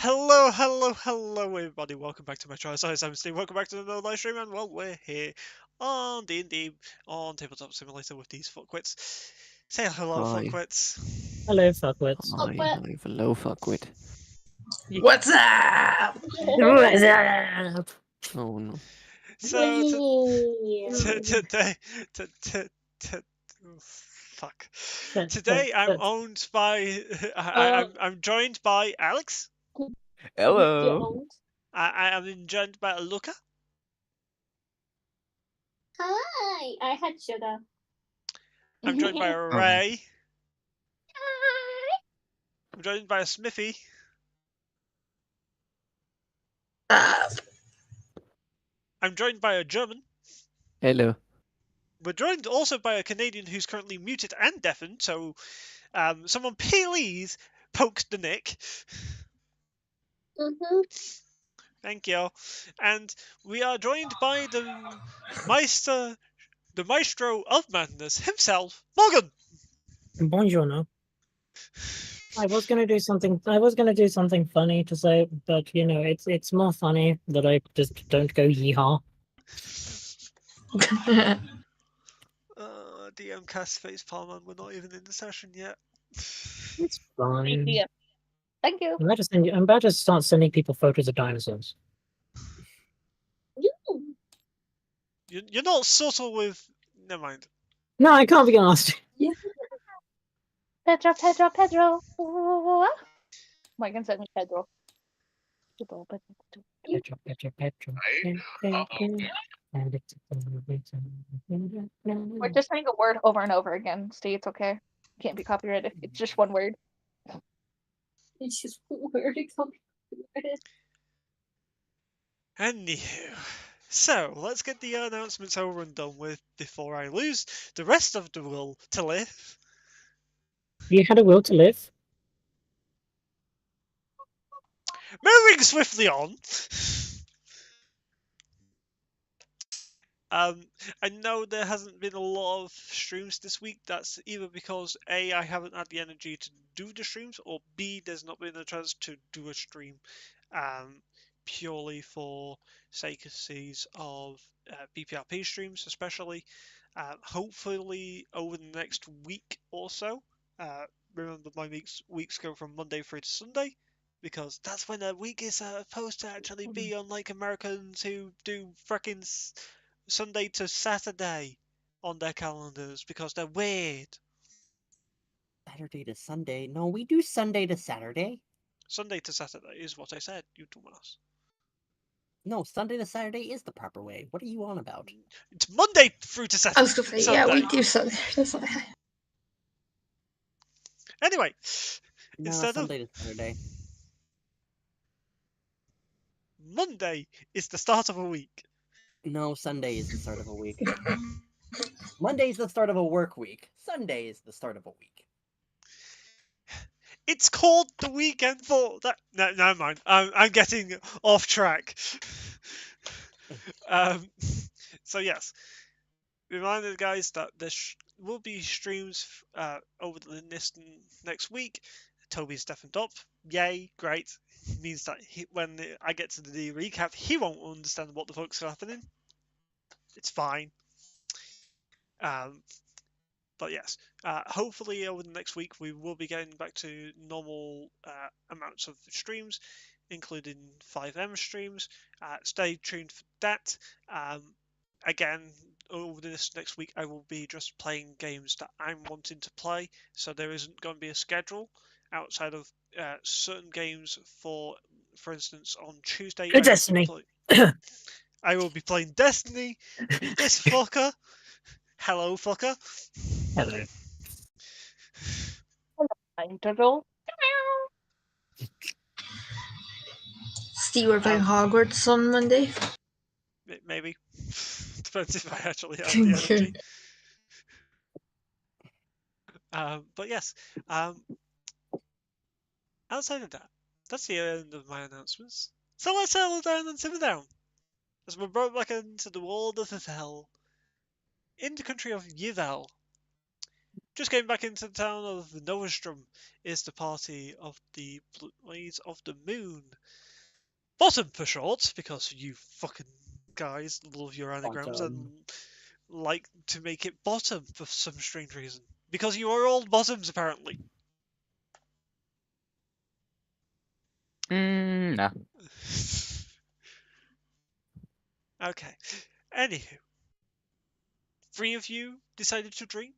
Hello, everybody. Welcome back to my channel. I'm Steve. Welcome back to another live stream, and well, we're here on D&D on Tabletop Simulator with these fuckwits. Say hello, Hi. fuckwits. Hello, fuckwits. Hello, fuckwit. What's up? What's up? Oh no. So today, fuck. Today I'm owned by, I'm joined by Alex. Hello. I am joined by Luca. Hi, I had sugar. I'm joined by Ray. I'm joined by a Smithy. I'm joined by a German. Hello. We're joined also by a Canadian who's currently muted and deafened, so someone please poke the Nick. Thank you. And we are joined by the maestro of madness himself, Morgan. Buongiorno. I was gonna do something funny to say, but you know, it's more funny that I just don't go yeehaw. DM cast face palm, and we're not even in the session yet. It's fine. Yeah. Thank you. I'm about to start sending people photos of dinosaurs. You're not subtle with. Never mind. No, I can't be asked. Pedro. Morgan said me Pedro. Petro. We're just saying a word over and over again. Steve, it's okay. Can't be copyrighted. It's just one word. It's just one word. It's copyrighted. Anywho, so let's get the announcements over and done with before I lose the rest of the will to live. You had a will to live? Moving swiftly on. I know there hasn't been a lot of streams this week. That's either because A, I haven't had the energy to do the streams, or B, there's not been a chance to do a stream purely for sake of BPRP streams, especially. Hopefully over the next week or so. Remember, my weeks go from Monday through to Sunday, because that's when a week is supposed to actually be, unlike Americans who do frickin' Sunday to Saturday on their calendars because they're weird. Saturday to Sunday? No, we do Sunday to Saturday. Sunday to Saturday is what I said, you dumbass. No, Sunday to Saturday is the proper way. What are you on about? It's Monday through to Saturday. I was gonna say, yeah, we do Sunday. Anyway, No, instead Sunday to Saturday. Monday is the start of a week. No, Sunday is the start of a week. Monday is the start of a work week. Sunday is the start of a week. It's called the weekend for that. No, never mind. I'm getting off track. So yes, reminded guys that there will be streams over this next week. Toby's deafened up. Yay, great. Means that when I get to the recap, he won't understand what the fuck's happening. It's fine. But yes, hopefully over the next week we will be getting back to normal amounts of streams, including 5M streams. Stay tuned for that. Again, over this next week I will be just playing games that I'm wanting to play, so there isn't going to be a schedule outside of certain games. For instance, on Tuesday Destiny. I will be playing Destiny. This fucker. Hello, fucker. Hello. Pedro. Steve, we're playing Hogwarts on Monday. Maybe. Depends if I actually have the energy. But yes, outside of that, that's the end of my announcements. So let's settle down and simmer down, as we're brought back into the world of Yvel, in the country of Yvel. just came back into the town of Noastrum is the party of the Blades of the Moon. Bottom for short, because you fucking guys love your anagrams Bottom. and like to make it bottom for some strange reason. Because you are all bottoms, apparently. No. Okay. Anywho, 3 of you decided to drink.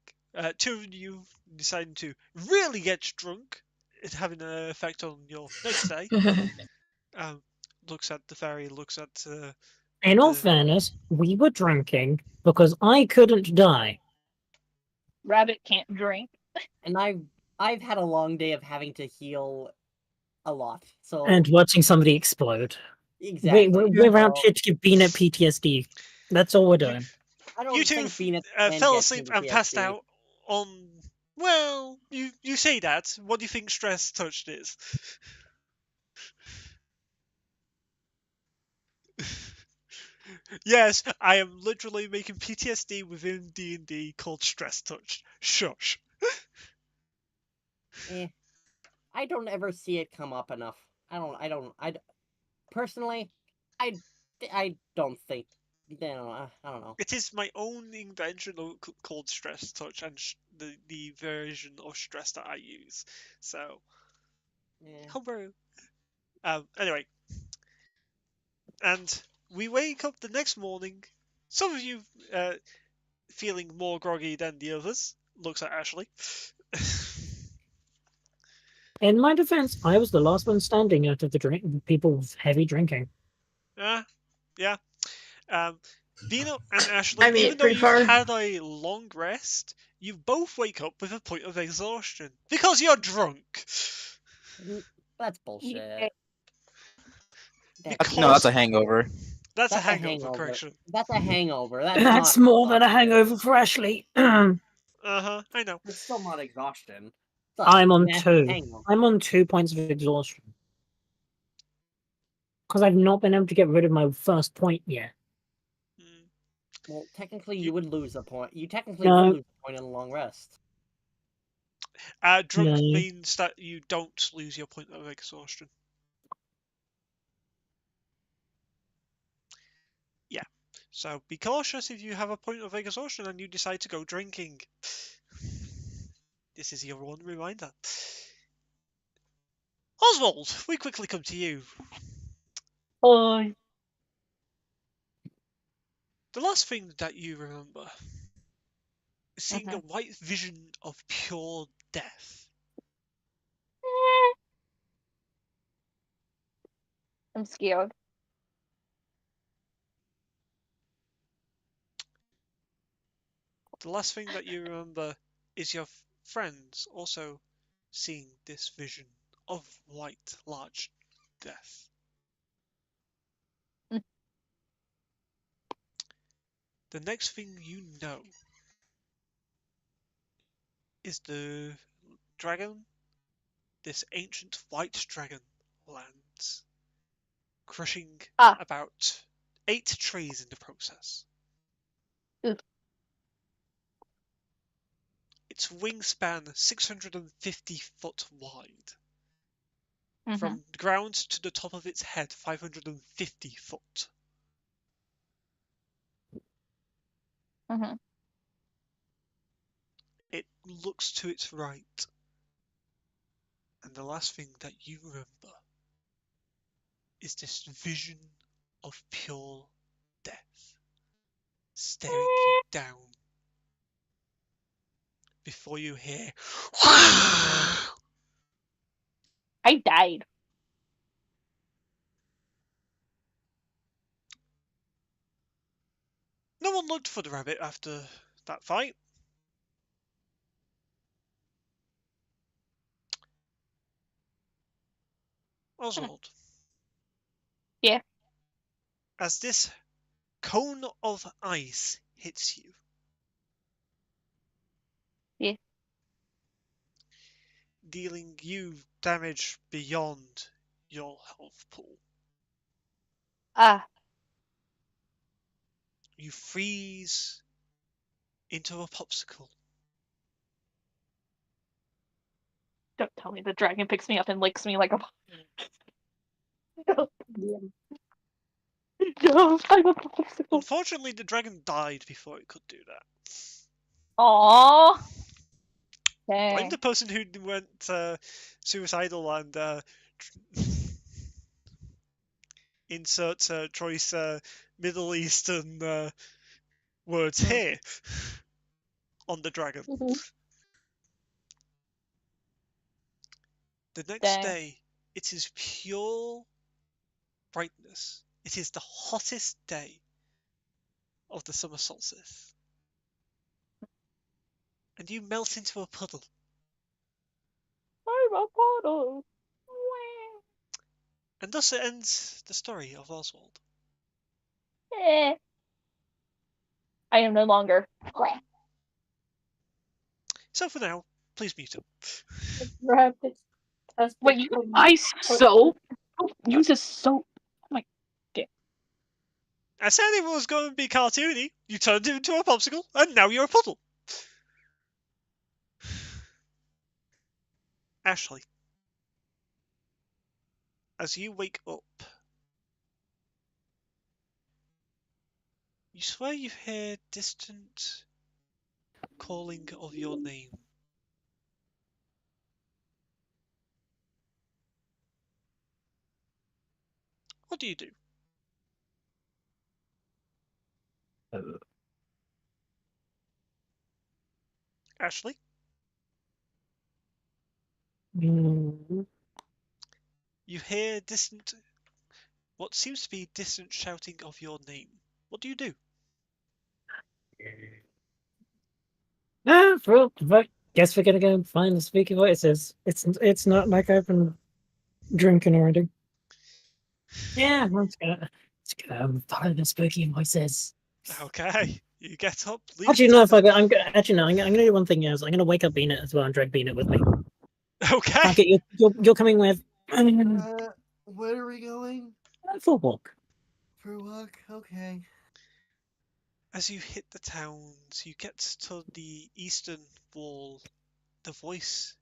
2 of you decided to really get drunk. It's having an effect on your next day. Looks at the fairy, looks at... In all the- fairness, we were drinking because I couldn't die. Rabbit can't drink. And I've had a long day of having to heal a lot. So And watching somebody explode. exactly. We're out So, here to give Beanut PTSD. That's all we're doing. I don't You two think Venus fell get asleep and passed PTSD. out on... Well, you say that. What do you think stress touched is? Yes, I am literally making PTSD within D&D called Stress Touch. Shush. I don't ever see it come up enough. Personally, I don't think. I don't know. It is my own invention called Stress Touch and the version of stress that I use. So, Yeah. homebrew. Anyway. And we wake up the next morning. Some of you feeling more groggy than the others. Looks at Ashley. In my defense, I was the last one standing out of the people with heavy drinking. Yeah. Dino and Ashley, I made it even though pretty you've far. had a long rest, you both wake up with a point of exhaustion because you're drunk. That's bullshit. Yeah. Because- No, that's a hangover. That's a That's a hangover, hangover. correction. That's a hangover. That's, That's not more than a exhaustion. hangover for Ashley. I know. It's still not exhaustion. It's a I'm on nasty 2. hangover. I'm on 2 points of exhaustion. Because I've not been able to get rid of my first point yet. Mm. Well, technically, You- you would lose a point. You technically No. would lose a point in a long rest. Drunk No. means that you don't lose your point of exhaustion. Yeah. So be cautious if you have a point of exhaustion and you decide to go drinking. This is your one reminder. Oswald, we quickly come to you. Hi. The last thing that you remember is seeing a Mhm. white vision of pure death. I'm scared. The last thing that you remember is your friends also seeing this vision of white, large death. Mm. The next thing you know is the dragon, this ancient white dragon, lands, crushing Ah. about 8 trees in the process. Ugh. Its wingspan 650 foot wide. Mhm. From the ground to the top of its head, 550 foot. Mhm. It looks to its right. And the last thing that you remember is this vision of pure death staring you down before you hear I died. No one looked for the rabbit after that fight. Oswald. Yeah. As this cone of ice hits you. Yeah. Dealing you damage beyond your health pool. Ah. You freeze into a popsicle. Don't tell me the dragon picks me up and licks me like a. No, no, I'm a popsicle. Unfortunately, the dragon died before it could do that. Aww. Blame Dang. the person who went suicidal and insert choice Middle Eastern words here on the dragon. The next Dang. day, it is pure brightness. It is the hottest day of the summer solstice. And you melt into a puddle. I'm a puddle. And thus it ends the story of Oswald. Eh. I am no longer. So for now, please mute him. Wait, you can buy soap? Don't use a soap. I said it was going to be cartoony. You turned it into a popsicle, and now you're a puddle. Ashley, as you wake up, you swear you hear distant calling of your name. What do you do? Ashley? You hear distant, what seems to be distant shouting of your name. What do you do? Well, guess we're gonna go and find the spooky voices. It's not like I've been drinking already. Yeah, let's go follow the spooky voices. Okay, you get up. Leave Actually, no. I'm gonna do one thing. Else. I'm gonna wake up Beanut as well and drag Beanut with me. Okay. Okay, you're coming with. Where are we going? For a walk. For a walk? Okay. As you hit the towns, you get to the eastern wall. The voice,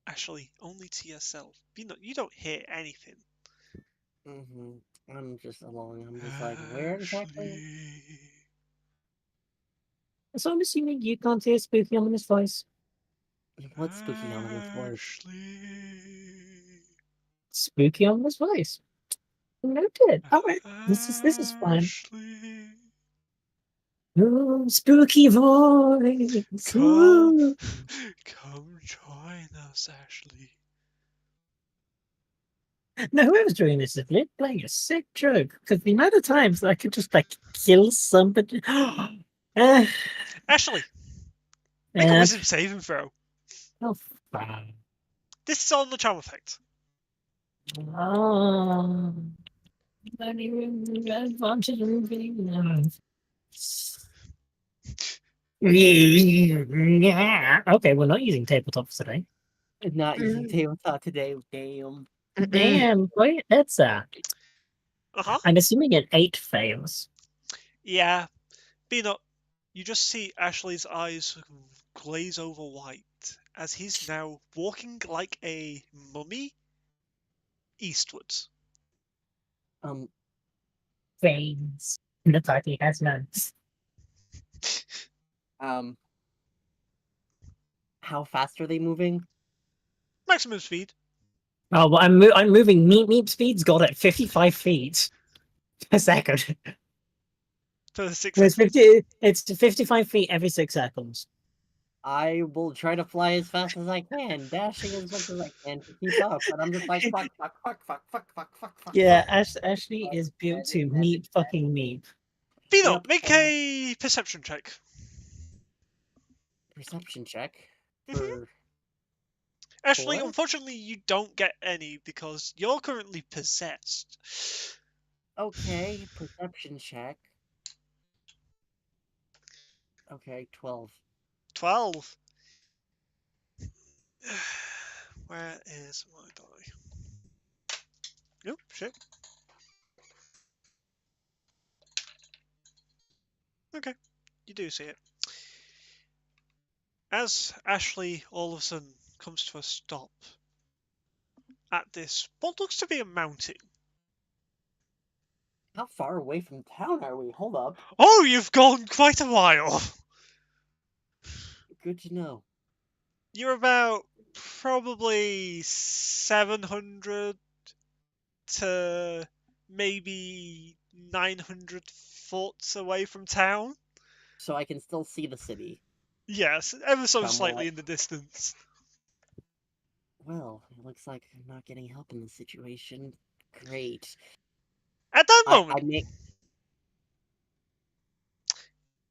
Ashley, only to yourself. You don't hear anything. I'm just alone. I'm just like, where exactly? Ashley. So I'm assuming you can't hear spooky ominous voice. What's spooky ominous voice? Ashley. Spooky ominous voice. Noted. All right, this is fine. Ashley. Ooh, spooky voice. Ooh. Come join us, Ashley. No, whoever's doing this is playing a sick joke. Because the amount of times that I could just like kill somebody. Ashley, make a wisdom saving throw. Oh, fine. This is on the charm effect. Oh, advantage okay, we're not using tabletops today. Not using tabletop today, damn. Damn, boy, that's I'm assuming an 8 fails. Yeah. Beanut, you just see Ashley's eyes glaze over white as he's now walking like a mummy eastwards. Veins. And the party has none. How fast are they moving? Maximum speed. Oh, well, I'm moving. Meep speed's got at 55 feet per second. For 6 It's seconds. It's 55 feet every 6 seconds. I will try to fly as fast as I can, dashing as much as I can to keep up, but I'm just like, fuck. Yeah, Ashley is built to meep fucking meep. Beanut, make a perception check. Perception check? Mhm. Ashley, Four? unfortunately, you don't get any because you're currently possessed. Okay, perception check. Okay, 12. 12. Where is my die? Oh, shit. Okay, you do see it. As Ashley all of a sudden comes to a stop at this what looks to be a mountain. How far away from town are we? Hold up. Oh, you've gone quite a while. Good to know. You're about probably 700 to maybe 900 foot away from town. So I can still see the city. Yes, ever so Somewhat. slightly in the distance. Well, it looks like I'm not getting help in this situation. Great. At that I moment, make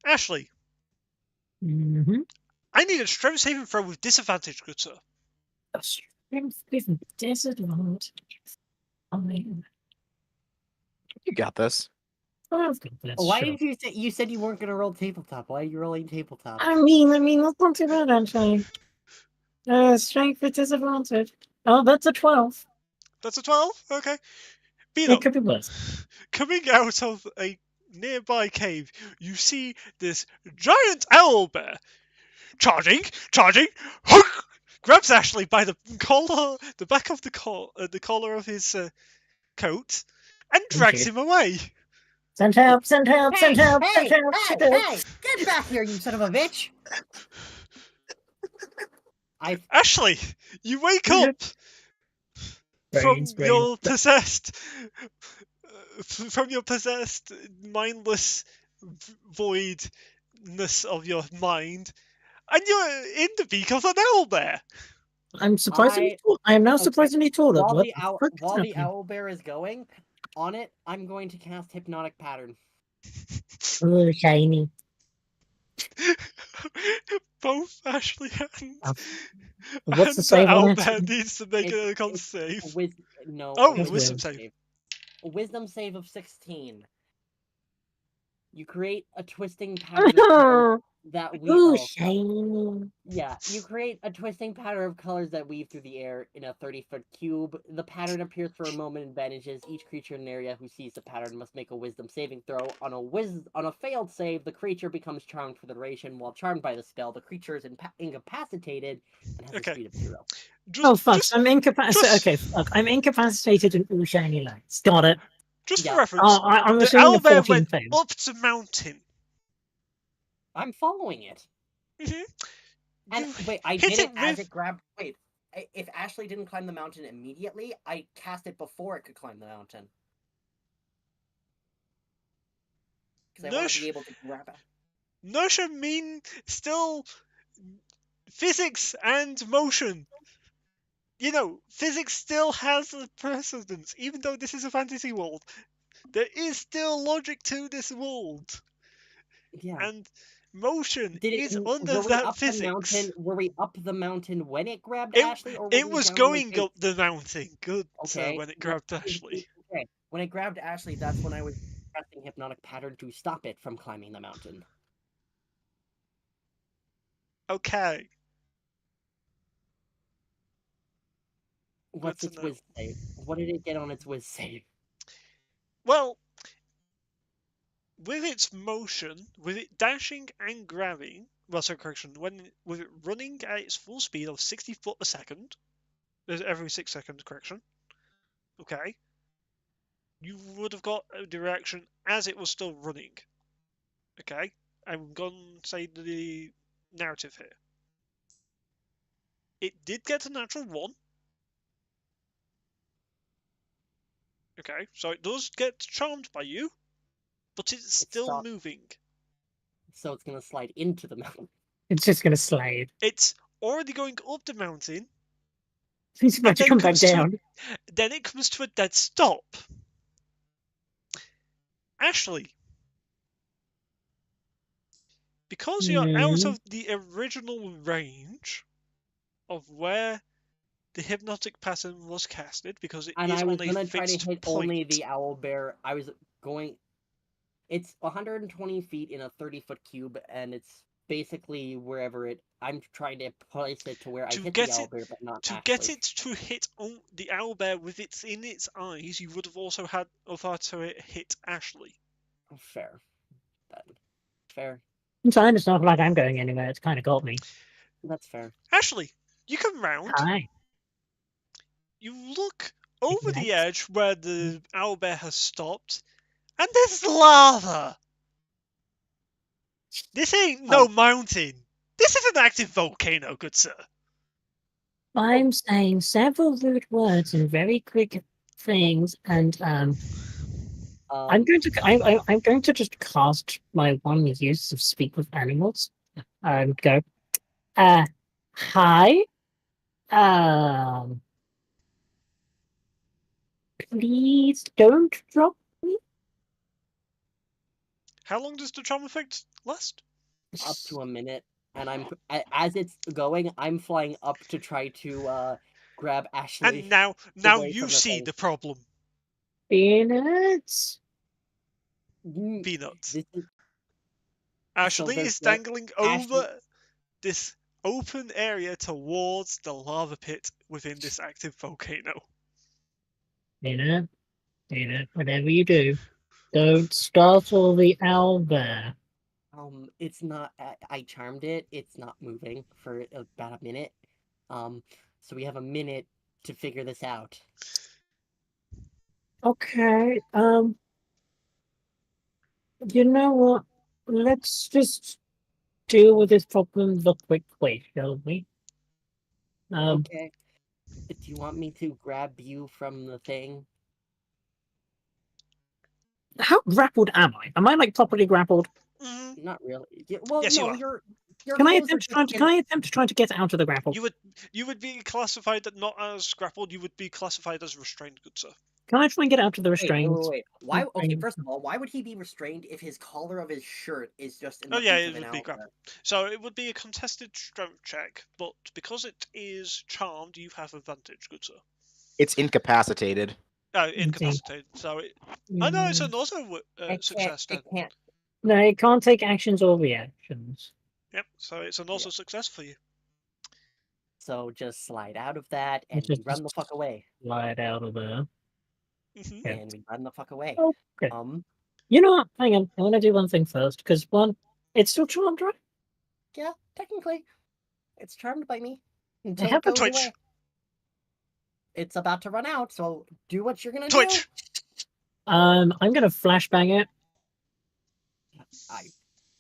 Ashley, Mm-hmm. I need a strength saving throw with disadvantage, good sir. A strength with disadvantage. I mean, You got this. I've got this. Why sure. did you say you said you weren't gonna roll tabletop? Why are you rolling tabletop? I mean, that's not too bad actually. Strength with disadvantage. Oh, that's a 12. That's a 12? Okay. It Beano, could be worse. coming out of a nearby cave, you see this giant owlbear charging, hook, grabs Ashley by the collar, the back of the collar of his coat, and drags Okay. him away. Send help, send help, send help, send help, send help. Hey! Get back here, you son of a bitch! Ashley, you wake up from Brains. your possessed, mindless voidness of your mind, and you're in the beak of an owlbear. I'm surprisingly tall. I am now Okay, surprisingly taller. While What the the owl, frick is while the happening? owlbear is going, on it, I'm going to cast Hypnotic Pattern. Oh, shiny. Both Ashley and, What's the and save on it? owlbear needs to make It's- a con it's save. No. Oh, a wisdom save. A wisdom save of 16. You create a twisting pattern of colors that we. Ooh, Oh, shiny. yeah, you create a twisting pattern of colors that weave through the air in a 30-foot cube. The pattern appears for a moment and vanishes. Each creature in an area who sees the pattern must make a wisdom saving throw. On a failed save, the creature becomes charmed for the duration. While charmed by the spell, the creature is incapacitated and has Okay. a speed of 0. Oh, fuck. Just, So I'm incapacitated. just- Okay, fuck. I'm incapacitated in all shiny lights. Got it. just Yeah. for reference, Oh, I'm the assuming the owlbear 14 went failed. up to mountain. I'm following it. Mhm. And You wait, I hit did it it as with- it grabbed. Wait, if Ashley didn't climb the mountain immediately, I cast it before it could climb the mountain. Because I No want sh- to be able to grab it. Notion mean still physics and motion. You know, physics still has a precedence, even though this is a fantasy world. There is still logic to this world, Yeah. and motion is were under we that up physics. The mountain, were we up the mountain when it grabbed It- Ashley, or It were we was down on the going base? up the mountain, good sir, Okay. when it grabbed Ashley. Okay. When it grabbed Ashley, that's when I was casting Hypnotic Pattern to stop it from climbing the mountain. Okay. What's to its know. whiz save? What did it get on its whiz save? Well, with its motion, with it dashing and grabbing, with it running at its full speed of 60 foot a second, every 6 seconds, correction, okay, you would have got a direction as it was still running, okay? I'm going to say the narrative here. It did get a natural 1. Okay, so it does get charmed by you, but it's still stopped. moving. So it's gonna slide into the mountain. It's just gonna slide. It's already going up the mountain, He's about to then come back comes to- down. then it comes to a dead stop. Ashley, because you're out of the original range of where the hypnotic pattern was casted, because it And is I was on a gonna try to fixed hit point. only the owlbear. I was going. It's 120 feet in a 30-foot cube, and it's basically wherever it. I'm trying to place it to where I To hit get the it- owlbear, but not To Ashley. get it to hit the owlbear with its in its eyes, you would have also had to hit Ashley. Fair. Then. Fair. It's fine. It's not like I'm going anywhere. It's kind of got me. That's fair. Ashley, You come round, Hi. you look over the Yes. edge where the owlbear has stopped, and there's lava! This ain't no mountain! This is an active volcano, good sir. I'm saying several rude words and very quick things, and I'm going to just cast my one use of speak with animals and go, hi, please don't drop me. How long does the charm effect last? up to a minute, and as it's going, I'm flying up to try to grab Ashley. And now away you from the see thing. the problem. Peanuts. Peanuts. This is, Ashley there's is no- dangling Ashley- over this open area towards the lava pit within this active volcano. Peanut, whatever you do, don't startle the owlbear. it's not. I charmed it. It's not moving for about a minute. So we have a minute to figure this out. Okay, you know what? Let's just deal with this problem the quick way, shall we? Okay. Do you want me to grab you from the thing? How grappled am I? Am I like properly grappled? Mhm. Not really. Well, Yes, you no, are. Your Can I clothes are attempt to try just to, can I attempt to try to get out of the grapple? You would be classified not as grappled. You would be classified as restrained, good sir. Can I try and get out of the Wait, restraints? wait. Why? Okay, Restrained. first of all, why would he be restrained if his collar of his shirt is just in the Oh yeah, face it of an would be owlbear? grappled. So it would be a contested strength check, but because it is charmed, you have advantage, good sir. It's incapacitated. Incapacitated. So I know it's an auto success then. It can't. No, it can't take actions or reactions. Yep. So it's an auto success for you. So just slide out of that and Just- we run the fuck away. Slide out of there. Mhm. Yeah. And we run the fuck away. Okay. You know what? Hang on. I want to do one thing first, because one, it's still charmed, right? Yeah, technically, it's charmed by me until have it goes Twitch. away. It's about to run out, so do what you're gonna Twitch. I'm gonna flashbang it. do. I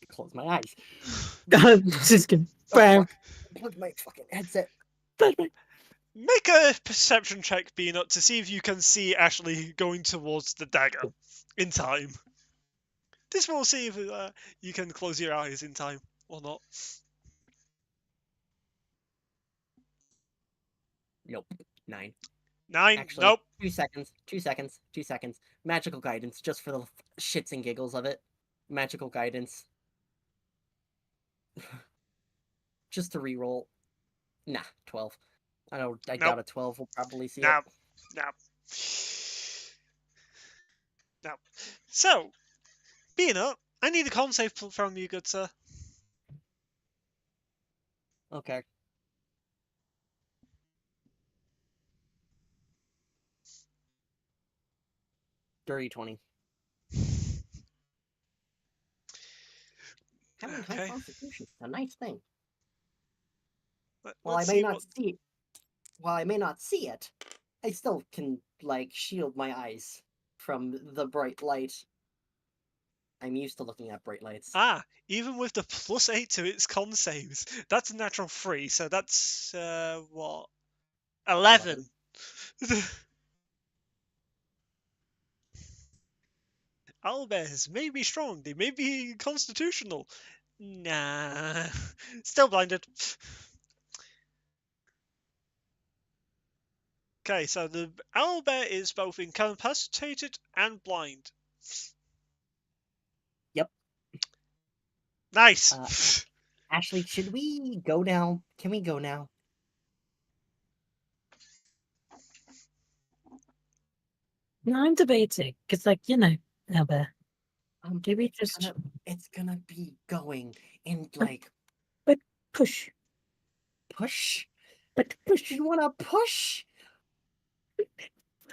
close my eyes. Just gonna Oh, bam. fuck. Plug my fucking headset. Flashbang. Make a perception check, Peanut, to see if you can see Ashley going towards the dagger in time. This will see if you can close your eyes in time or not. Nope. 9. 9. Actually, Nope. 2 seconds. 2 seconds. 2 seconds. Magical guidance, just for the shits and giggles of it. Magical guidance. Just to reroll. Nah, 12. I doubt Nope. a 12 will probably see Now. it. Now. So, Peanut, I need a con save from you, good sir. Okay. Dirty 20. Having high Okay. constitution is a nice thing. Let's While I see may not what- see while I may not see it, I still can like shield my eyes from the bright light. I'm used to looking at bright lights. Ah, even with the +8 to its con saves, that's a natural 3, so that's what? 11. Owlbears may be strong, they may be constitutional. Nah, still blinded. Okay, so the owlbear is both incapacitated and blind. Yep. Nice. Ashley, should we go now? Can we go now? No, I'm debating because, like, you know, Albert, maybe just It's gonna be going in like push, push. but push. You wanna push?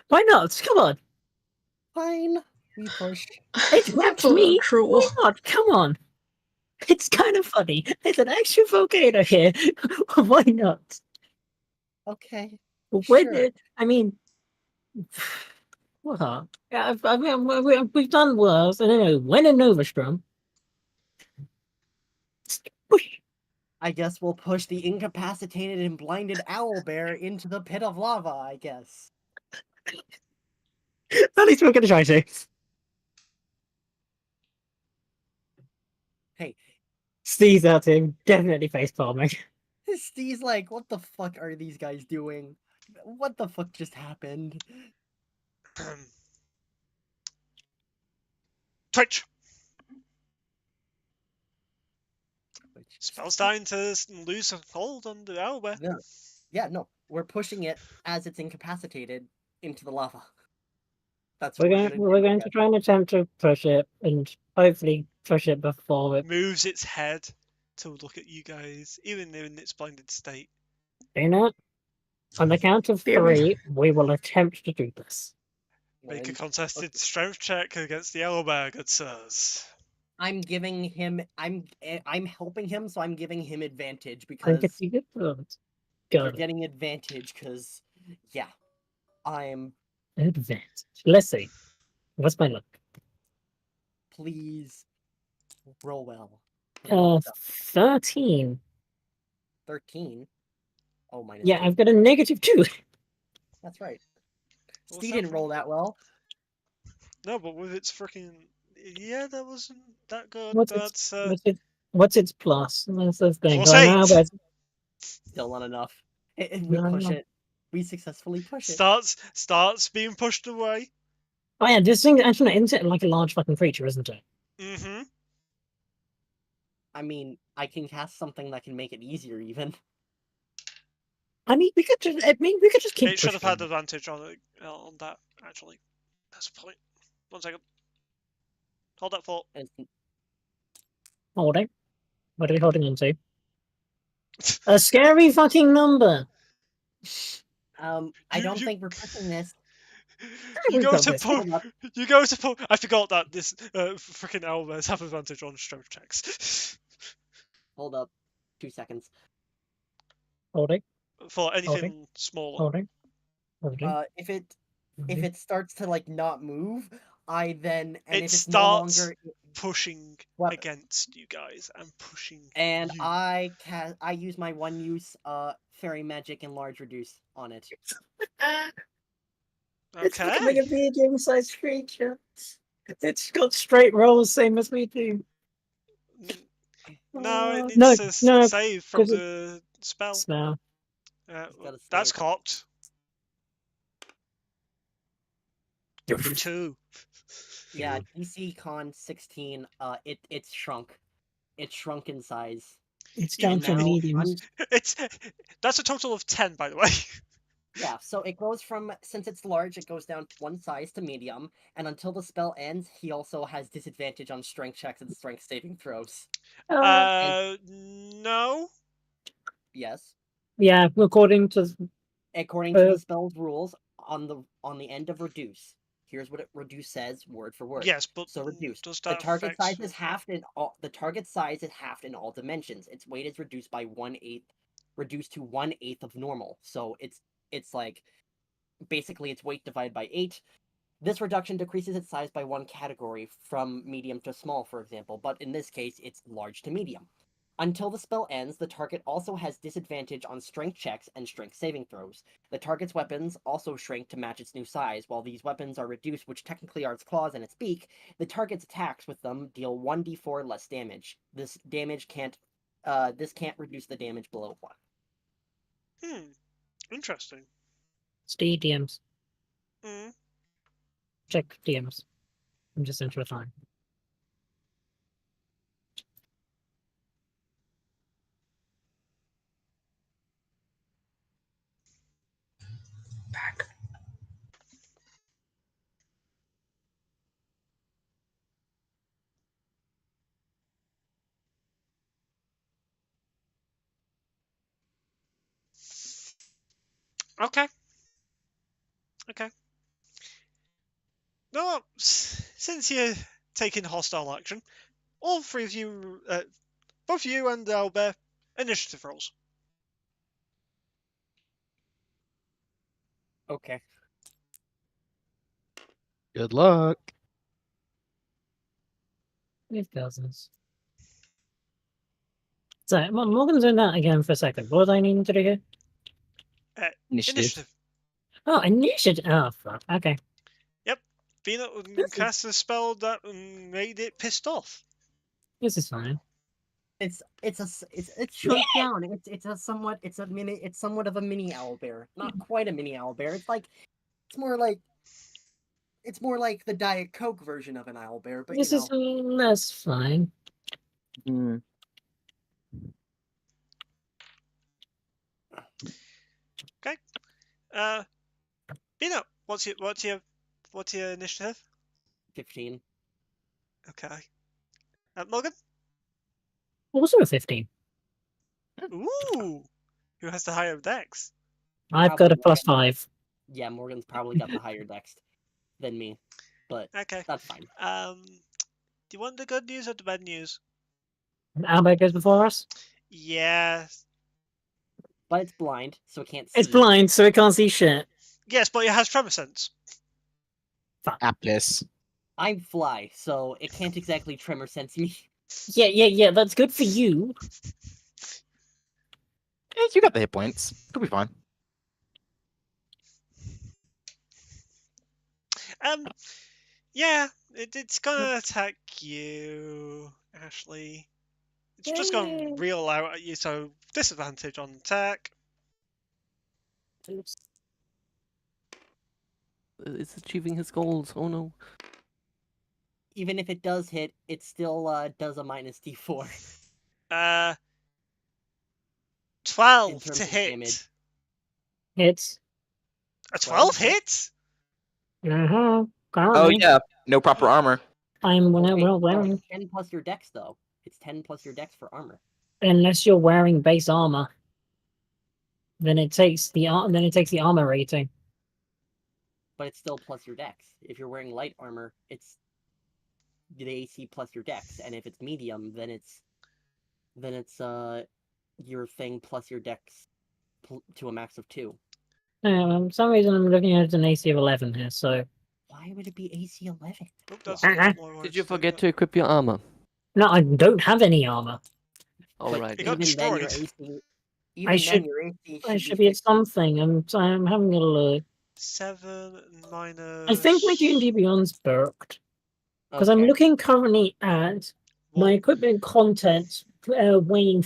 Why not? Come on, Fine, we push. it's not People are me. cruel. Why not? Come on. It's kind of funny. There's an actual volcano here. Why not? Okay. When Sure. I mean, what? Yeah, I mean, we've done worse. I don't know. When in Novastrom, push. I guess we'll push the incapacitated and blinded owlbear into the pit of lava, I guess. At least we're gonna try to. Hey, Steve's out here, definitely face palming. Steve's like, what the fuck are these guys doing? What the fuck just happened? Twitch. Spell's starting to lose a hold on the owlbear. No. Yeah, no. We're pushing it as it's incapacitated into the lava. That's what We're we're going to try and attempt to push it, and hopefully push it before it. Moves its head to look at you guys, even in its blinded state. You know, on the count of Damn it. 3, we will attempt to do this. Make a And contested strength check against the owlbear, good sirs. I'm giving him. I'm helping him, so I'm giving him advantage I because think you get good. you're Got it. getting advantage because, yeah, I'm. Advantage. Let's see. What's my luck? Please roll well. 13. 13. Oh, minus Yeah, 2. I've got a -2. That's right. What's Steve that didn't from? roll that well. No, but with its freaking. Yeah, that wasn't that good. What's what's its plus? That's the thing. Plus Right now, 8. but Still not enough. We No, push no. it. We successfully push it. Starts being pushed away. oh yeah, this thing actually isn't it like a large fucking creature, isn't it? Mm-hmm. I mean, I can cast something that can make it easier, even. I mean, we could just. I mean, we could just keep. It should have pushing. had advantage on it, on that, actually. That's a point. 1 second. Hold that thought. Holding. What are we holding on to? A scary fucking number. I don't think we're pushing this. You We've go got to this. pull. You go to pull. I forgot that this freaking owlbears have advantage on strength checks. Hold up. 2 seconds. Holding. For anything smaller. Holding. Holding. If it starts to like not move, I then It if it's starts no longer pushing What? against you guys and pushing and you. I use my one use fairy magic enlarge reduce on it. It's becoming Okay. a medium-sized creature. It's got straight rolls, same as we do. No, it needs No, to no, save from 'cause it- the spell. Smell. gotta That's save. cocked. 2. Yeah, DC Con 16. It's shrunk. It's shrunk in size. It's Even down to now, mediums. That's a total of 10, by the way. Yeah, so it goes from, since it's large, it goes down 1 size to medium, and until the spell ends, he also has disadvantage on strength checks and strength saving throws. No. Yes. Yeah, according to According to the spell's rules, on the end of reduce, here's what reduce says, word for word. Yes, but So reduce. does The that target affect... size is halved in all. The target size is halved in all dimensions. Its weight is reduced by 1/8, reduced to 1/8 of normal. So it's like basically its weight divided by 8. This reduction decreases its size by 1 category from medium to small, for example, but in this case, it's large to medium. Until the spell ends, the target also has disadvantage on strength checks and strength saving throws. The target's weapons also shrink to match its new size. While these weapons are reduced, which technically are its claws and its beak, the target's attacks with them deal 1d4 less damage. This can't reduce the damage below 1. Interesting. Steve DMs. Mm. Check DMs. I'm just into a time. Back. Okay. No, since you're taking hostile action, all 3 of you, both you and Albert, initiative rolls. Okay. Good luck. It doesn't. So, Morgan's doing that again for a second. What do I need to do here? Initiative. Oh, initiative. Oh, fuck. Okay. Peanut cast a spell that made it pissed off. This is fine. It's shrunk down. It's somewhat of a mini owlbear. Not quite a mini owlbear. It's more like the Diet Coke version of an owlbear, but This you is know. that's fine. Hmm. Peanut, what's your initiative? 15. Okay. Morgan? Also a 15. Ooh! Who has the higher dex? I've got a Probably +5. Yeah, Morgan's probably got the higher dex than me, but Okay. that's fine. Do you want the good news or the bad news? Albert goes before us. Yeah. But it's blind, so it can't see. It's blind, so it can't see shit. Yes, but it has tremor sense. Aptness. I'm fly, so it can't exactly tremor sense me. Yeah. That's good for you. You got the hit points. It'll be fine. Yeah, it's gonna attack you, Ashley. It's just gonna reel out at you, so disadvantage on attack. Oops. It's achieving his goals. Oh no. Even if it does hit, it still does a minus d4. 12 terms to of hit. damage. Hits. A 12 hit? Oh Oh yeah, no proper armor. I'm Wait, no, wearing. it's 10 plus your dex, though. It's 10 plus your dex for armor. Unless you're wearing base armor, then it takes the armor rating. But it's still plus your dex. If you're wearing light armor, it's the AC plus your dex, and if it's medium, then it's your thing plus your dex to a max of 2. For some reason I'm looking at an AC of 11 here, so Why would it be AC 11? Oh, that's Uh-uh. not what I wanted Did you to do, forget but- to equip your armor? no, I don't have any armor. All But right. It got even then, your destroyed. AC, even should- then, your AC I should be at 50. something. I'm having a look. 7 minus... I think my D&D Beyond's burked because I'm Okay. looking currently at my One. equipment content weighing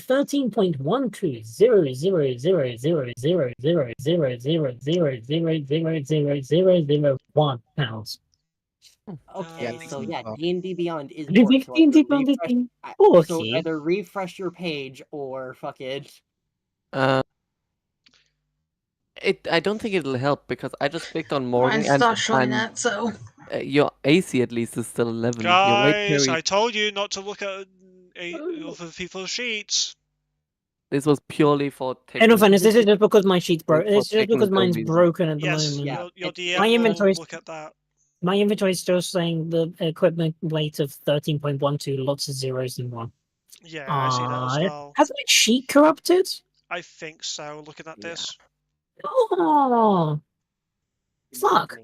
13.1200000000000000001 pounds. Okay, Yeah, so makes yeah, sense. D&D Beyond is I think borked, so D&D Beyond is being so bulky. either refresh your page or fucking... I don't think it'll help because I just clicked on Morgan Mine's not showing that, so your AC at least is still 11. Your weight Guys, carry, I told you not to look at other people's sheets. this was purely for And no technical. fairness, this is just because my sheet's broken. For It's just because technical mine's reasons. broken at the Yes, moment. Yeah, your it's- DM my will inventory's- look at that. My inventory is still saying the equipment weight of 13.12, lots of zeros in one. Yeah, I see that as well. Has my sheet corrupted? I think so, looking at this. Oh, fuck.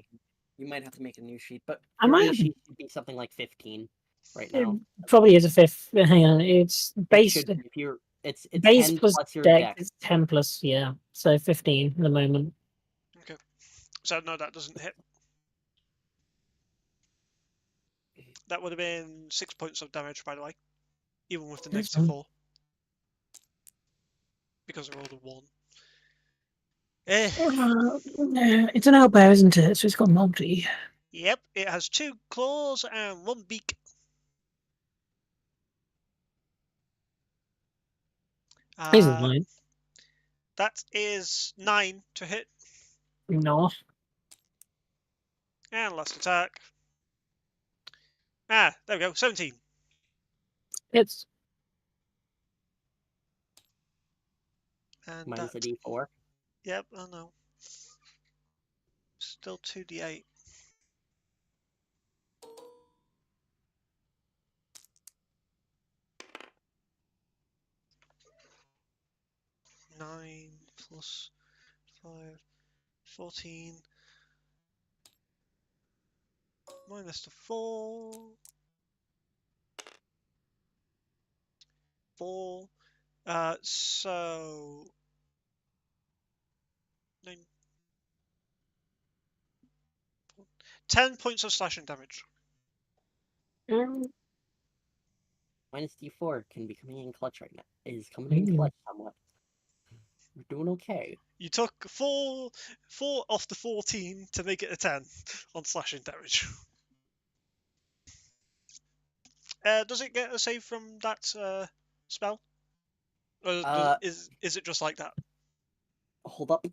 You might have to make a new sheet, but I your might new have- sheet should be something like 15 right It now. probably is a fifth. Hang on, it's It base. should be if you're, it's Base 10 plus plus your dex dex. is 10 plus, yeah. So 15 at the moment. So no, that doesn't hit. That would have been 6 points of damage, by the way. Even with the That's negative fine. 4. Because I rolled a 1. Eh. It's an owlbear, isn't it? So it's got multi. Yep, it has 2 claws and 1 beak. This is mine. That is 9 to hit. No. And last attack. There we go, 17. It's And Minus that, a d4. yep, I know. Still 2d8. Nine plus 5, 14 minus the 4. 4. So 9, 10 points of slashing damage. Minus D4 can be coming in clutch right now. Is coming in clutch somewhat. We're doing okay. You took 4 off the 14 to make it a 10 on slashing damage. Does it get a save from that spell? Or is it just like that? Hold up.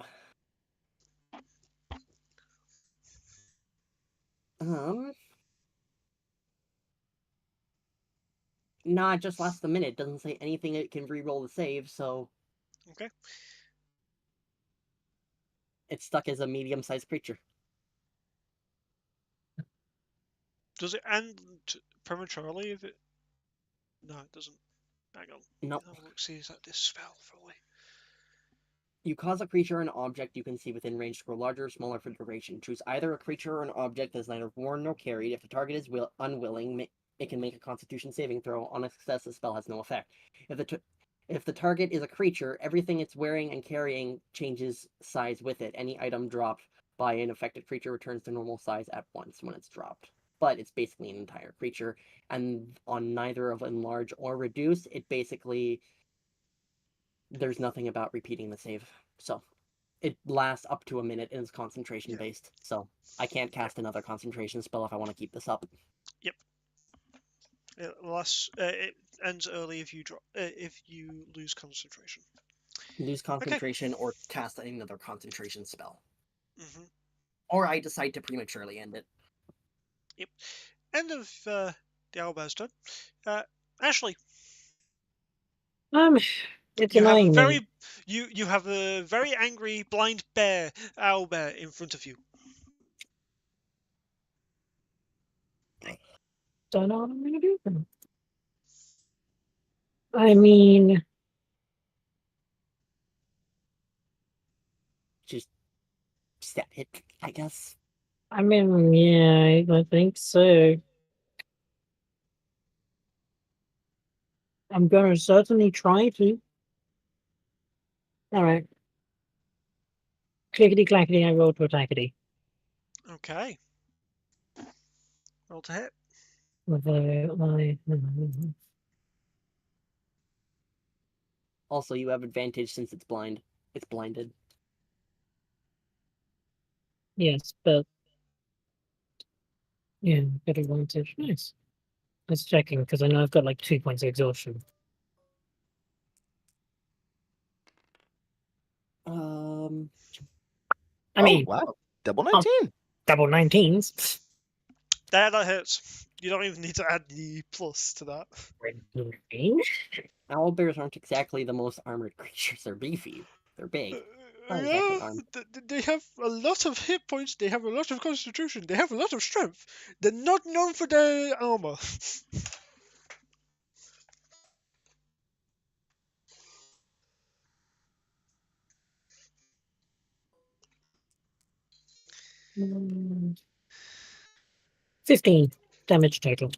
Nah, it just lasts a minute. Doesn't say anything it can re-roll the save, so... Okay. It's stuck as a medium-sized creature. Does it end prematurely if it... No, it doesn't. Hang on. Nope. Have a look, see, is that this spell fully? You cause a creature or an object you can see within range to grow larger or smaller for duration. Choose either a creature or an object that is neither worn nor carried. If the target is unwilling, it can make a Constitution saving throw. On a success, the spell has no effect. If the target is a creature, everything it's wearing and carrying changes size with it. Any item dropped by an affected creature returns to normal size at once when it's dropped. But it's basically an entire creature. And on neither of enlarge or reduce, it basically... There's nothing about repeating the save. So it lasts up to a minute and is concentration based. So I can't cast another concentration spell if I want to keep this up. Yep. It ends early if you lose concentration. Lose concentration or cast another concentration spell. Mm-hmm. Or I decide to prematurely end it. Yep. End of the owlbear's turn. Ashley. It's annoying me. You have a very angry blind bear owlbear in front of you. Don't know what I'm gonna do. I mean, just stab it, I guess. I mean, yeah, I think so. I'm gonna certainly try to. Alright. Clickety clackety, I rolled to attackety. Okay. Roll to hit. Also, you have advantage since it's blind. It's blinded. Yes, but yeah, got advantage. Nice. Just checking because I know I've got like 2 points of exhaustion. I mean, wow, double 19. Double 19s. That hurts. You don't even need to add the plus to that. Owlbears aren't exactly the most armored creatures. They're beefy. They're big. They have a lot of hit points. They have a lot of constitution. They have a lot of strength. They're not known for their armor. Mm. 15 damage total.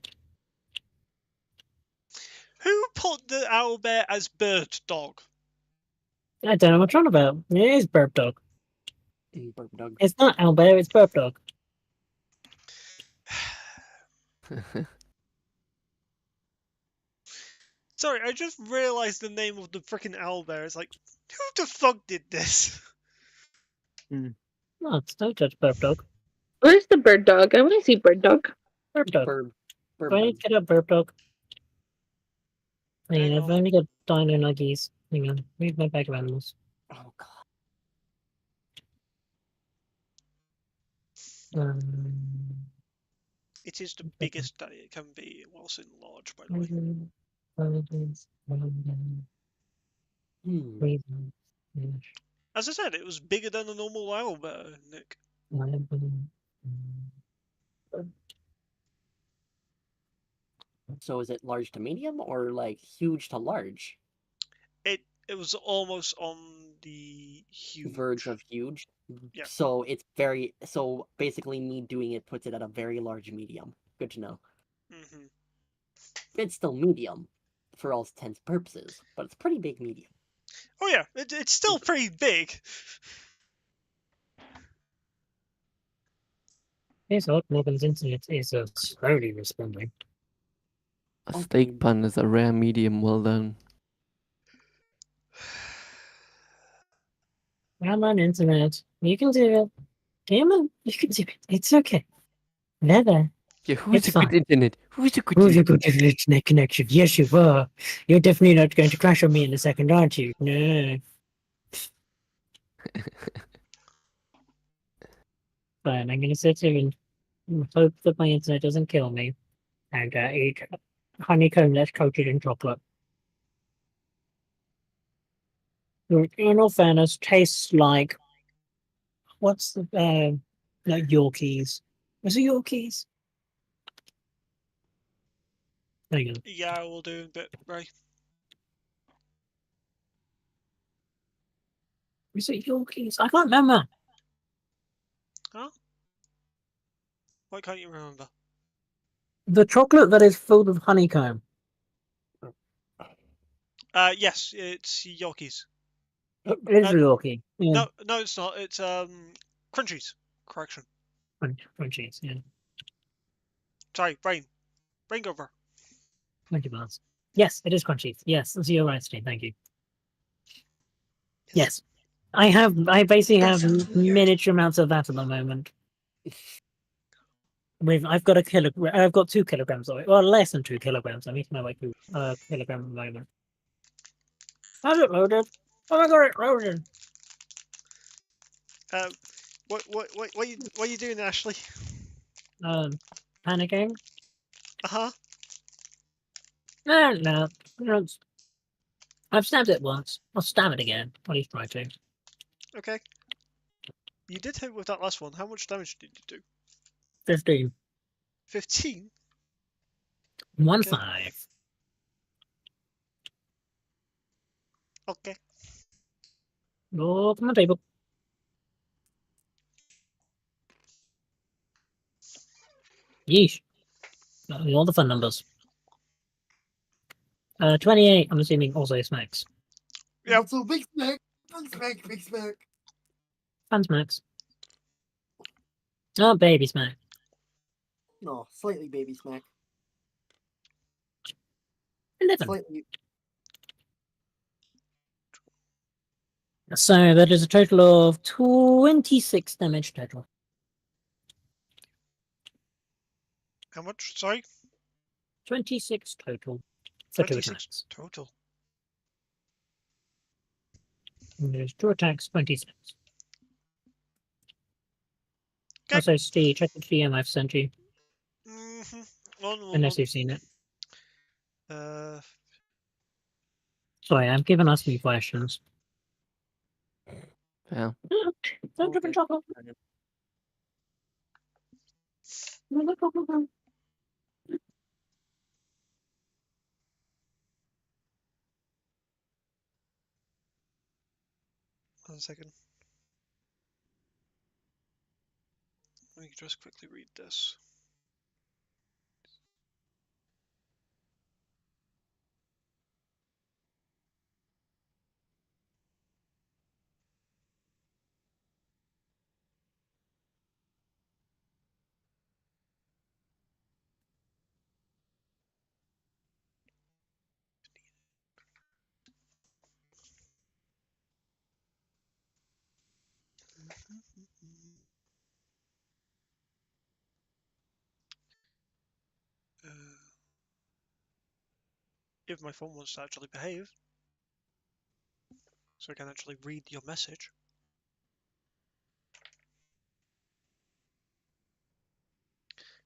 Who put the owlbear as bird dog? I don't know what you're on about. It is burp dog. Burp dog. It's not owlbear, it's burp dog. Sorry, I just realized the name of the freaking owlbear. It's like, who the fuck did this? No, it's no judge burp dog. Where's the bird dog? I want to see bird dog. Burp dog. Burp Do I need to get up burp dog? Hang I've on. only got dino nuggies. Hang on, read my bag of animals. Oh god. It is the biggest that it can be whilst in large, by the way. As I said, it was bigger than a normal owlbear, Nick. So is it large to medium or like huge to large? It was almost on the huge. verge of huge. Yeah. So it's so basically me doing it puts it at a very large medium. Good to know. Mm-hmm. It's still medium for all intents and purposes, but it's pretty big medium. Oh yeah, it's still pretty big. Yes, Odd Morgan's internet is slowly responding. A steak bun is a rare medium well done. Come on, internet. You can do it. Come on, you can do it. It's okay. Never. Yeah, who's It's a good fine. internet? Who's a good Who's a internet? good internet connection? Yes, you are. You're definitely not going to crash on me in a second, aren't you? No. Fine, I'm going to sit here and hope that my internet doesn't kill me. And eat honeycomb that's coated in chocolate. In all fairness, tastes like... What's the... no, Yorkies. Was it Yorkies? There you go. Yeah, we'll do a bit, right? Was it Yorkies? I can't remember. Huh? Why can't you remember? The chocolate that is filled with honeycomb. Yes, it's Yorkies. It is Yorkie. Yeah. No, it's not. It's Crunchies. Correction. Crunchies, yeah. Sorry, brain go over. 20 bars. Yes, it is Crunchies. Yes, that's your right, Steve. Thank you. Yes. I basically have miniature amounts of that at the moment. I've got 2 kilograms of it. Well, less than 2 kilograms. I'm eating my way through a kilogram at the moment. How's it loaded? Oh my god, it loaded. What are you doing, Ashley? Panicking? Uh-huh. No. I've stabbed it once. I'll stab it again. At least try to. Okay. You did hit with that last one. How much damage did you do? 15. 15? 1 Okay. 5. Okay. Go from the table. Yeesh. All the fun numbers. 28, I'm assuming also smacks. Yeah. So big smack. Big smack. Fun smacks. Oh, baby smack. No, slightly baby smack. 11. Slightly. So that is a total of 26 damage total. How much? Sorry? 26 total for 2 26 attacks. total. And there's 2 attacks, 26. Okay. Also, Steve, check the DM I've sent you, Mm-hmm. One. unless you've seen it. Uh, Sorry, I'm giving us new questions. Yeah. Don't drip in chocolate. No chocolate. 1 second. Let me just quickly read this. If my phone wants to actually behave, so I can actually read your message.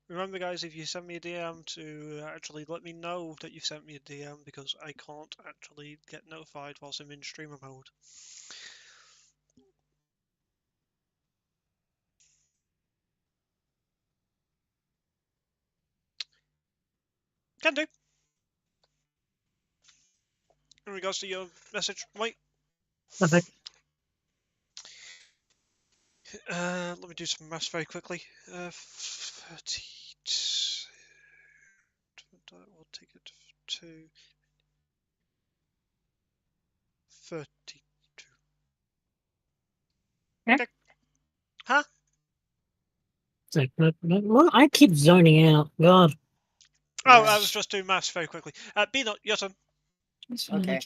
Remember, guys, if you send me a DM to actually let me know that you've sent me a DM, because I can't actually get notified whilst I'm in streamer mode. Can do. In regards to your message, Mike. Perfect. Let me do some maths very quickly. 30. We'll take it to 32. Yeah. Okay. Huh? It's like, well, I keep zoning out. God. Oh, I was just doing maths very quickly. Beanut, your turn. Okay.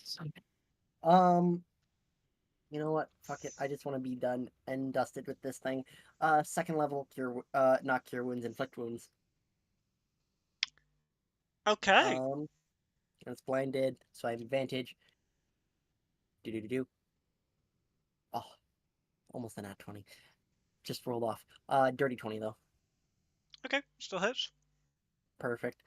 You know what? Fuck it. I just want to be done and dusted with this thing. Second level cure, not cure wounds, inflict wounds. Okay. It's blinded, so I have advantage. Do. Oh, almost a nat 20. Just rolled off. Dirty 20 though. Okay, still hits. Perfect.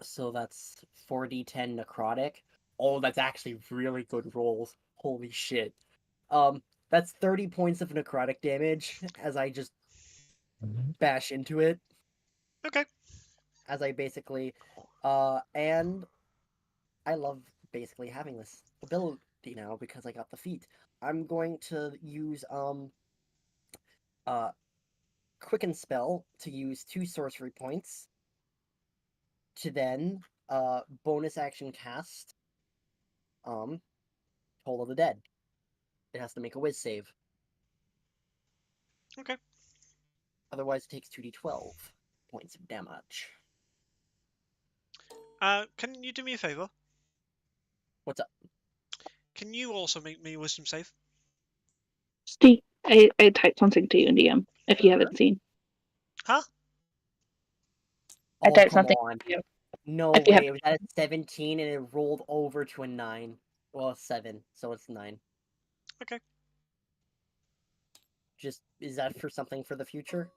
So that's 4d10 necrotic. Oh, that's actually really good rolls. Holy shit. That's 30 points of necrotic damage as I just bash into it. Okay. As I basically, and I love basically having this ability now because I got the feat. I'm going to use, Quicken Spell to use 2 sorcery points to then, bonus action cast, Toll of the Dead. It has to make a whiz save. Okay. Otherwise, it takes 2d12 points of damage. Can you do me a favor? What's up? Can you also make me a wisdom save? Steve, I typed something to you in DM if you haven't seen. Huh? I Oh, typed come something on. to you. No If you way. have- It was at a 17 and it rolled over to a 9. Well, 7, so it's 9. Okay. Just, is that for something for the future?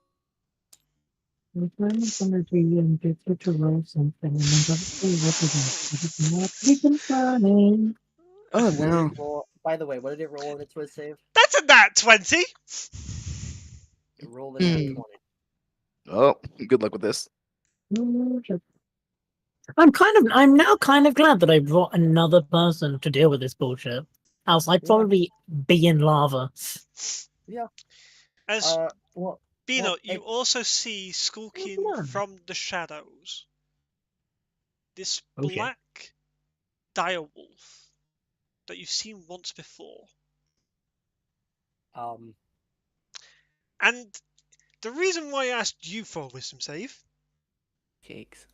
I'm going to do and get you to roll something and then just see what it is. Not confirming. Oh What did no. it roll? By the way, what did it roll in its whiz save? That's a nat 20! It rolled a nat 20. Oh, good luck with this. I'm now kind of glad that I brought another person to deal with this bullshit. Else I'd probably be in lava. Yeah. As Well, Beano, you it- also see skulking on. from the shadows this Okay. black direwolf that you've seen once before. And the reason why I asked you for a wisdom save, Cakes.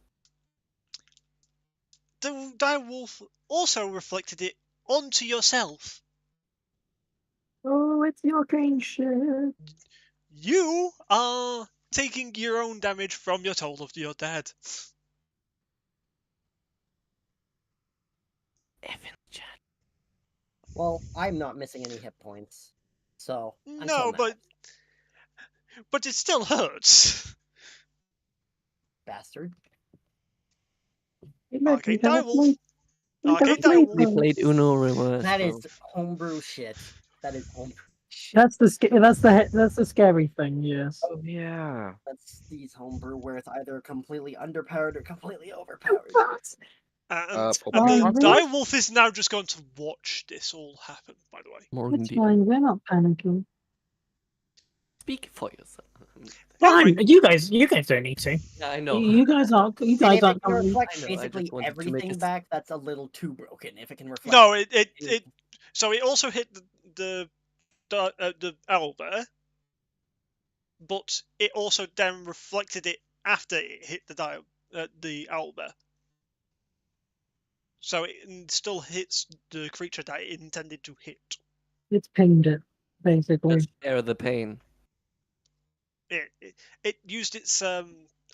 the direwolf also reflected it onto yourself. Oh, it's your king shit. You are taking your own damage from your toll of your dead. Evan chat. well, I'm not missing any hit points. So, until No, now, but it still hurts. bastard. Arcane direwolf. Arcane We direwolf. played Uno reverse. That bro. is homebrew shit. That is homebrew shit. That's the scary thing. Yes. Oh yeah. That's these homebrew where it's either completely underpowered or completely overpowered. And Purple the Fox? direwolf is now just going to watch this all happen, by the way. Morgan, It's D. fine. We're not panicking. Speak for yourself. Fine. You guys don't need to. Yeah, I know. You guys aren't. You And guys if it aren't. can reflect I know, I just basically wanted to make everything it- back, that's a little too broken. If it can reflect. No, so it also hit the owlbear, but it also then reflected it after it hit the owlbear. So it still hits the creature that it intended to hit. It's pinged it, basically. Just share the pain. It used its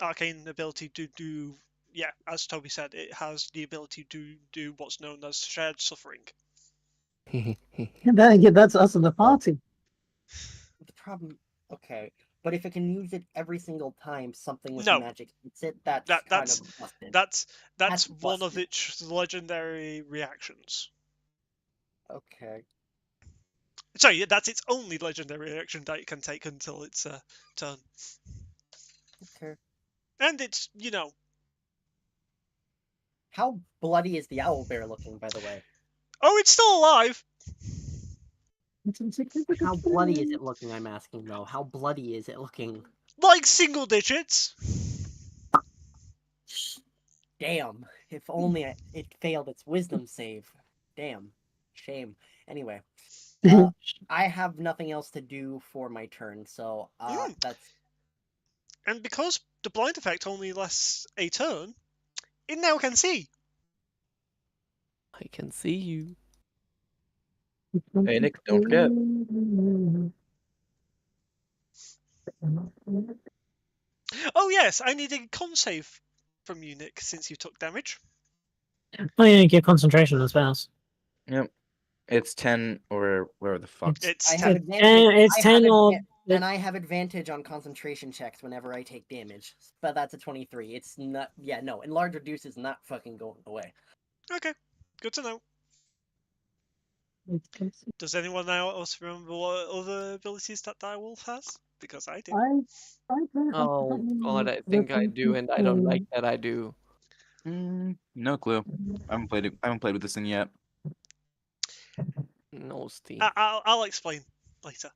arcane ability to do, yeah, as Toby said, it has the ability to do what's known as shared suffering. That's us in the party. The problem. Okay, but if it can use it every single time something with No. magic hits it, that's That's kind of busted. that's That's one of busted. its legendary reactions. Okay. Sorry, that's its only legendary reaction that it can take until its turn. Okay. And it's, How bloody is the owlbear looking, by the way? oh, it's still alive. It's insignificant. How bloody is it looking? I'm asking though. How bloody is it looking? Like single digits. Damn. If only it failed its wisdom save. Damn. Shame. Anyway, I have nothing else to do for my turn, so that's. And because the blind effect only lasts a turn, it now can see. I can see you. Hey, Nick, don't forget. Oh yes, I need a con save from you, Nick, since you took damage. Oh yeah, get concentration on spells. Yep. It's 10 or where the fuck. It's I 10. have advantage. It's 10 or and I have advantage on concentration checks whenever I take damage. But that's a 23. It's not. Yeah, no. Enlarge reduce is not fucking going away. Okay, good to know. Does anyone else remember what other abilities that Direwolf has? Because I do. Oh god, I think I do, and I don't like that I do. No clue. I haven't played with this thing yet. No Steve. I'll explain later.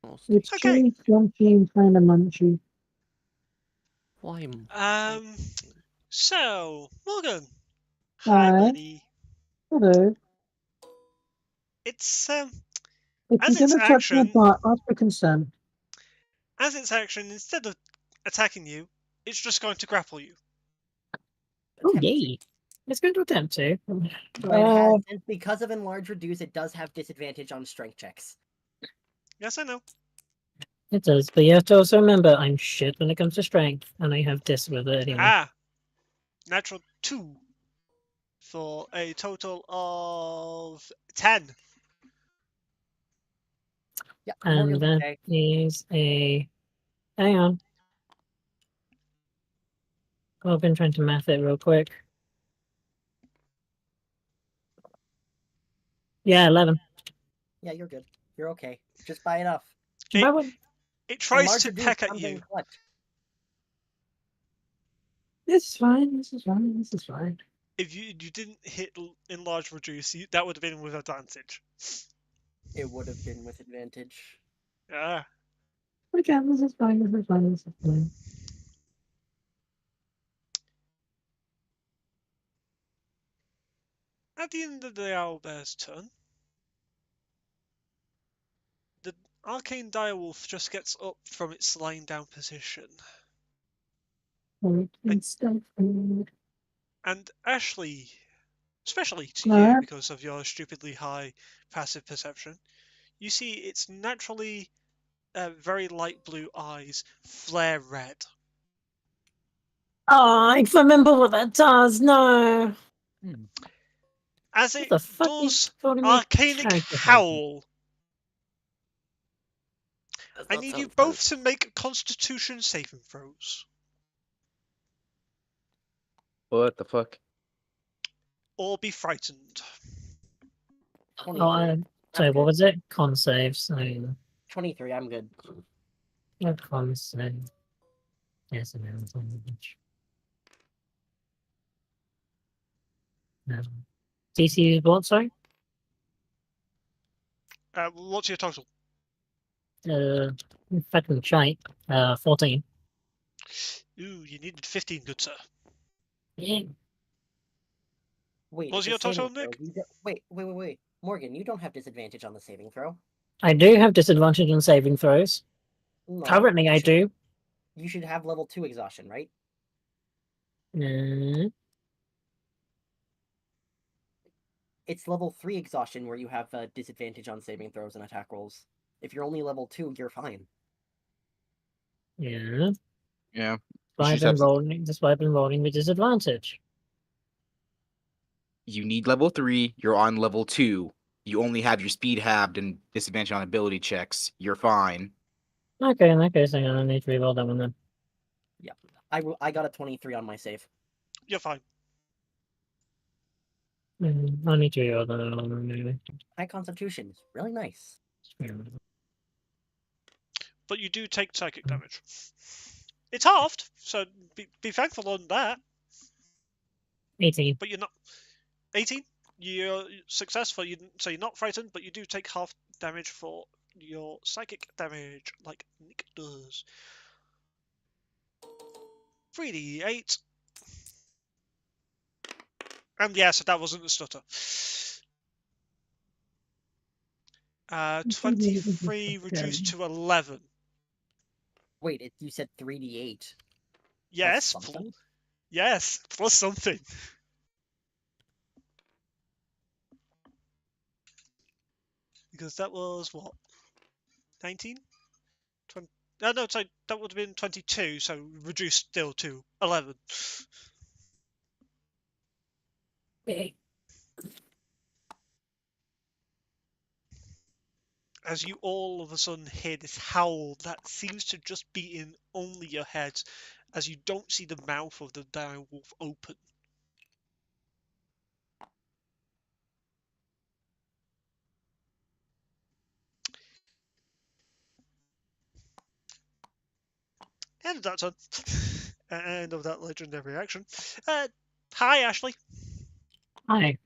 No Steve. It's Okay. chewy, crunchy, and kind of munchy. Why? So Morgan. Hi. buddy. Hello. It's If As you're its gonna touch my action- butt, ask for consent. as its action, instead of attacking you, it's just going to grapple you. Oh yay! It's going to attempt to. So it has, because of enlarge reduce, it does have disadvantage on strength checks. Yes, I know. It does, but you have to also remember I'm shit when it comes to strength, and I have dis with it anyway. Natural 2 for a total of 10. Yeah, And Morgan's that okay. is a. Hang on. I've been trying to math it real quick. Yeah, 11. Yeah, you're good. You're okay. Just buy enough. It, But what- it tries Enlarge to reduce peck at comes you. in clutch. This is fine. This is fine. This is fine. If you didn't hit enlarge reduce, that would have been with advantage. It would have been with advantage. Ah. Okay, this is fine. This is fine. This is fine. At the end of the owlbear's turn, the arcane direwolf just gets up from its lying down position. And Ashley, especially to you because of your stupidly high passive perception, you see its naturally very light blue eyes flare red. Oh, I remember what that does. No. As What it the fuck does is calling me Arcanic character Howl. Does I not need sound you fun. both to make Constitution saving throws. What the fuck? Or be frightened. Oh, sorry, what was it? Con saves. 23, I'm good. What con save? Yes, I know. No. DC is what, sorry? What's your total? Fucking shite. 14. Ooh, you needed 15, good sir. Yeah. Wait, What's it's a your total, saving throw. Nick? You wait. Morgan, you don't have disadvantage on the saving throw. I do have disadvantage on saving throws. No, Currently, you I should- do. You should have level 2 exhaustion, right? It's level 3 exhaustion where you have disadvantage on saving throws and attack rolls. If you're only level 2, you're fine. Yeah. Yeah. That's why I've been rolling with disadvantage. You need level 3. You're on level 2. You only have your speed halved and disadvantage on ability checks. You're fine. Okay, in that case, I don't need to reroll that one then. I got a 23 on my save. You're fine. I need to reroll that one anyway. High constitution is really nice. But you do take psychic damage. It's halved, so be thankful on that. 18. But you're not... 18? you're successful. So you're not frightened, but you do take half damage for your psychic damage, like Nick does. 3d8. And yeah, so that wasn't a stutter. 23 reduced to 11. Wait, you said 3d8. Yes, something? yes, plus something. Because that was what? 19? 20? No, sorry, that would have been 22, so reduced still to 11. Okay. As you all of a sudden hear this howl that seems to just be in only your heads, as you don't see the mouth of the dire wolf open. End of that turn. End of that legendary action. Hi, Ashley. Hi.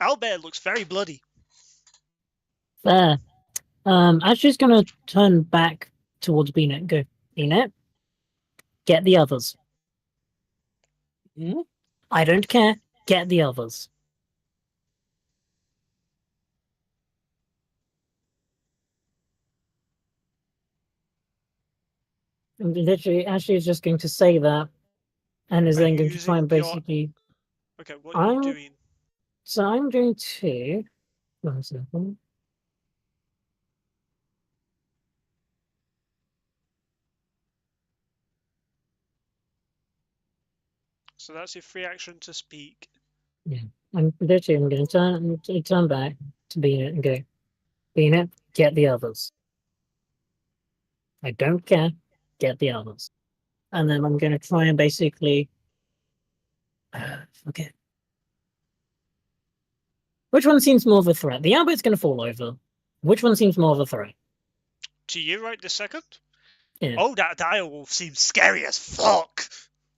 Owlbear looks very bloody. There. Ashley's gonna turn back towards Beanet and go, Beanet, get the others. Hmm? I don't care. Get the others. And literally, Ashley's just going to say that, and is Are then you going to try and using your- basically. Okay, what are you I'm- doing? So I'm going to. 1 second. So that's your free action to speak. I'm literally going to turn back to Beanet and go, Beanet, get the others. I don't care. Get the others. And then I'm going to try and basically. Okay. Which one seems more of a threat? The Albert's going to fall over. Which one seems more of a threat? To you right this second? Yeah. Oh, that dire wolf seems scary as fuck.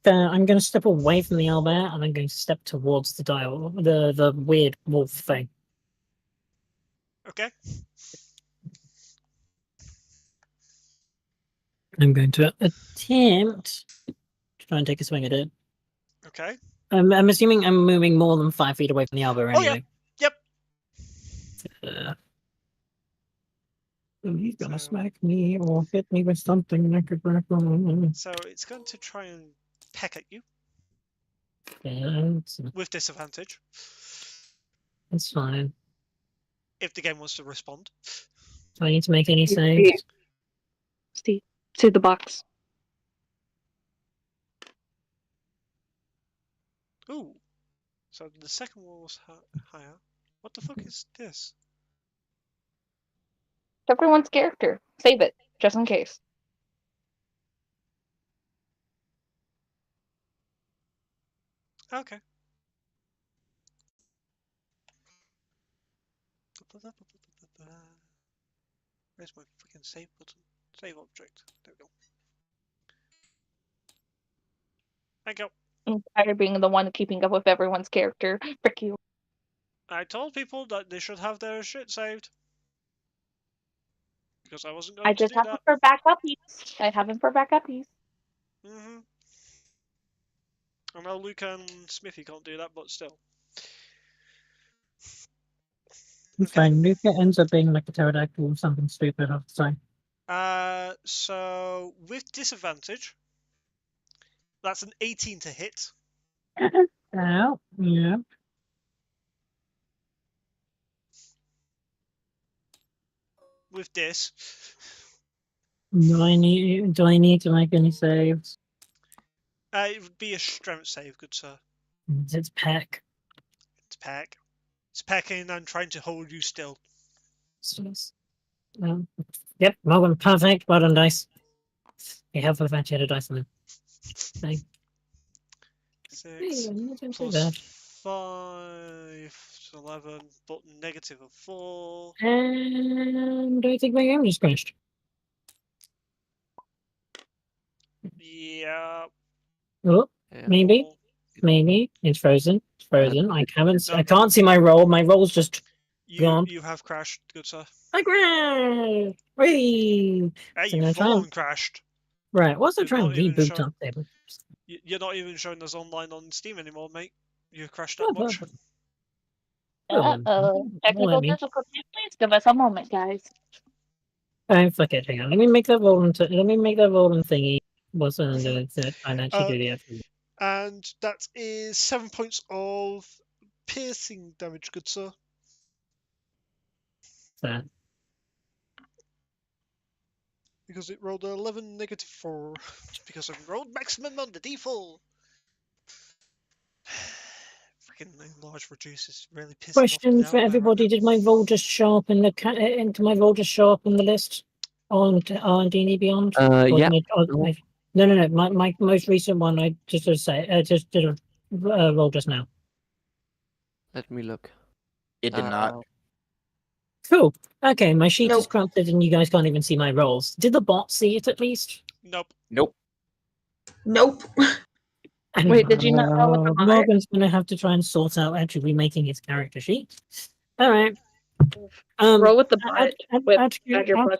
I'm going to step away from the Albert and I'm going to step towards the dial, the weird wolf thing. Okay. I'm going to attempt to try and take a swing at it. Okay. I'm assuming I'm moving more than 5 feet away from the Albert Oh, yeah. anyway. Yep. He's gonna So- smack me or hit me with something I could wrap on. So it's going to try and peck at you It's with disadvantage fine. if the game wants to respond. Do I need to make any saves? See the box. Ooh. So the second one was higher. What the fuck is this? Everyone's character. Save it, just in case. Okay. Where's my freaking save button? Save object. There we go. Thank you. I'm tired of being the one keeping up with everyone's character. Frick you. I told people that they should have their shit saved. Because I wasn't going I to just do have that. them for backupies. I have them for backupies. Mm-hmm. I know Luca and Smithy can't do that, but still. It's fine. Luca ends up being like a pterodactyl or something stupid half the time. So with disadvantage, that's an 18 to hit. Ow. Yeah. With this, Do I need to make any saves? it would be a strength save, good sir. It's peck. It's peck. It's pecking and trying to hold you still. Yep, Morgan, perfect. Well done, dice. You have advantage a dice on them. Thank 6 you. plus 5, 11, but negative of 4. And I think my game just crashed. Yeah. Oh, Yeah. maybe. Maybe it's frozen. It's frozen. I haven't. No. I can't see my roll. My roll's just gone. You have crashed, good sir. I crashed. Whee! Hey, So you now full try on and- crashed. Right. What's the You're try and not even reboot showing- up there? You're not even showing us online on Steam anymore, mate. You crashed Oh, that much. perfect. Uh-oh. Technical difficulties. Please give us a moment, guys. Oh, fuck it. Hang on. Let me make that roll into. Let me make that roll and thingy. What's on the and actually do the actual. And that is 7 points of piercing damage, good sir. That. Because it rolled 11 negative 4. Because I've rolled maximum on the D4. Freaking enlarge reduce is really pissing Question off for everybody: did my roll just show up in the did my roll just show up in the list on D&D Beyond? Or Yeah. did no. My most recent one. I just just did a roll just now. Let me look. It did not. Cool. Okay, my sheet is Nope. corrupted and you guys can't even see my rolls. Did the bot see it at least? Nope. Nope. Nope. Wait, did you not know what the bot- Morgan's gonna have to try and sort out actually remaking his character sheet. All right. Roll with the bot. with Badger Plus.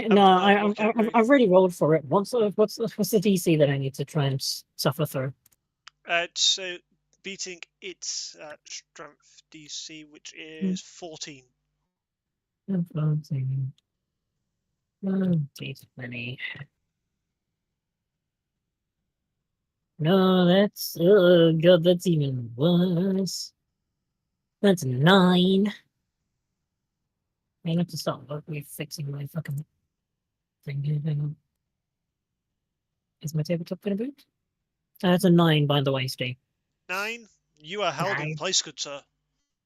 No, I'm not looking, I've already rolled for it. What's the DC that I need to try and suffer through? It's beating its strength DC, which is 14. Many. No, that's god, that's even worse. That's 9. I have to stop fixing my fucking thing. Hang on. Is my tabletop gonna boot? That's a 9, by the way, Steve. 9. You are held in 9. place, good sir.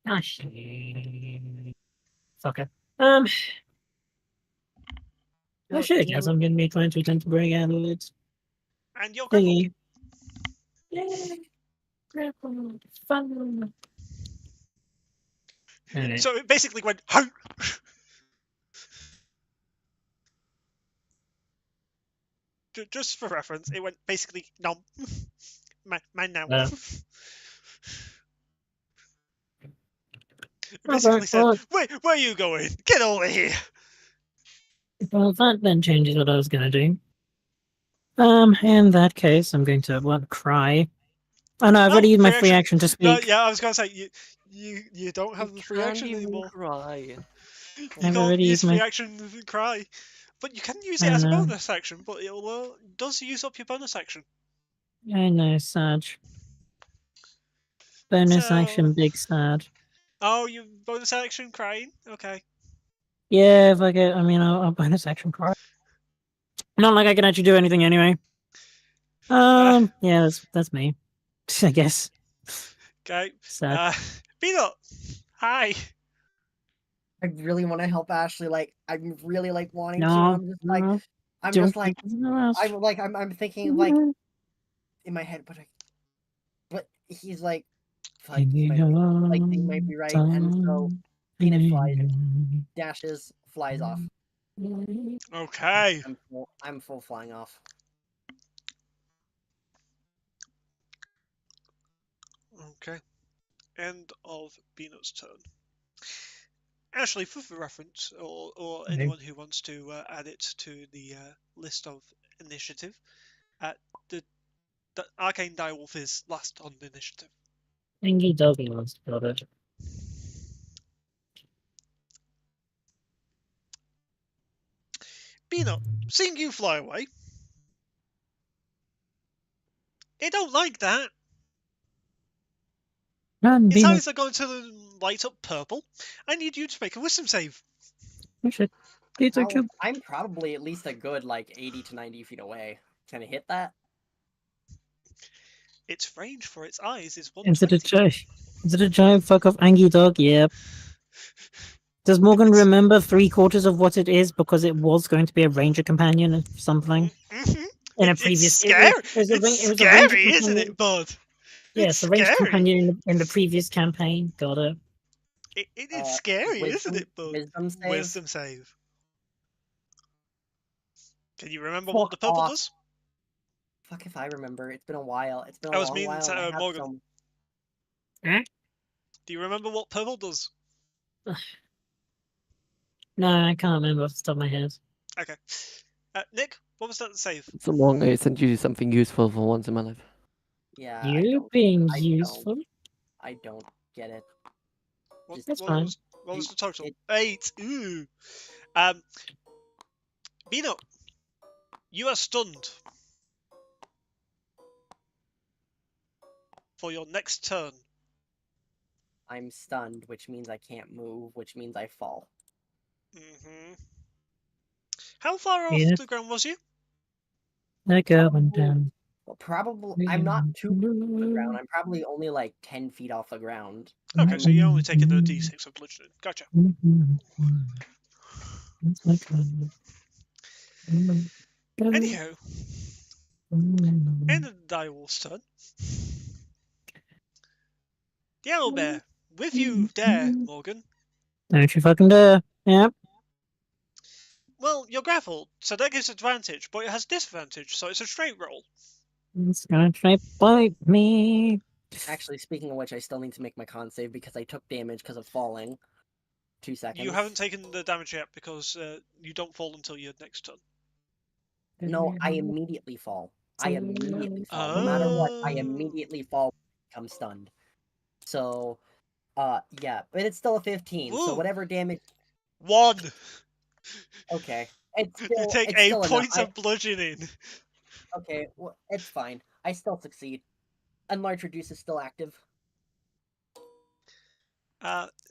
Ah, shit. Fucker. Oh shit, I guess I'm gonna be trying to attempt to bring out it. And you're crippled. Thingy. Yay! Grapple. Fun. Alright. So it basically went, "Ho!" Just for reference, it went basically, nom. Man now. Yeah. It basically Okay, said, well- where are you going? Get over here! Well, that then changes what I was gonna do. In that case, I'm going to cry. Oh no, I've already used my free action to No, speak. yeah, I was gonna say you don't have the free Can't action even anymore. cry. You I've can't already use used free my- action to cry, but you can use I it as a know. bonus action. But it does use up your bonus action. I know, sad. Bonus So- action, big sad. Oh, you bonus action crying? Okay. Yeah, if I get, I'll bonus action cry. Not like I can actually do anything anyway. Yeah, that's me. I guess. Okay. Sad. Peanut. Hi. I really want to help Ashley. Like, I'm really like wanting to. No, I'm just like, no, I'm don't just like, no, I'm thinking like in my head, but he's like, fuck, he they might be right, and so Peanut flies, dashes, flies off. Okay. I'm full flying off. Okay. End of Peanut's turn. Actually, for the reference, or anyone who wants to add it to the list of initiative, the Arcane Direwolf is last on the initiative. Angie Doggy wants to build it. Peanut, seeing you fly away, it don't like that. Man, Its Beano. eyes are going to light up purple. I need you to make a wisdom save. We should. It's okay. I'm probably at least a good like 80 to 90 feet away. Can I hit that? Its range for its eyes is Is it 120. is it a giant fuck off Angie dog? Yep. Does Morgan remember 3/4 of what it is because it was going to be a ranger companion or something Mhm. in a It's previous? scary. It was a It's ranger scary, isn't companion. it, bud? Yes, It's a ranger scary. companion in the previous campaign. Got it. It's scary, isn't it, bud? Wisdom save. Wisdom save. Can you remember Fuck what the purple off. does? Fuck if I remember. It's been a while. It's been I a was long meaning while. to, and I have Morgan. some- Do you remember what purple does? No, I can't remember off the top of my head. Okay. Nick, what was that save? So long I sent you something useful for once in my life. Yeah, I You don't, being I useful? I don't get it. What, That's what fine. was what was the total? it- 8. Ooh. Beano, you are stunned for your next turn. I'm stunned, which means I can't move, which means I fall. Hmm How far off Yeah. the ground was you? They're going down. Well, probably I'm not too close to the ground. I'm probably only like 10 feet off the ground. Okay, I'm so you're only taking a d6 of bludgeoning. Gotcha. Anyhow, in the direwolf's turn, the owl bear, with you there, Morgan. Don't you fucking dare. Yep. Well, you're grappled, so that gives advantage, but it has disadvantage, so it's a straight roll. It's gonna try to bite me. actually, speaking of which, I still need to make my con save because I took damage because of falling. 2 seconds. You haven't taken the damage yet because you don't fall until your next turn. No, I immediately fall. I immediately fall. No matter what, I Oh. immediately fall, become stunned. So, yeah, but it's still a 15. So Woo. whatever damage. 1! Okay, it's still. You take it's 8 still enough. points of bludgeoning. Okay, well, it's fine. I still succeed. Enlarge Reduce is still active.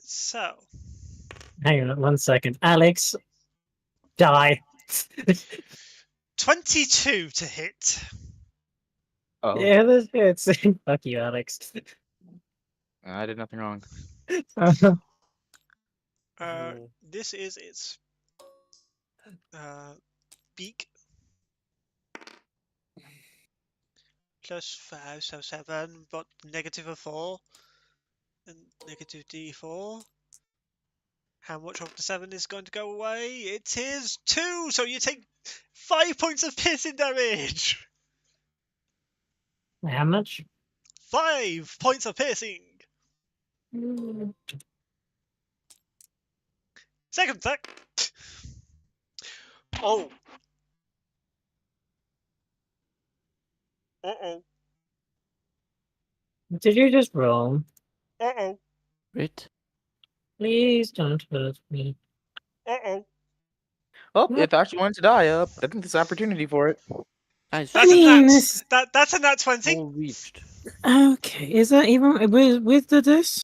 So, Hang on 1 second. Alex, die. 22 to hit. Oh, Yeah, this hits. Fuck you, Alex. I did nothing wrong. Mhm. This is its beak. +5, so 7, but negative of 4. And negative d4. How much of the 7 is going to go away? It is 2! So you take 5 points of piercing damage! How much? 5 points of piercing! Second attack! Oh! Uh-oh. Did you just roll? Uh-oh. Right? Please don't hurt me. Uh-oh. Oh, What? if Ashley wanted to die up, I think there's opportunity for it. Nice. That's a mean, nat. this- That's a nat 20. All reached. Okay, is that even with the this?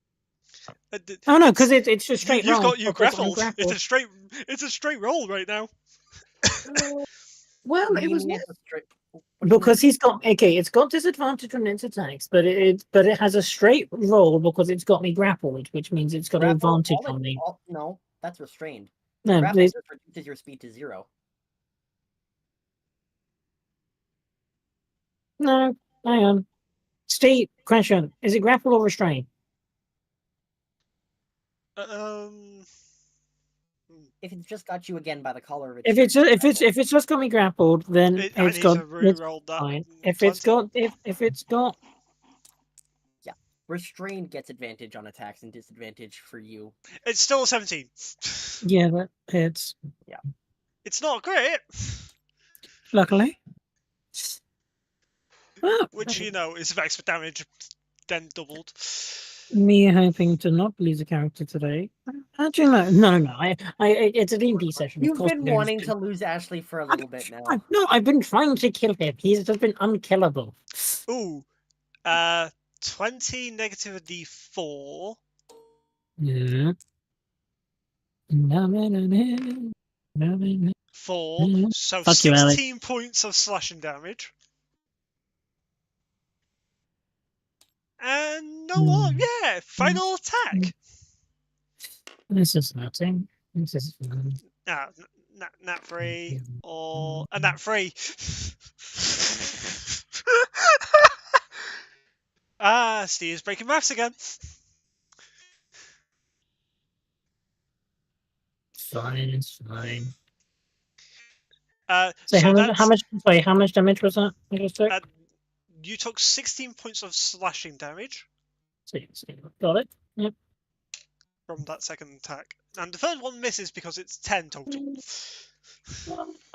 Oh no, because it's a straight You've roll. got you because I'm grappled. It's a straight roll right now. Well, What do it you was mean it's a straight- what do you Because mean? he's got it's got disadvantage on its attacks, but it has a straight roll because it's got me grappled, which means it's got an Grapple, advantage all it- on me. all- no, that's restrained. No, Grapple there's- just reduces your speed to 0. no, hang on. Steve, question: is it grapple or restrain? If it's just got you again by the collar of its If it's shirt, if it's just got me grappled, then I it's need got to re-roll that. fine. If 20. it's got if it's got restrained gets advantage on attacks and disadvantage for you. It's still a 17. yeah, that hits. It's not great. Luckily. Oh, Which, you know, is vex for damage, then doubled. me hoping to not lose a character today. Actually, no. I it's a D&D session. Of You've course been we're gonna wanting just to lose Ashley for a little bit now. No, I've been trying to kill him. He's just been unkillable. Ooh. 20 negative a d4. Yeah. 4. So Fuck you, Alex. 16 points of slashing damage. And know what? Yeah, final attack. This is nothing. This is fun. Nat 3 or a nat 3. Steve's breaking maths again. Fine, it's fine. So how much? that's, How much? Sorry, how much damage was that? I just took? you took 16 points of slashing damage Got it. Yep. from that second attack, and the third one misses because it's 10 total.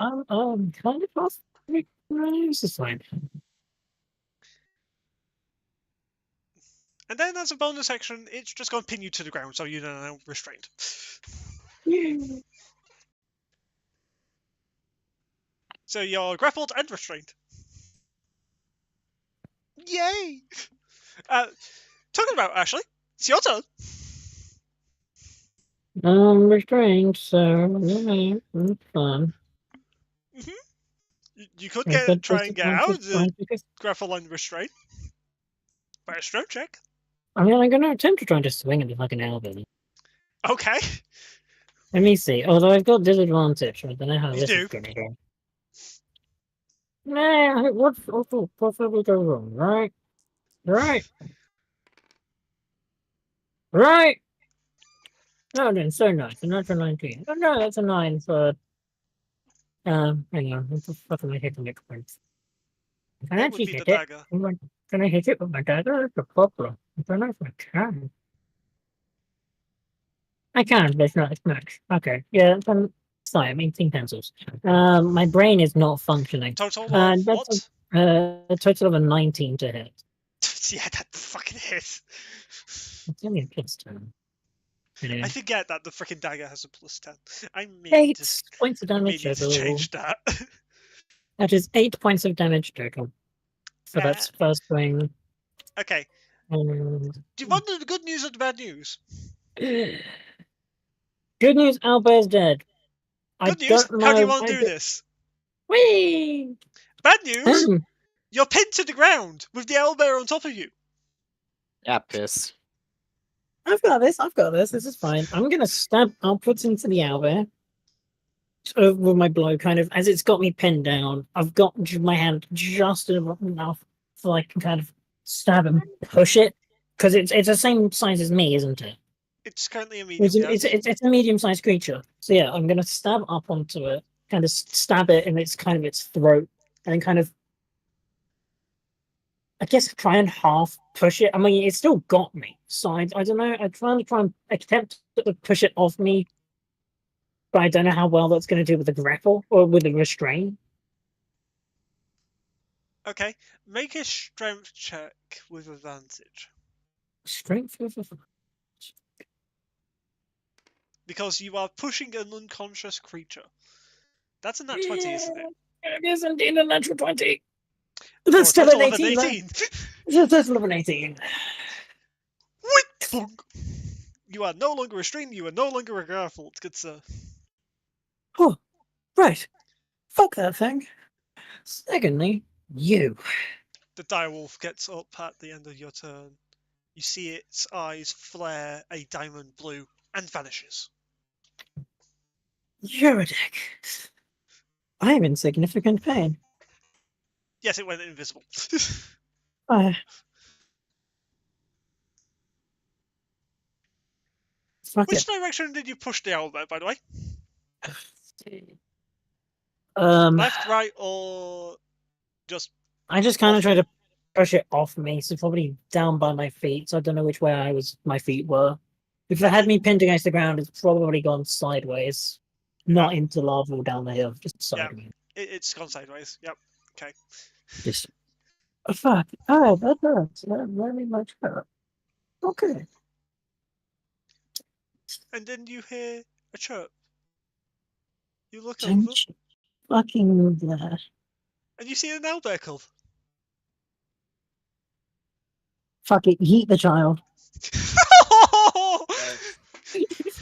Kind of off. This is fine. And then as a bonus action, it's just going to pin you to the ground, so you're now restrained. So you're grappled and restrained. Yay! Talking about Ashley, it's your turn. I'm restrained, so yeah, it's fun. You could I've got try and get out of disadvantage the because- grapple and restrain by a stroke check. I mean, I'm gonna attempt to try to swing at the fucking elbow. Okay. Let me see. Although I've got disadvantage, I don't know how You this do. is gonna go. Nah, what will go wrong? Right? No, then so nice. A natural 19. Oh no, that's a 9 for. Hang on. What the fuck am I hitting it with? Can I That would actually be the hit it? dagger. Can I hit it with my dagger? That's a problem. I don't know if I can. I can, but it's not as much. Okay, yeah, sorry, I'm 18 pencils. My brain is not functioning. Total of That's what? a total of a 19 to hit. Yeah, that fucking hit. It's only a plus 10. Anyway. I forget that the freaking dagger has a plus 10. I mean 8 points of I damage need to total. change that. That is 8 points of damage total. So that's first swing. Okay. And... Do you want the good news or the bad news? Good news, Albert's dead. Good news? How do you want to do this? Whee! Bad news? You're pinned to the ground with the owlbear on top of you. Yeah, piss. I've got this. This is fine. I'm going to stab upwards into the owlbear. With my blow, kind of, as it's got me pinned down. I've got my hand just enough so I can kind of stab and push it. Because it's the same size as me, isn't it? It's currently a medium. It's a medium-sized creature. So yeah, I'm gonna stab up onto it, kind of stab it in its throat, and then kind of, I guess, try and half push it. I mean, it's still got me, so I don't know. I try and attempt to push it off me, but I don't know how well that's going to do with the grapple or with the restrain. Okay, make a strength check with advantage. Strength with advantage. Because you are pushing an unconscious creature. That's a nat 20, isn't it? It is indeed a natural 20. Oh, That's still an total of 18. 18. That's total of an 18. Thunk. You are no longer restrained, you are no longer a grappled, good sir. Oh, right. Fuck that thing. Secondly, you. The direwolf gets up at the end of your turn. You see its eyes flare a diamond blue and vanishes. You're a dick. I am in significant pain. Yes, it went invisible. Fuck Which it. direction did you push the owlbear, by the way? Left, right, or just... I just kind of tried to push it off me, so probably down by my feet, so I don't know which way my feet were. If it had me pinned against the ground, it's probably gone sideways. Not into lava or down the hill, just sideways. It's gone sideways, yep. Okay. Just... Oh, fuck. Oh, that hurts. That very much hurt. Okay. And then you hear a chirp. You look Don't over, you fucking move that. and you see an owlbear cub. Fuck it, yeet the child.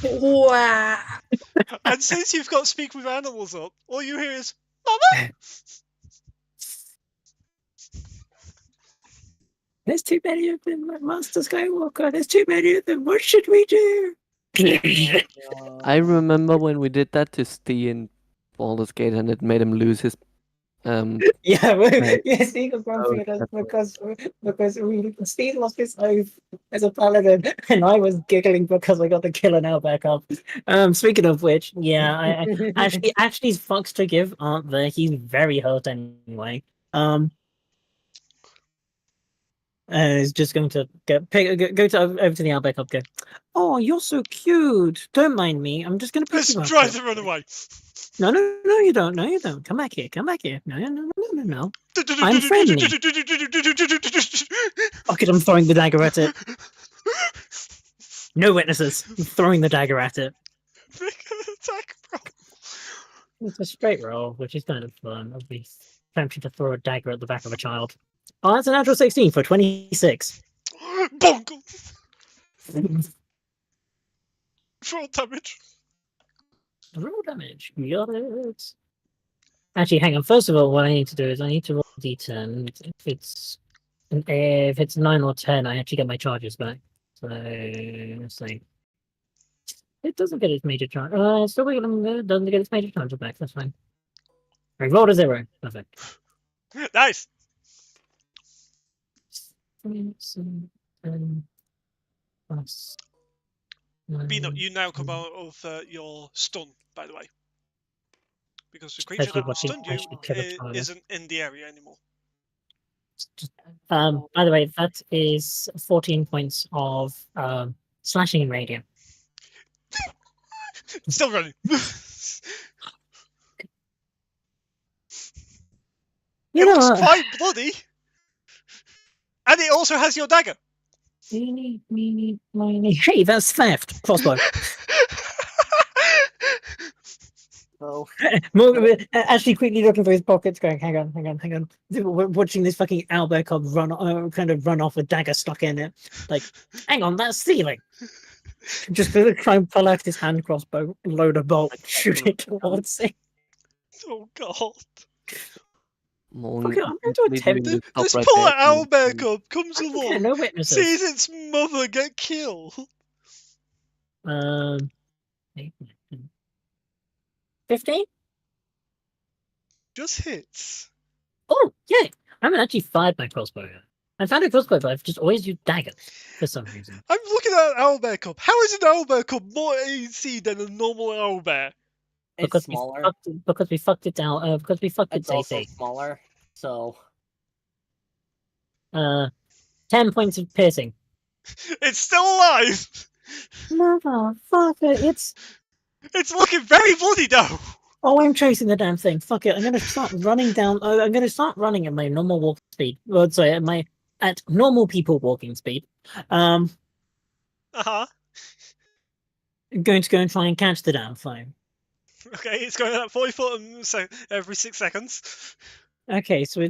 Wow. And since you've got Speak with Animals up, all you hear is, Mama! There's too many of them, Master Skywalker. There's too many of them. What should we do? I remember when we did that to Stee in Baldur's Gate and it made him lose his Yeah, Right. yes, he got grumpy at us because Steve lost his oath as a paladin, and I was giggling because I got the killer now back up. Speaking of which, yeah, Ashley's fucks to give aren't there. He's very hurt anyway. Is just going to go to over to the Outback Hub. Go. Oh, you're so cute. Don't mind me. I'm just going to pick Let's you up. try to run away. No, you don't. No, you don't. Come back here. Come back here. No. I'm friendly. Fuck it, I'm throwing the dagger at it. No witnesses. I'm throwing the dagger at it. Make an attack, bro. It's a straight roll, which is kind of fun. I'll be tempted to throw a dagger at the back of a child. Oh, that's a natural 16 for 26. Bonk! Roll damage. Roll damage. Got it. Actually, hang on. First of all, what I need to do is I need to roll a d10. If it's 9 or 10, I actually get my charges back. So let's see. It doesn't get its major charge. It still doesn't get its major charges back. That's fine. Right, roll to 0. Perfect. Nice. 7, 10 plus 9. Beano, you now come out of your stun, by the way. Because the creature Actually, that what he stunned you actually could have tried. isn't in the area anymore. By the way, that is 14 points of slashing and radiant. Still running. You It know looks what? quite bloody. And it also has your dagger. Meeny, miny. Hey, that's theft. Crossbow. Oh, Actually, quickly looking for his pockets, going, hang on. We're watching this fucking Owlbear cub kind of run off with dagger stuck in it. Like, hang on, that's stealing. Just to try and pull out his hand crossbow, load a bolt, and shoot it towards it. Oh god. Well, Okay, I'm going to literally attempt doing it. This stuff right poor there. owlbear cub comes Okay, along, no witnesses. sees its mother get killed. 15? Just hits. Oh, yeah. I haven't actually fired my crossbow yet. I found a crossbow, but I've just always used daggers for some reason. I'm looking at an owlbear cub. How is an owlbear cub more AC than a normal owlbear? It's Because smaller. because we fucked it down. Because we fucked It's its also AC. smaller. So 10 points of piercing. It's still alive. Motherfucker, it's... It's looking very bloody though. Oh, I'm chasing the damn thing. Fuck it. I'm gonna start running down... I'm gonna start running at my normal walk speed. Well, sorry, at normal people walking speed. Uh-huh. I'm going to go and try and catch the damn thing. Okay, it's going at 40 foot every 6 seconds. Okay, so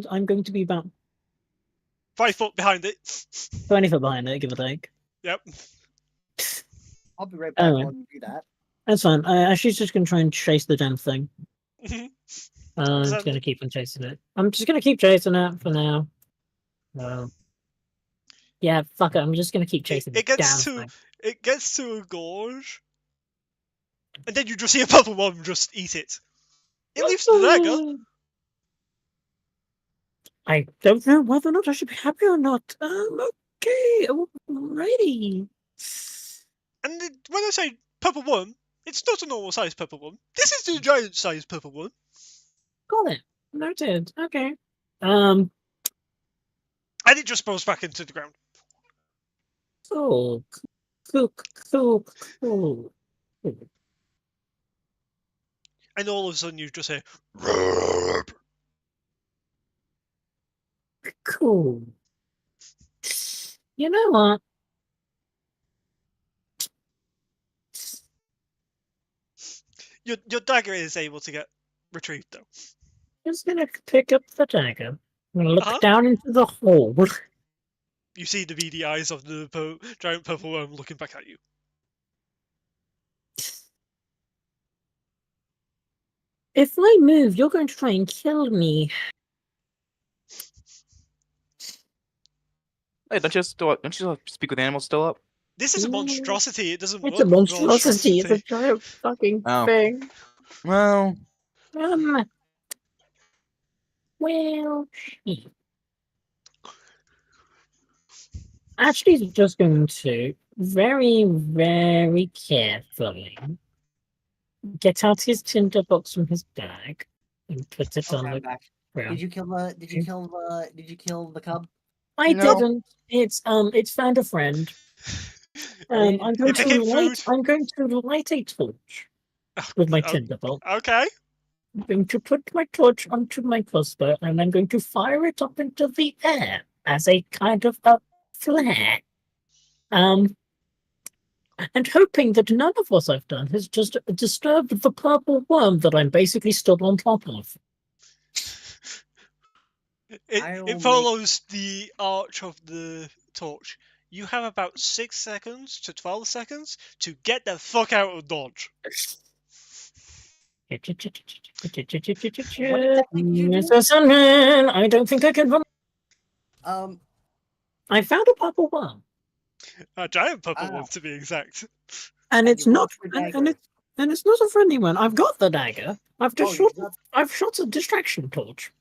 I'm going to be about 5 foot behind it. 20 foot behind it, give or take. Yep. I'll be right back Anyway. while you do that. That's fine. She's just going to try and chase the damn thing. Mhm. I'm just going to keep on chasing it. I'm just going to keep chasing it for now. Yeah, fuck it. I'm just going to keep chasing It the damn gets to thing. it gets to a gorge, and then you just see a purple one just eat it. It leaves the dagger. I don't know whether or not I should be happy or not. Okay, alrighty. And when I say purple worm, it's not a normal size purple worm. This is the giant size purple worm. Got it. Noted. Okay. And it just falls back into the ground. Cool. And all of a sudden you just hear "Roar." Cool. You know what? Your dagger is able to get retrieved though. Just gonna pick up the dagger. I'm gonna look Uh-huh. down into the hole. You see the beady eyes of the giant purple worm looking back at you. If I move, you're going to try and kill me. Hey, don't you still speak with animals still up? This is a Mm. monstrosity. It doesn't It's work a with monstrosity. It's a giant fucking Oh. thing. Well, Well, Ashley's just going to very, very carefully get out his tinderbox from his bag and put it on Okay, I'm the back. ground. Did you kill the cub? I No. didn't. It's found a friend. I'm going It became to light. food. I'm going to light a torch with my tinderbox. Okay. I'm going to put my torch onto my crossbow, and I'm going to fire it up into the air as a kind of a flare. And hoping that none of what I've done has just disturbed the purple worm that I'm basically stood on top of. It follows the arch of the torch. You have about 6 seconds to 12 seconds to get the fuck out of Dodge. What exactly did you do? Mr. Sandman, I don't think I can run. I found a purple worm, A giant purple one, to be exact. and it's you not, lost your and dagger. it's not a friendly one. I've got the dagger. I've just Oh, shot. I've shot a distraction torch.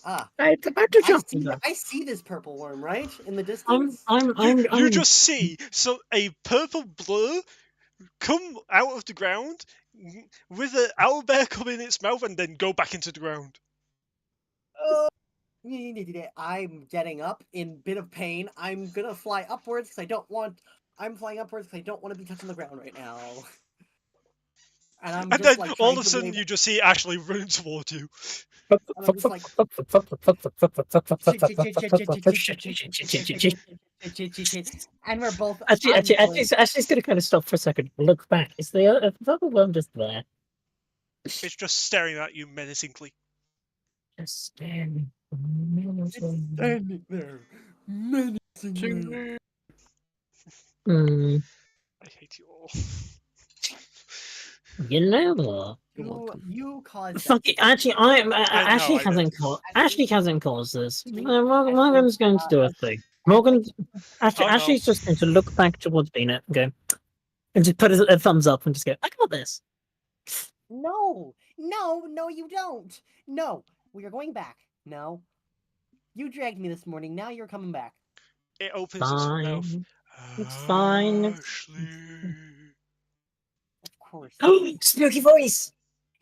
Ah, It's about to jump. I see this purple worm, right? In the I'm distance? You just see a purple blur come out of the ground with an owlbear come in its mouth and then go back into the ground. I'm getting up in a bit of pain. I'm gonna fly upwards because I don't want. I'm flying upwards because I don't want to be touching the ground right now. And I'm And just then like all trying of a to sudden wave- you just see Ashley run towards you. and I'm just like, and we're both. Actually, gonna kind of stop for a second. Look back. Is the purple worm just there? It's just staring at you menacingly. Just staring. Standing there, menacingly. I hate you all. You know what? You caused. Fuck it. Actually, Ashley I know. hasn't caused this. Morgan's going to do a thing. Ashley's just going to look back towards Beanut and go, and just put a thumbs up and just go, I got this. No, you don't. No, we are going back. No, you dragged me this morning. Now you're coming back. It opens its mouth. Fine. It's fine. Ashley. Of course. Oh, spooky voice!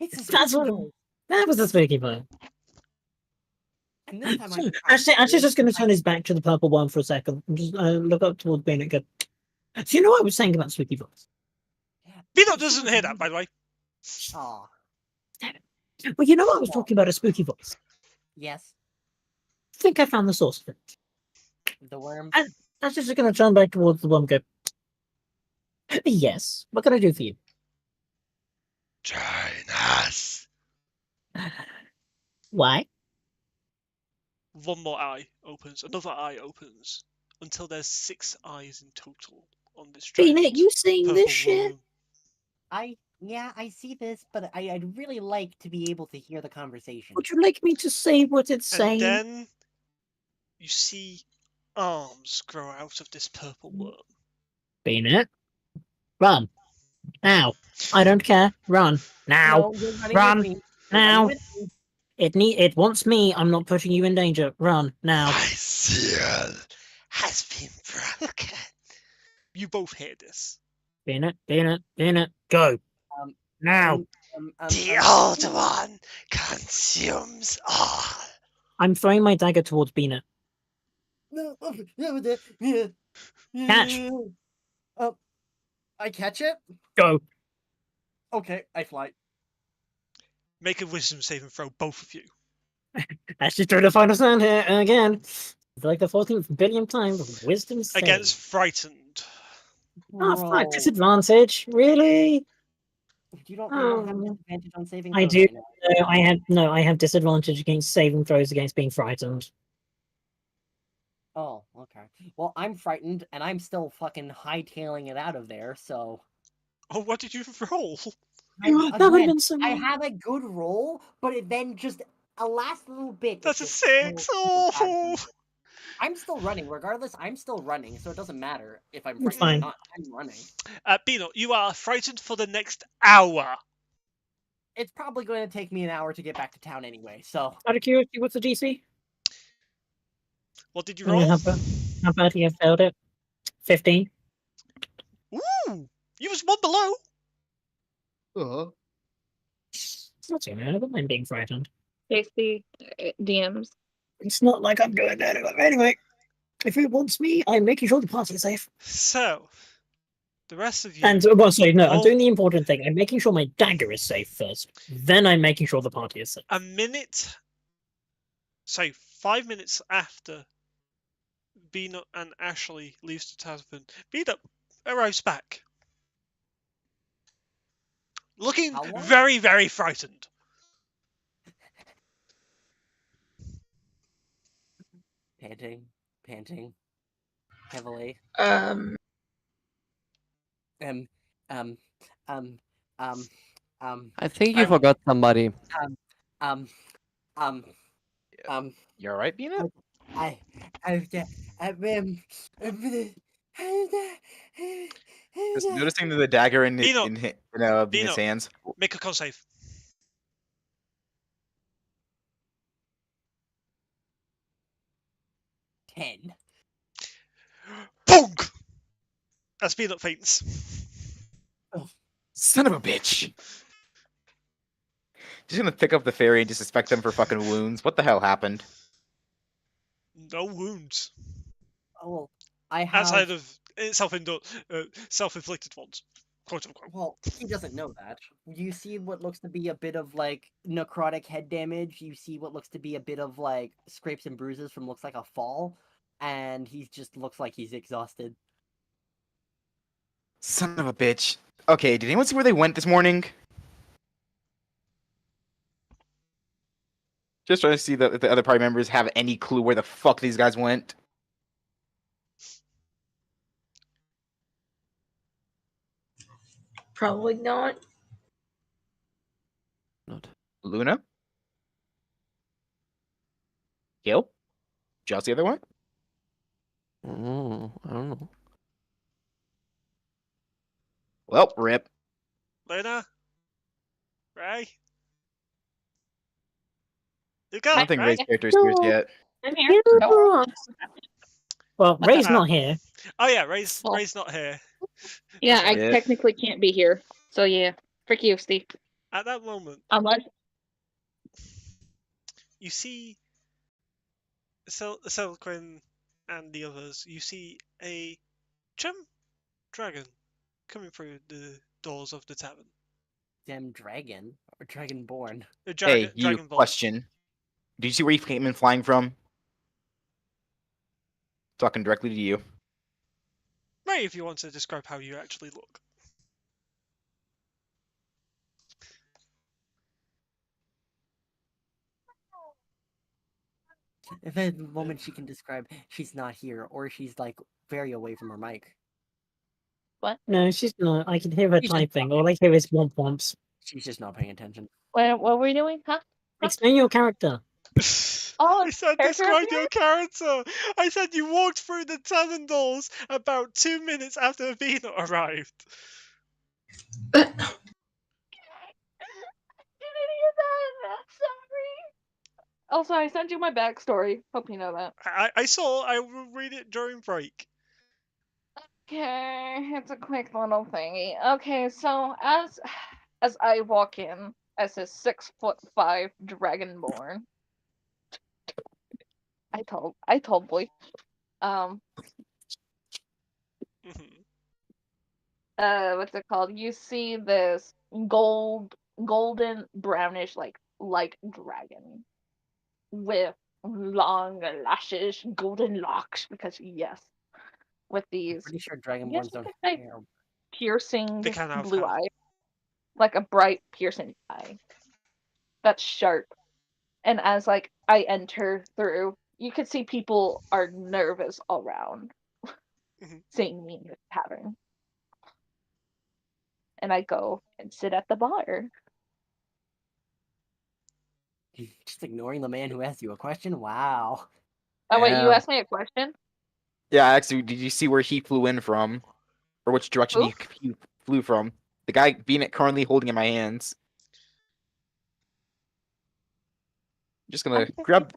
It's a That's spooky what voice. that was a spooky voice. And this time Ashley's just going to turn his back to the purple one for a second and just look up towards Bean and go, do you know what I was saying about spooky voice? Beano doesn't hear that, by the way. Aw. Well, you know what I was talking about a spooky voice. Yes. I think I found the source of it. The worm. That's just going to turn back towards the one and go, yes, what can I do for you? Join us. Why? One more eye opens. Another eye opens. Until there's 6 eyes in total on this giant Bean, you seeing purple this shit? worm. I see this, but I'd really like to be able to hear the conversation. Would you like me to say what it's And saying? then you see arms grow out of this purple worm. Bean, run. Now. I don't care. Run. Now. No, you're running Run. with me. You're Now. running with me. It wants me. I'm not putting you in danger. Run. Now. My seal has been broken. You both hear this. Bean it. Go. Now. The old one consumes all. I'm throwing my dagger towards Beanut. Catch. I catch it? Go. Okay, I fly. Make a wisdom saving throw, both of you. Actually, throw the final stand here again. For like the 14th billion time. Wisdom save. Against frightened. Oh, fuck. Disadvantage. Really? You don't have disadvantage on saving I throws do. right now. I have disadvantage against saving throws against being frightened. Oh, okay. Well, I'm frightened, and I'm still fucking hightailing it out of there, so... Oh, what did you roll? I have a good roll, but it then just... A last little bit... That's a just 6! so bad. Oh! I'm still running. Regardless, I'm still running, so it doesn't matter if I'm It's frightened or fine. not. I'm running. Beano, you are frightened for the next hour. it's probably going to take me an hour to get back to town anyway. So Out of curiosity, what's the DC? What did you I mean, roll? how badly I failed it? 15. Ooh, you was one below. It's not too bad. I don't mind being frightened. Tasty DMs. It's not like I'm going there. Anyway, if it wants me, I'm making sure the party is safe. So, the rest of you. And, well, sorry, no, I'm roll doing the important thing. I'm making sure my dagger is safe first. Then I'm making sure the party is safe. a minute. So 5 minutes after Beanut and Ashley leaves the tavern, Beanut arrives back, looking How long? very, very frightened. Panting heavily. Um, I think you I- forgot somebody. You alright, Beanut? Just noticing the dagger in his, Beanut. in his Beanut. hands. Make a con save. Ten. Bonk! As Beanut faints. Son of a bitch! Just gonna pick up the fairy and just suspect them for fucking wounds. What the hell happened? No wounds. Oh, well, I have. Outside of self-inflicted ones. Quote unquote. Well, he doesn't know that. You see what looks to be a bit of like necrotic head damage. You see what looks to be a bit of like scrapes and bruises from looks like a fall, and he just looks like he's exhausted. Son of a bitch. Okay, did anyone see where they went this morning? Just trying to see if the other party members have any clue where the fuck these guys went. probably not. Not. Luna? Gil? Just the other one? Oh, I don't know. Well, rip. Lena? Ray? I Luca? don't think Ray? Ray's character is here yet. I'm here. Well, Ray's not here. Oh yeah, Ray's Well- not here. Yeah, I Yeah. technically can't be here. So yeah, frick you, Steve. At that moment, Unless you see Selquin and the others. You see a gem dragon coming through the doors of the tavern. Damn dragon or dragonborn. A dragon, Hey, you, dragonborn. question. Did you see where he came in flying from? Talking directly to you. Ray, if you want to describe how you actually look. If at the moment she can describe, she's not here, or she's like very away from her mic. No, she's not. I can hear her She's just typing. All I hear is womp womps. She's just not paying attention. what were we doing? Huh? Explain your character. Oh, I said character describe your character. I said you walked through the tavern doors about 2 minutes after Vina arrived. I didn't hear that. I'm sorry. Also, I sent you my backstory. Hope you know that. I saw. I will read it during break. Okay, it's a quick little thingy. Okay, so as I walk in as a 6'5" dragonborn, I told boy, Mhm. what's it called? You see this golden brownish like light dragon with long lashes, golden locks. Because yes, with these Pretty sure Yes, dragonborns you don't could have say- hair. piercing They can have blue hair. eye, like a bright piercing eye that's sharp. And as like I enter through, you could see people are nervous all around Mhm. seeing me in the tavern. And I go and sit at the bar. Just ignoring the man who asked you a question? Wow. Oh wait, you Yeah. asked me a question? Yeah, actually, did you see where he flew in from? Or which direction Who? he flew from? The guy being currently holding in my hands. Just gonna Okay. grab.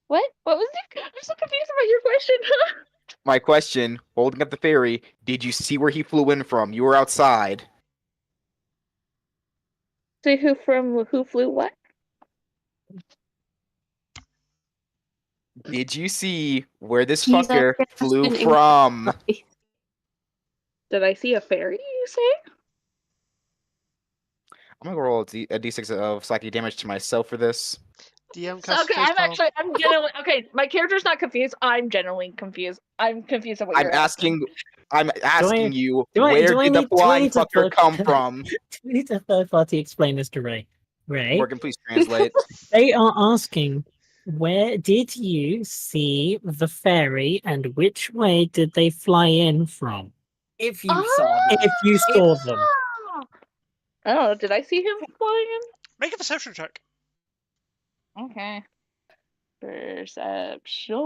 What? What was it? I'm so confused about your question. My question, holding up the fairy, did you see where he flew in from? You were outside. Say who flew what? Did you see where this He's fucker flew asking from? Did I see a fairy, you say? I'm gonna roll a d6 of psychic damage to myself for this. DM So, cast okay, facepalm. I'm genuinely okay. My character's not confused. I'm genuinely confused. I'm confused at what I'm you're asking you, do I- where do I did the need- do I flying need to fucker fuck- come from? We need a third party explain this to Ray. Ray, Morgan, please translate. they are asking, where did you see the fairy and which way did they fly in from? If you saw them. If you saw them. I don't know. Did I see him flying Make a perception check. in? Okay. Perception.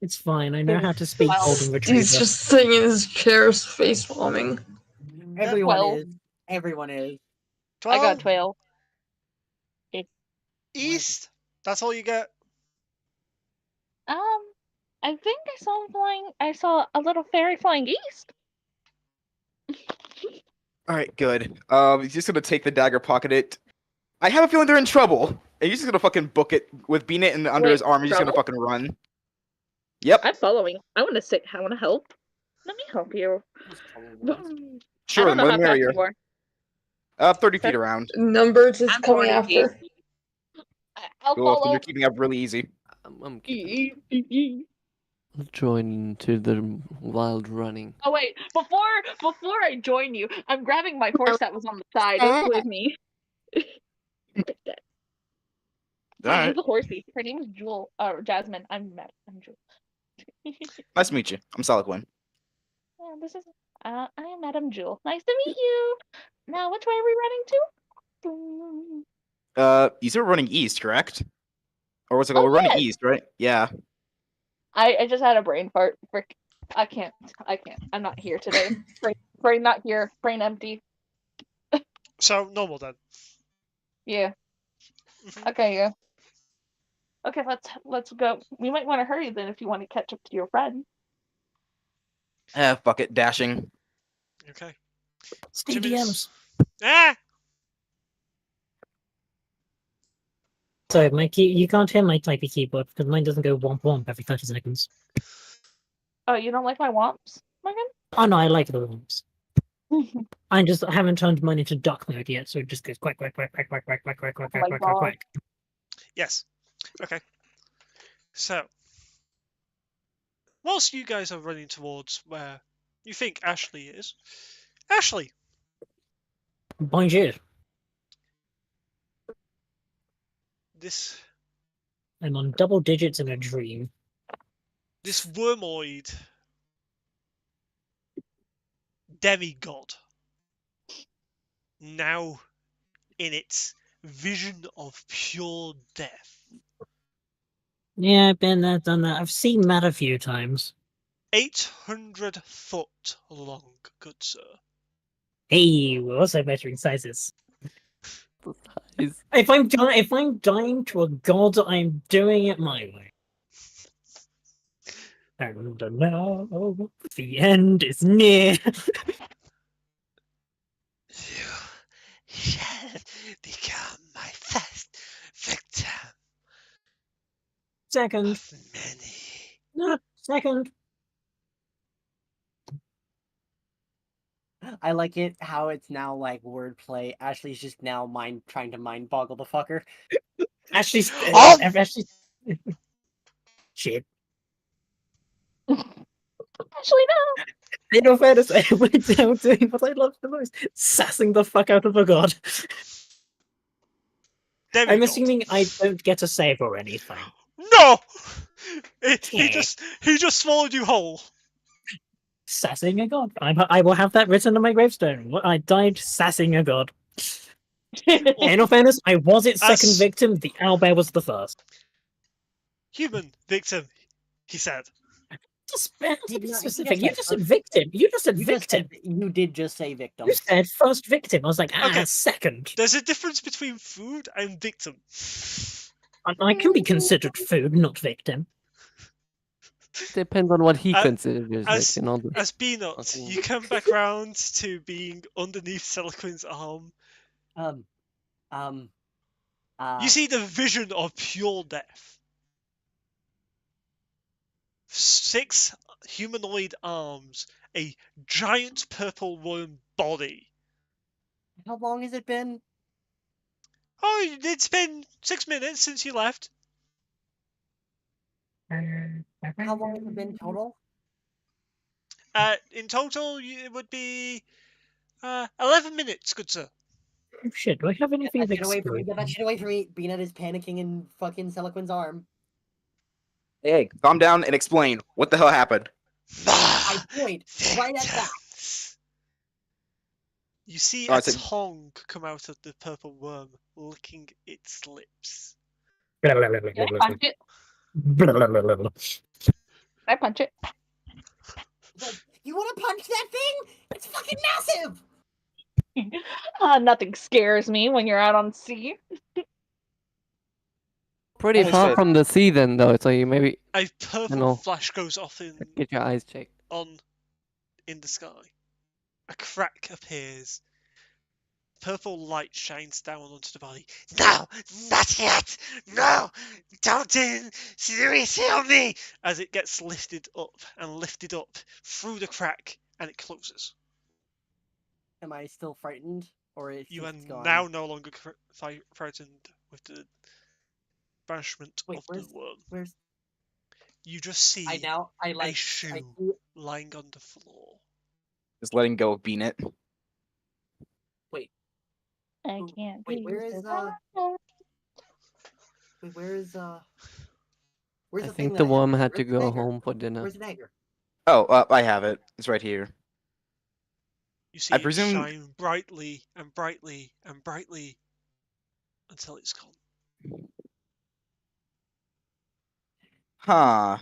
It's fine, I know how to speak Well, golden retriever. He's just sitting in his chair, face palming. Everyone 12. is. Everyone is. 12. I got 12. East. That's all you get. I think I saw him flying. I saw a little fairy flying east. Alright, good. He's just gonna take the dagger, pocket it. I have a feeling they're in trouble. And he's just gonna fucking book it with Bean It and under Wait, his arm. He's just gonna trouble? fucking run. Yep, I'm following. I want to help. Let me help you. sure, I don't the know more how the fast merrier. you are. 30 feet Okay. around. Numbers is I'm coming 40 after. feet. I'll Cool, so follow. you're keeping up really easy. I'm keeping join to the wild running. Oh wait, before I join you, I'm grabbing my horse that was on the side with me. I Alright, have a horsey. Her name is Jewel or Jasmine. I'm Jewel. nice to meet you. I'm Solid Yeah, this is I am Madam Jewel. Nice to meet you. Now, which way are we running to? You said we're running east, correct? Or what's it Oh, called? We're running yes. east, right? Yeah. I just had a brain fart. Frick. I can't. I'm not here today. Brain not here. Brain empty. So normal then. Yeah. Mhm. Okay. Yeah. Okay. Let's go. We might want to hurry then if you want to catch up to your friend. Fuck it, dashing. Okay. Steve 2 minutes. DMs. Ah! So you can't hear my typey keyboard because mine doesn't go womp womp every 30 seconds. Oh, you don't like my womps, Morgan? Oh no, I like the womps. I haven't turned mine into duck mode yet, so it just goes quack quack quack quack quack quack quack quack quack my quack quack quack God. quack. Yes. Okay. So, whilst you guys are running towards where you think Ashley is, Ashley, Bonjour. this I'm on double digits in a dream. this wormoid demigod, now in its vision of pure death, Yeah, I've been there, done that. I've seen that a few times. 800 foot long, good sir. Hey, we're also measuring sizes. Size. If I'm dying to a god, I'm doing it my way. And now the end is near. You shall become my first victim Second. of many. No, second. I like it how it's now like wordplay. Ashley's just now trying to mind boggle the fucker. Ashley. Oh! Ashley. Shit. Actually, no. In all fairness, I went down doing what I love the most: sassing the fuck out of a god. I'm Demigod. assuming I don't get a save or anything. No! He Okay. just swallowed you whole. Sassing a god. I will have that written on my gravestone. I died sassing a god. In all fairness, I was its second As- victim. The owlbear was the first. Human victim, he said. Just to He be did not- he specific, just you said just said first- victim. You just said You just victim. said, you did just say victim. You said first victim. I was like, Okay. second. There's a difference between food and victim. I can be considered food, not victim. Depends on what he Uh, considers as- it, you know. As Peanut, Okay. you come back round to being underneath Seliquin's arm. You see the vision of pure death. 6 humanoid arms, a giant purple worm body. How long has it been? Oh, it's been 6 minutes since you left. How long has it been total? In total, it would be 11 minutes, good sir. Oh shit, do I have Get anything that that shit away from me. explode? Get that shit away from me. Beanut is panicking in fucking Seliquin's arm. Hey, calm down and explain what the hell happened. I point right at that. You see Oh, a it's a- tongue come out of the purple worm, licking its lips. Can I punch it? Can I punch it? Like, you want to punch that thing? It's fucking massive. Nothing scares me when you're out on sea. Pretty Hey, far so- from the sea then, though, so you maybe A purple know. flash goes off in get your eyes checked. in the sky. A crack appears. Purple light shines down onto the body. No, not yet. No, don't seriously on me. As it gets lifted up and lifted up through the crack, and it closes. Am I still frightened, or is You are it's gone? now no longer frightened with the banishment Wait, of the worm. Where's You just see I a shoe lying on the floor. Just letting go of Beanit. I can't. Wait, where be is, so- Wait, where's I the thing think that the I worm have? had to Where's the go dagger? home for dinner. Where's the dagger? Oh, I have it. It's right here. You see I it presume- shine brightly and brightly and brightly until it's gone. Huh.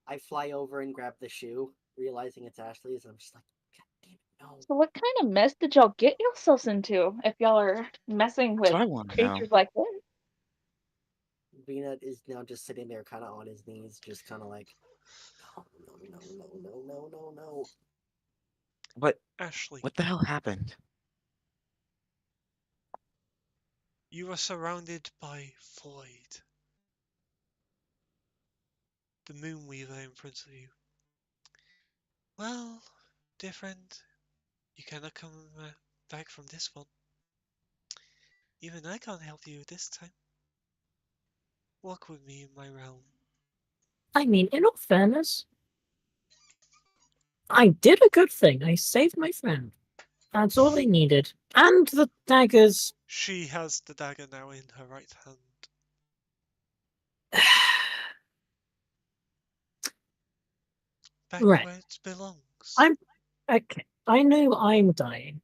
I fly over and grab the shoe, realizing it's Ashley's, and I'm just like, God damn it, no. So what kind of mess did y'all get yourselves into if y'all are messing That's with what I want to know. creatures like this? Beanut is now just sitting there, kind of on his knees, just kind of like, no. Ashley, What the hell happened? you are surrounded by void. The Moonweaver in front of you. Well, dear friend, you cannot come back from this one. Even I can't help you this time. Walk with me in my realm. I mean, in all fairness, I did a good thing. I saved my friend. That's all I needed. And the daggers. She has the dagger now in her right hand. Back Right. where it belongs. Okay, I know I'm dying.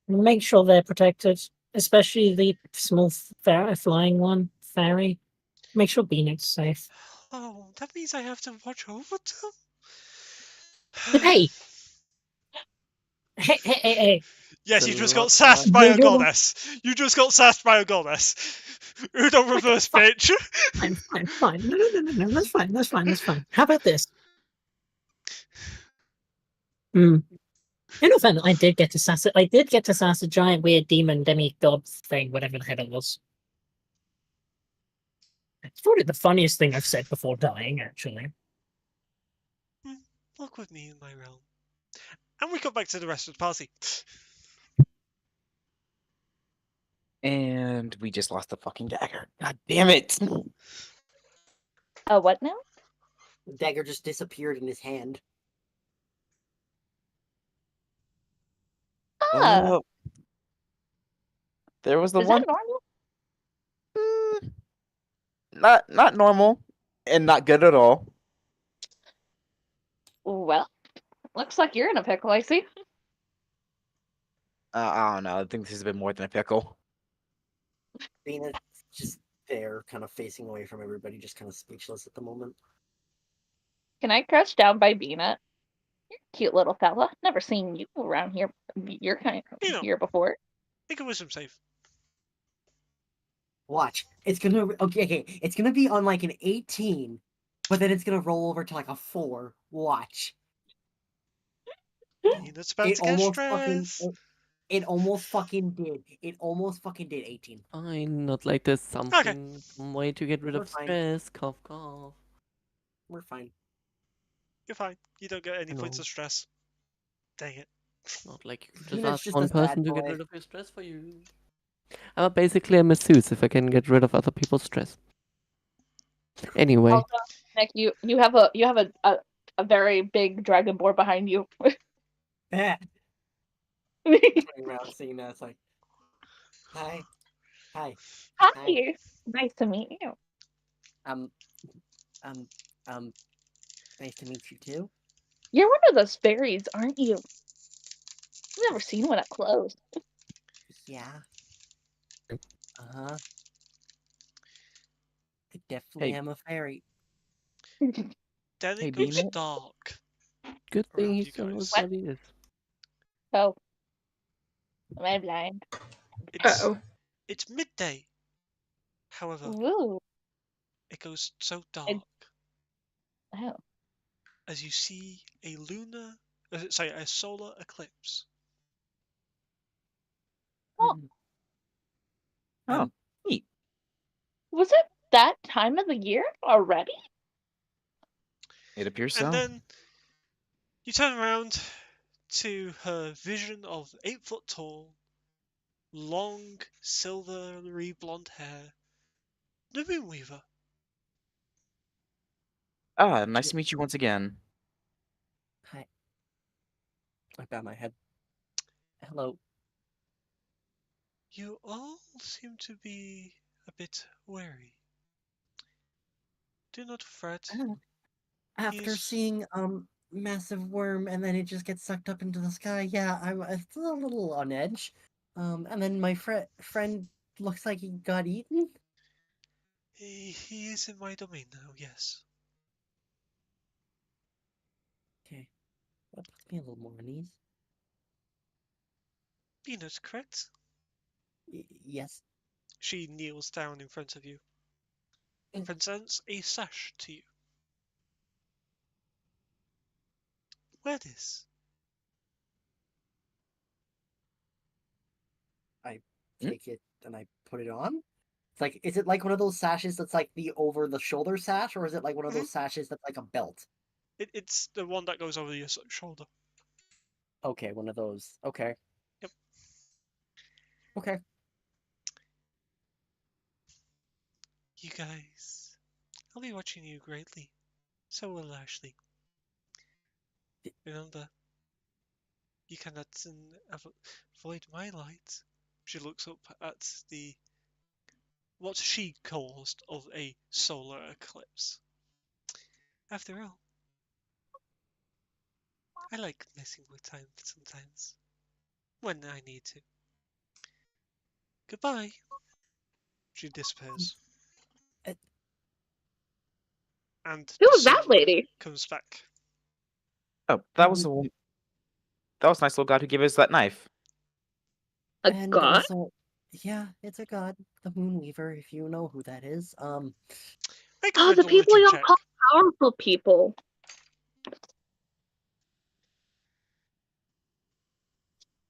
Make sure they're protected, especially the small flying one, fairy. Make sure Beanut's safe. Oh, that means I have to watch over them? Hey! Hey. Yes, It's you a just lot got sassed by a You're the- goddess. You just got sassed by a goddess. Udo reverse bitch. Fine. No. That's fine. How about this? In all fairness, I did get to sass a giant weird demon demigod thing, whatever the hell it was. It's probably the funniest thing I've said before dying, actually. Walk with me in my realm. And we got back to the rest of the party. And we just lost the fucking dagger. God damn it. What now? The dagger just disappeared in his hand. Ah, There was the is one. that normal? Not normal, and not good at all. Well, looks like you're in a pickle, I see. I don't know. I think this has been more than a pickle. Beanut's just there, kind of facing away from everybody, just kind of speechless at the moment. Can I crouch down by Beanut? You're a cute little fella. Never seen you around here. Your kind Beanut. here before. Make a wisdom save. Watch. It's gonna okay. It's gonna be on like an 18, but then it's gonna roll over to like a 4. Watch. Peanut's about to get stressed. It almost fucking did. It almost fucking did 18. Fine, not like there's something, some way to get rid We're of fine. stress. Cough, cough. We're fine. You're fine. You don't get any points No. of stress. Dang it. Not like you just Peanut's ask just one a sad person to get boy. rid of your stress for you. I'm basically a masseuse if I can get rid of other people's stress. Anyway, Also, Nick, you have a very big dragon boar behind you. Turning around, seeing that, it's like, hi. Hi. Hi. Nice to meet you. Nice to meet you too. You're one of those fairies, aren't you? I've never seen one up close. Yeah. Uh-huh. I definitely Hey. am a fairy. Then Hey, it goes Beanut. dark. good thing around he you still knows guys. what he is. Oh. Am I blind? It's, Uh-oh. it's midday. However, Ooh. it goes so dark Oh. as you see a solar eclipse. Oh. Oh, neat. Was it that time of the year already? It appears so. And then you turn around to her vision of 8 foot tall, long, silvery blonde hair, the Moonweaver. Ah, nice to meet you once again. Hi. I bow my head. Hello. You all seem to be a bit wary. Do not fret. After He's- seeing massive worm and then it just gets sucked up into the sky, yeah, I'm still a little on edge. And then my friend looks like he got eaten. He is in my domain now, yes. Okay, that puts me a little more at ease. Peanut, correct? Yes. She kneels down in front of you. Mm. Presents a sash to you. Wear this. Take it and I put it on. It's like, is it like one of those sashes that's like the over the shoulder sash, or is it like one of those sashes that's like a belt? It's the one that goes over your shoulder. Okay, one of those. Okay. Yep. Okay. You guys, I'll be watching you greatly. So will Ashley. Remember, you cannot avoid my light. She looks up at what she caused of a solar eclipse. After all, I like messing with time sometimes, when I need to. Goodbye. She disappears. And Who was the that sun lady? comes back. Oh, that was the one. That was a nice little god who gave us that knife. A And god? also, yeah, it's a god, the Moonweaver, if you know who that is. Make a Oh, the mental people religion y'all check. call powerful people.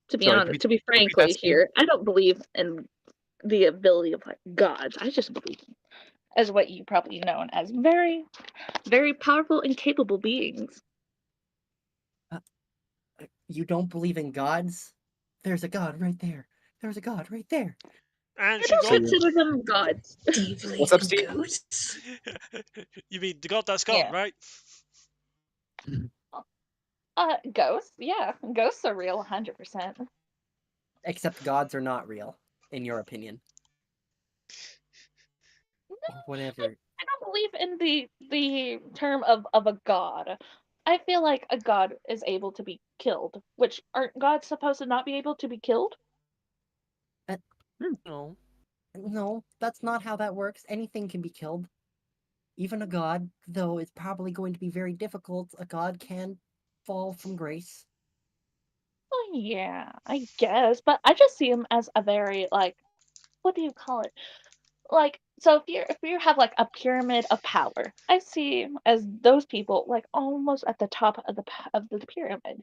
To be Sorry, honest, repeat- to be repeat frankly that, Steve. here, I don't believe in the ability of like gods. I just believe as what you probably know as very, very powerful and capable beings. You don't believe in gods? There's a god right there. There's a god right there. And I she don't got. consider them gods. Do you believe What's up, in Steve? ghosts? You mean the god that's gone, Yeah. right? Ghosts? Yeah, ghosts are real, 100%. Except gods are not real, in your opinion. Or whatever. I don't believe in the term of a god. I feel like a god is able to be killed, which aren't gods supposed to not be able to be killed? No. No, that's not how that works. Anything can be killed. Even a god, though it's probably going to be very difficult, a god can fall from grace. Oh, yeah, I guess, but I just see him as a very like, what do you call it? Like, so if you have like a pyramid of power, I see him as those people like almost at the top of the pyramid.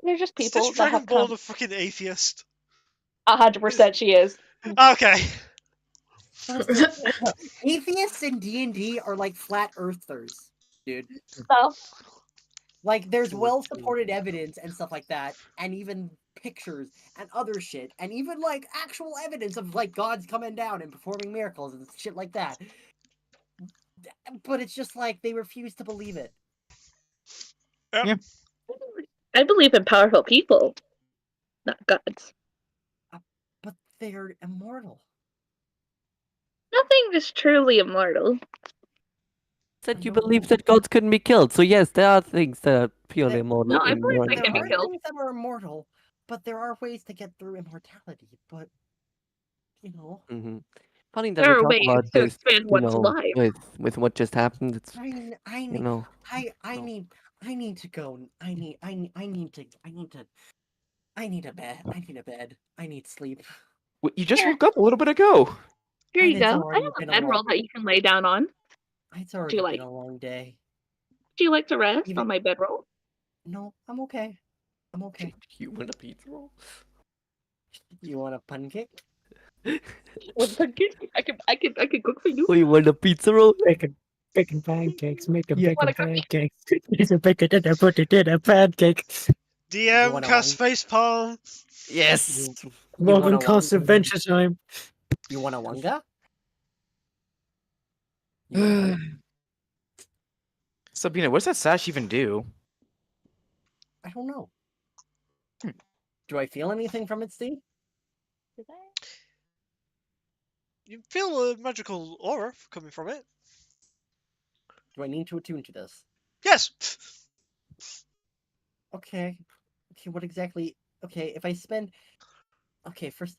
They're just Is people this that have Dragonborn come. a fucking atheist? 100% she is. Okay. Atheists in D&D are like flat earthers, dude. So Like, there's well-supported evidence and stuff like that, and even pictures and other shit, and even like actual evidence of like gods coming down and performing miracles and shit like that. But it's just like they refuse to believe it. I believe in powerful people, not gods. But they're immortal. Nothing is truly immortal. Said you believe that gods couldn't be killed. So yes, there are things that are purely There- immortal. No, I believe they There can be are killed. things that are immortal, but there are ways to get through immortality. But you know, Mm-hmm. Funny that There we are talk ways about to this, expand one's life. with what just happened. It's I need, you know. I need to go. I need a bed. I need a bed. I need sleep. Well, you just Yeah. woke up a little bit ago. Here And you it's go. I already have a been a bedroll long- that you can lay down on. It's already like- been a long day. Do you like to rest Even- on my bedroll? No, I'm okay. I'm okay. You want a pizza roll? You want a pancake? With pancakes, I could cook for you. Oh, you want a pizza roll? Bacon pancakes, make a Yeah. bacon Wanna cook me? pancakes. Use a bacon and I put it in a pancake. DM wanna cast facepalm. Yes. You Morgan wanna Cost one? Adventure Time. You want a wanga? You want a bite? Sabina, what does that sash even do? I don't know. Do I feel anything from it, Steve? You feel a magical aura coming from it. Do I need to attune to this? Yes. Okay. Okay, what exactly? Okay, if I spend. Okay, first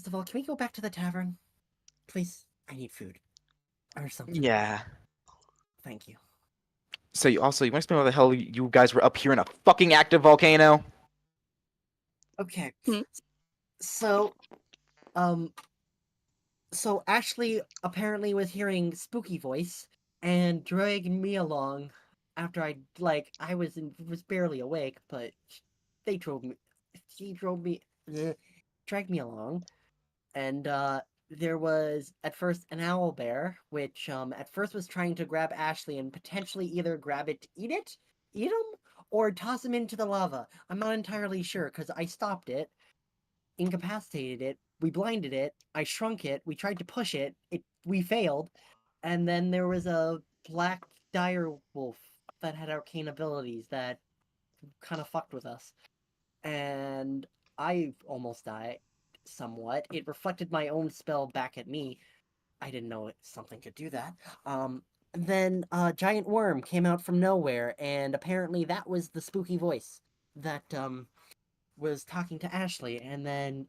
of all, can we go back to the tavern, please? I need food or something. Yeah. Thank you. So you want to explain why the hell you guys were up here in a fucking active volcano? Okay. Hmm. So, so Ashley apparently was hearing spooky voice and dragged me along after I was barely awake, but she dragged me along, and there was at first an owl bear, which at first was trying to grab Ashley and potentially either grab it, eat him, or toss him into the lava. I'm not entirely sure because I stopped it, incapacitated it, we blinded it, I shrunk it, we tried to push it, we failed, and then there was a black dire wolf that had arcane abilities that kind of fucked with us. And I almost died somewhat. It reflected my own spell back at me. I didn't know something could do that. Then a giant worm came out from nowhere, and apparently that was the spooky voice that was talking to Ashley. And then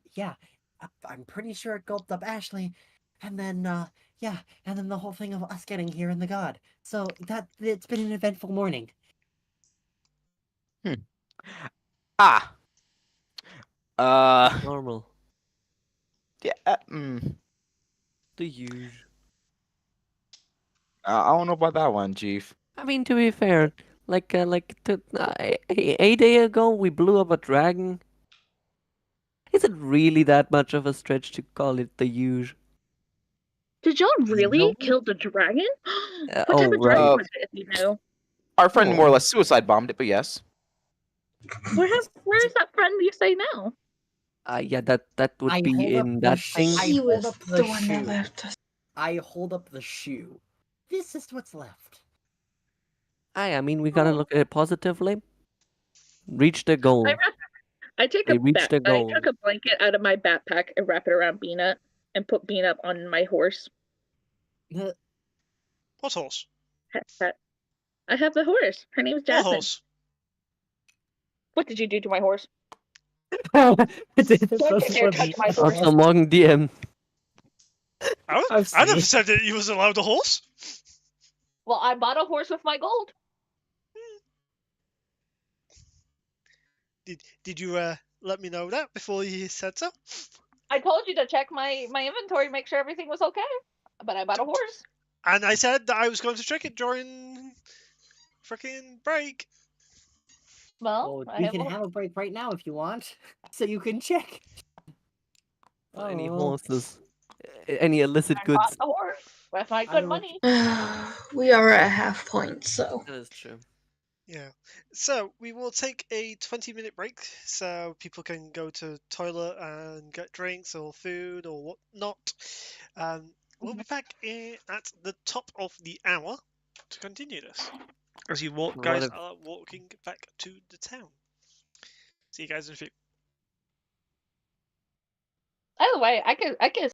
I'm pretty sure it gulped up Ashley, and then and then the whole thing of us getting here in the god. So it's been an eventful morning. Ah. Normal. Yeah. The usual. I don't know about that one, Chief. I mean, to be fair, a day ago we blew up a dragon. Is it really that much of a stretch to call it the usual? Did y'all really No. kill the dragon? What oh, type of right. dragon was it? If you know, Our friend more or less suicide bombed it, but yes. where is that friend you say now? Yeah, that would I be hold up in the that sh- thing. I He hold was up the the one that shoe. left us. I hold up the shoe. This is what's left. I mean, we gotta look at it positively. Reach the goal. I take They a reached their goal. I took a blanket out of my backpack and wrap it around Beanut and put Beanut on my horse. What horse? I have the horse. Her name is What Jasmine. horse? What did you do to my horse? This Don't was you dare funny. touch my horse. Also, Morgan DM. I never said that you was allowed a horse. Well, I bought a horse with my gold. Did you let me know that before you said so? I told you to check my inventory, make sure everything was okay. But I bought a horse. And I said that I was going to check it during freaking break. Well, we can have a break right now if you want, so you can check. Any Oh. horses? Any illicit I goods? bought the horse with my good money. We are at half point, so. That is true. Yeah. So we will take a 20-minute break so people can go to toilet and get drinks or food or whatnot. We'll be back at the top of the hour to continue this. As you guys are walking back to the town. See you guys in a few. By the way, I could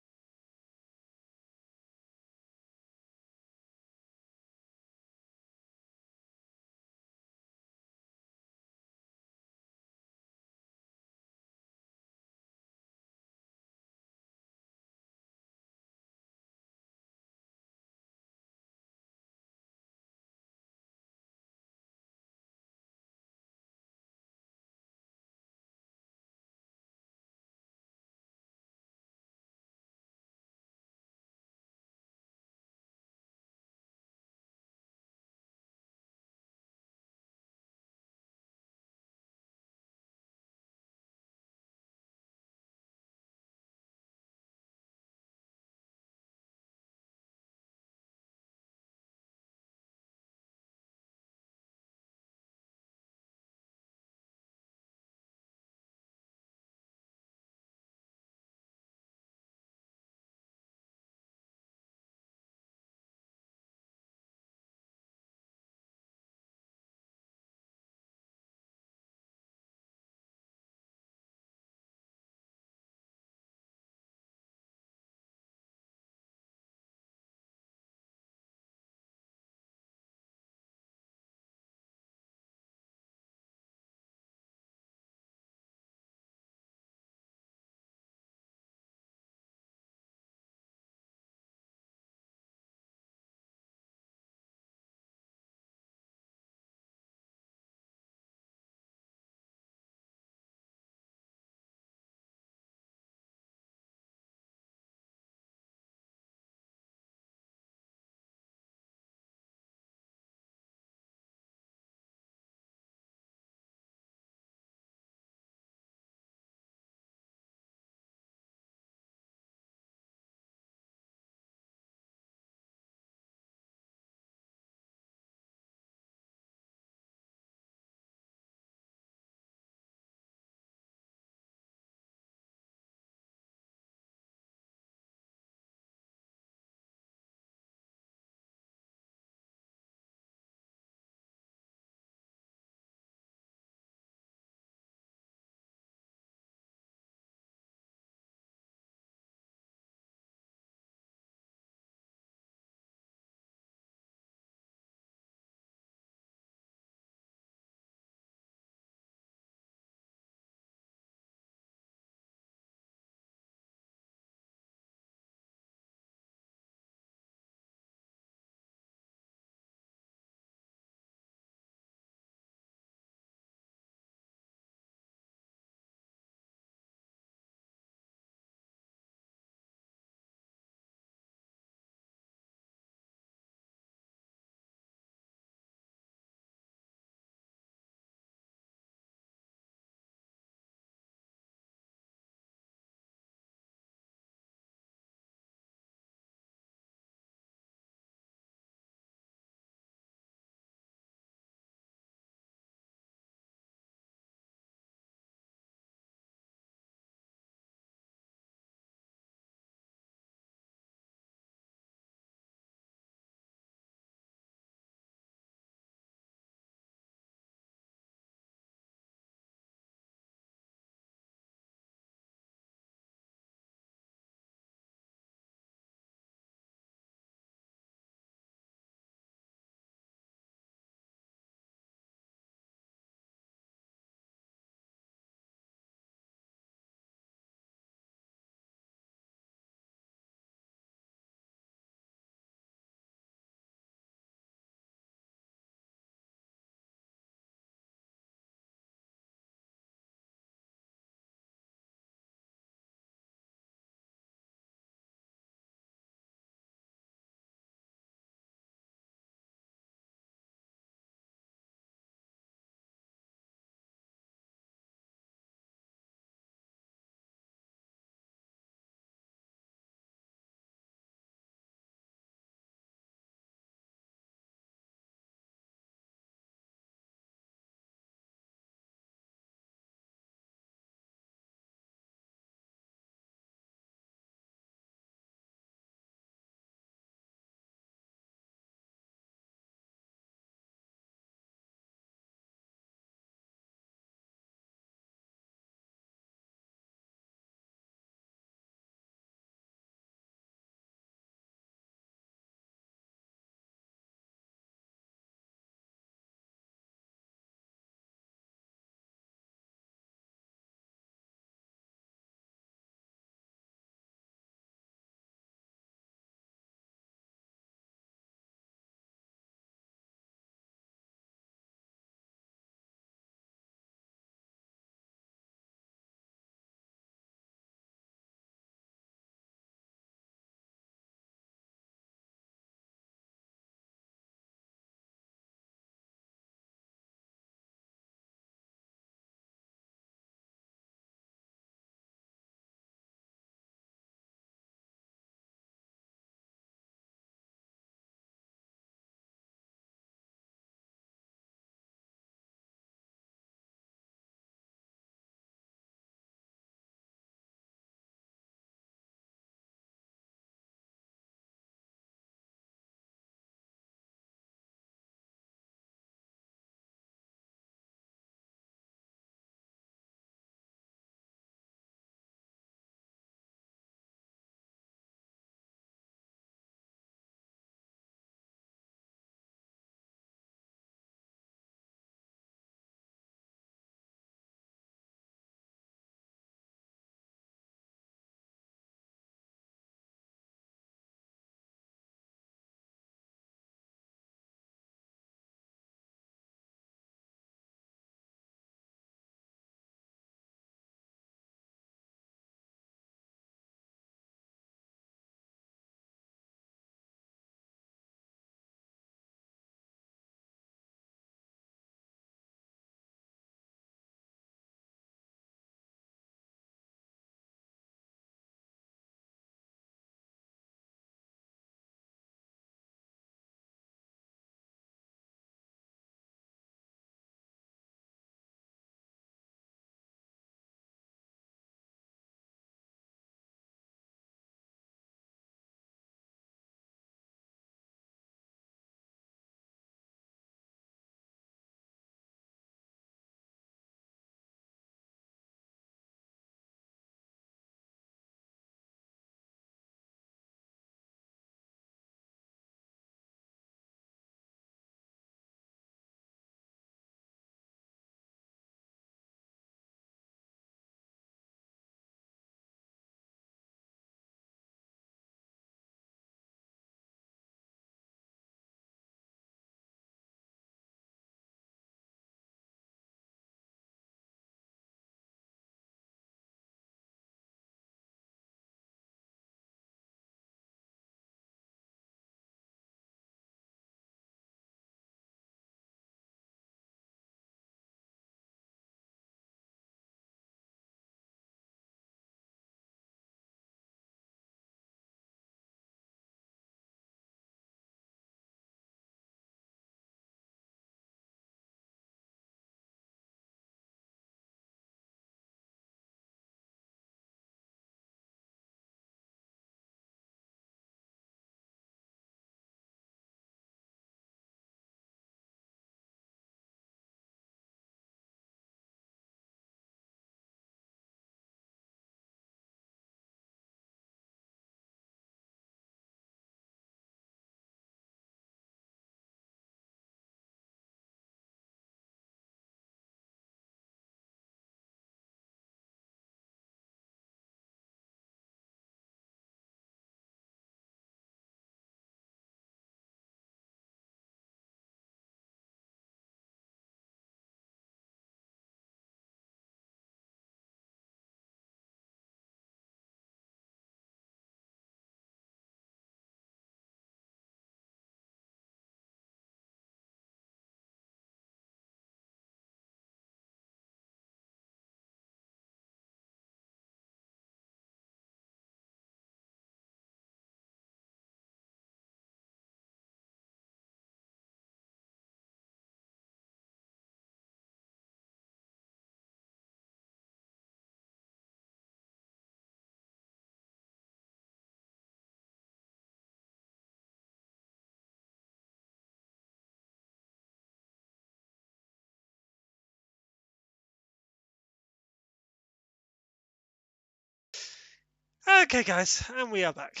Okay, guys, and we are back.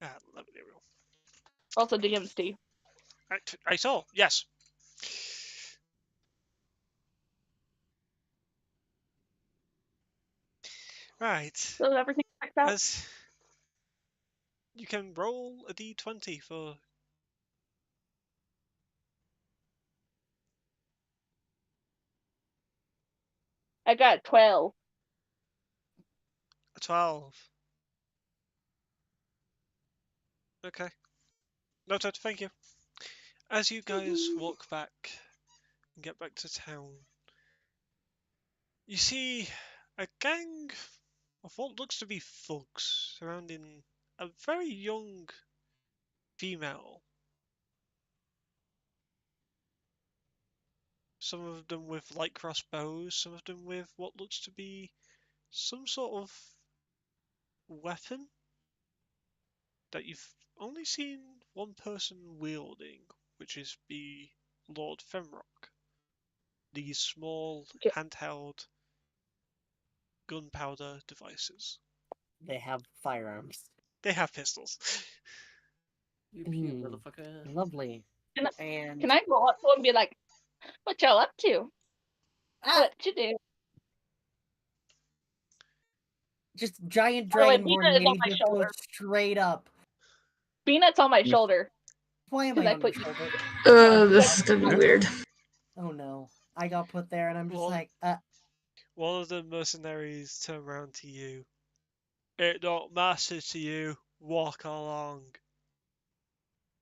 Let me roll. Also DMC. I saw, yes. Right. So everything checked out. As you can roll a d20 for I got 12. a 12. Okay. Noted, thank you. As you guys walk back and get back to town, you see a gang of what looks to be thugs surrounding a very young female. Some of them with light crossbows, some of them with what looks to be some sort of weapon that you've only seen one person wielding, which is the Lord Femrock. These small Okay. handheld gunpowder devices. They have firearms. They have pistols. You Hmm. motherfucker. Lovely. Can And Can I go up to him and be like, what y'all up to? What you do? just giant By the way, dragonborn Bina is on mage my just goes shoulder. straight up. Peanut's on my Yes. shoulder. Why am 'Cause I I on put- your shoulder? This is gonna be weird. Oh no. I got put there and I'm just Well- like, One of the mercenaries turn around to you. It don't matter to you. Walk along.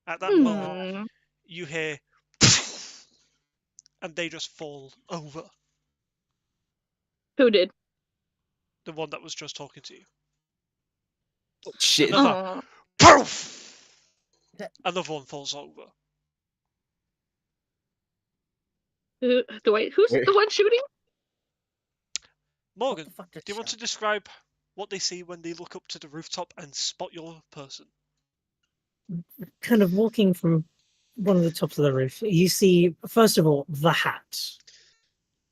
At that moment, Hmm. you hear, and they just fall over. Who did? The one that was just talking to you. Shit. Another Oh. poof! That- Another one falls over. Who's Wait. the one shooting? what Morgan, the fuck do you want to shot? describe what they see when they look up to the rooftop and spot your person? Kind of walking from one of the tops of the roof, you see, first of all, the hat.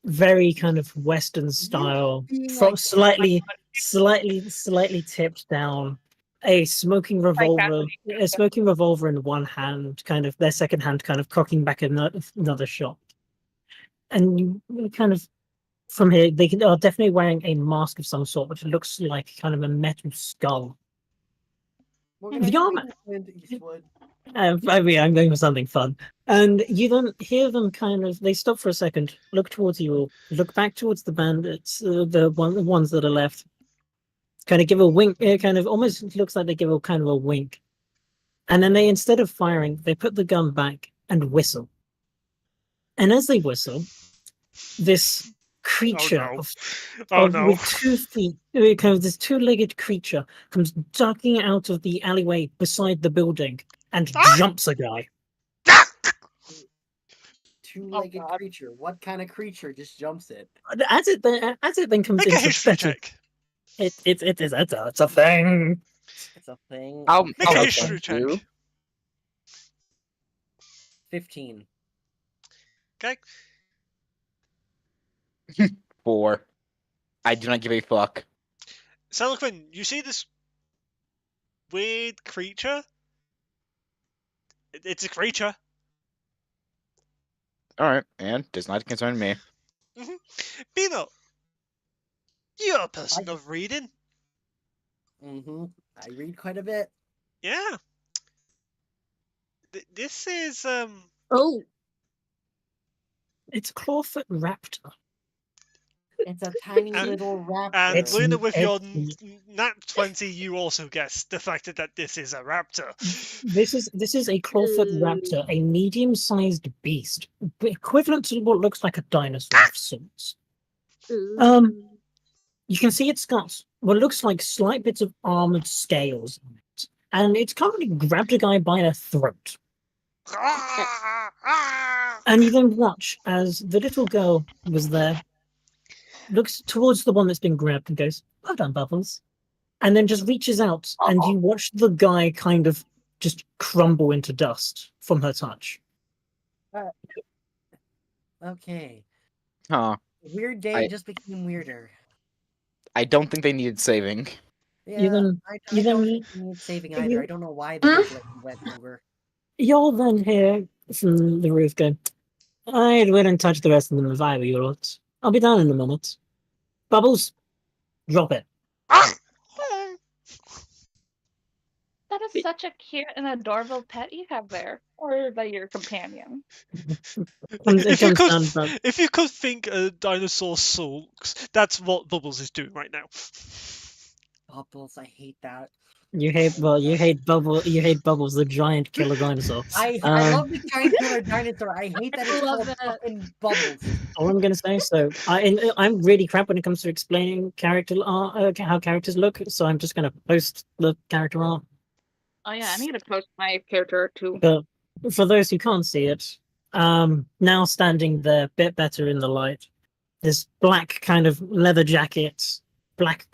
Very kind of Western style, being from like- slightly tipped down. A smoking revolver in one hand, kind of their second hand, kind of cocking back another shot. And you kind of, from here, they are definitely wearing a mask of some sort, which looks like kind of a metal skull. We're The gonna have armor- Clint Eastwood. I mean, I'm going for something fun. And you then hear them kind of, they stop for a second, look towards you all, look back towards the bandits, the ones that are left, kind of give a wink, it kind of almost looks like they give a kind of a wink. And then they, instead of firing, they put the gun back and whistle. And as they whistle, this creature with 2 feet, kind of this two-legged creature comes ducking out of the alleyway beside the building and jumps a guy. Two-legged God. creature. What kind of creature just jumps it? As it then comes Make a into history better, check. it's a thing. It's a thing. I'll Make a help history check. you. 15. Okay. 4. I do not give a fuck. Seloquin, you see this weird creature? It's a creature. Alright, and does not concern me. Peanut, you're a person of reading. Mm-hmm. I read quite a bit. Yeah. This is Oh. It's a clawfoot raptor. It's a tiny And- little raptor. and It's- Luna, with your it's- nat 20, you also guessed the fact that this is a raptor. This is a clawfoot raptor, a medium-sized beast, equivalent to what looks like a dinosaur of sorts. You can see it's got what looks like slight bits of armored scales on it, and it's currently grabbed a guy by the throat. And you then watch as the little girl was there, looks towards the one that's been grabbed and goes, "Well done, Bubbles," and then just reaches out, and you watch the guy kind of just crumble into dust from her touch. Okay. Huh. Weird day I- just became weirder. I don't think they needed saving. Yeah, Even- I even- don't think we need saving either. you- I don't know why the big lady went over. You'll then hear from the roof go, I wouldn't touch the rest of them if I were you lot. I'll be down in a minute. Bubbles, drop it. That is such a cute and adorable pet you have there. Or is that your companion? If you could think a dinosaur sulks, that's what Bubbles is doing right now. Bubbles, I hate that. You hate Bubbles, the giant killer dinosaur. I love the giant killer dinosaur. I hate that it's love called it. fucking Bubbles. All I'm gonna say, so I'm really crap when it comes to explaining character art, how characters look. So I'm just gonna post the character art. Oh yeah, I need to post my character too. But for those who can't see it, now standing there, a bit better in the light, this black kind of leather jacket, black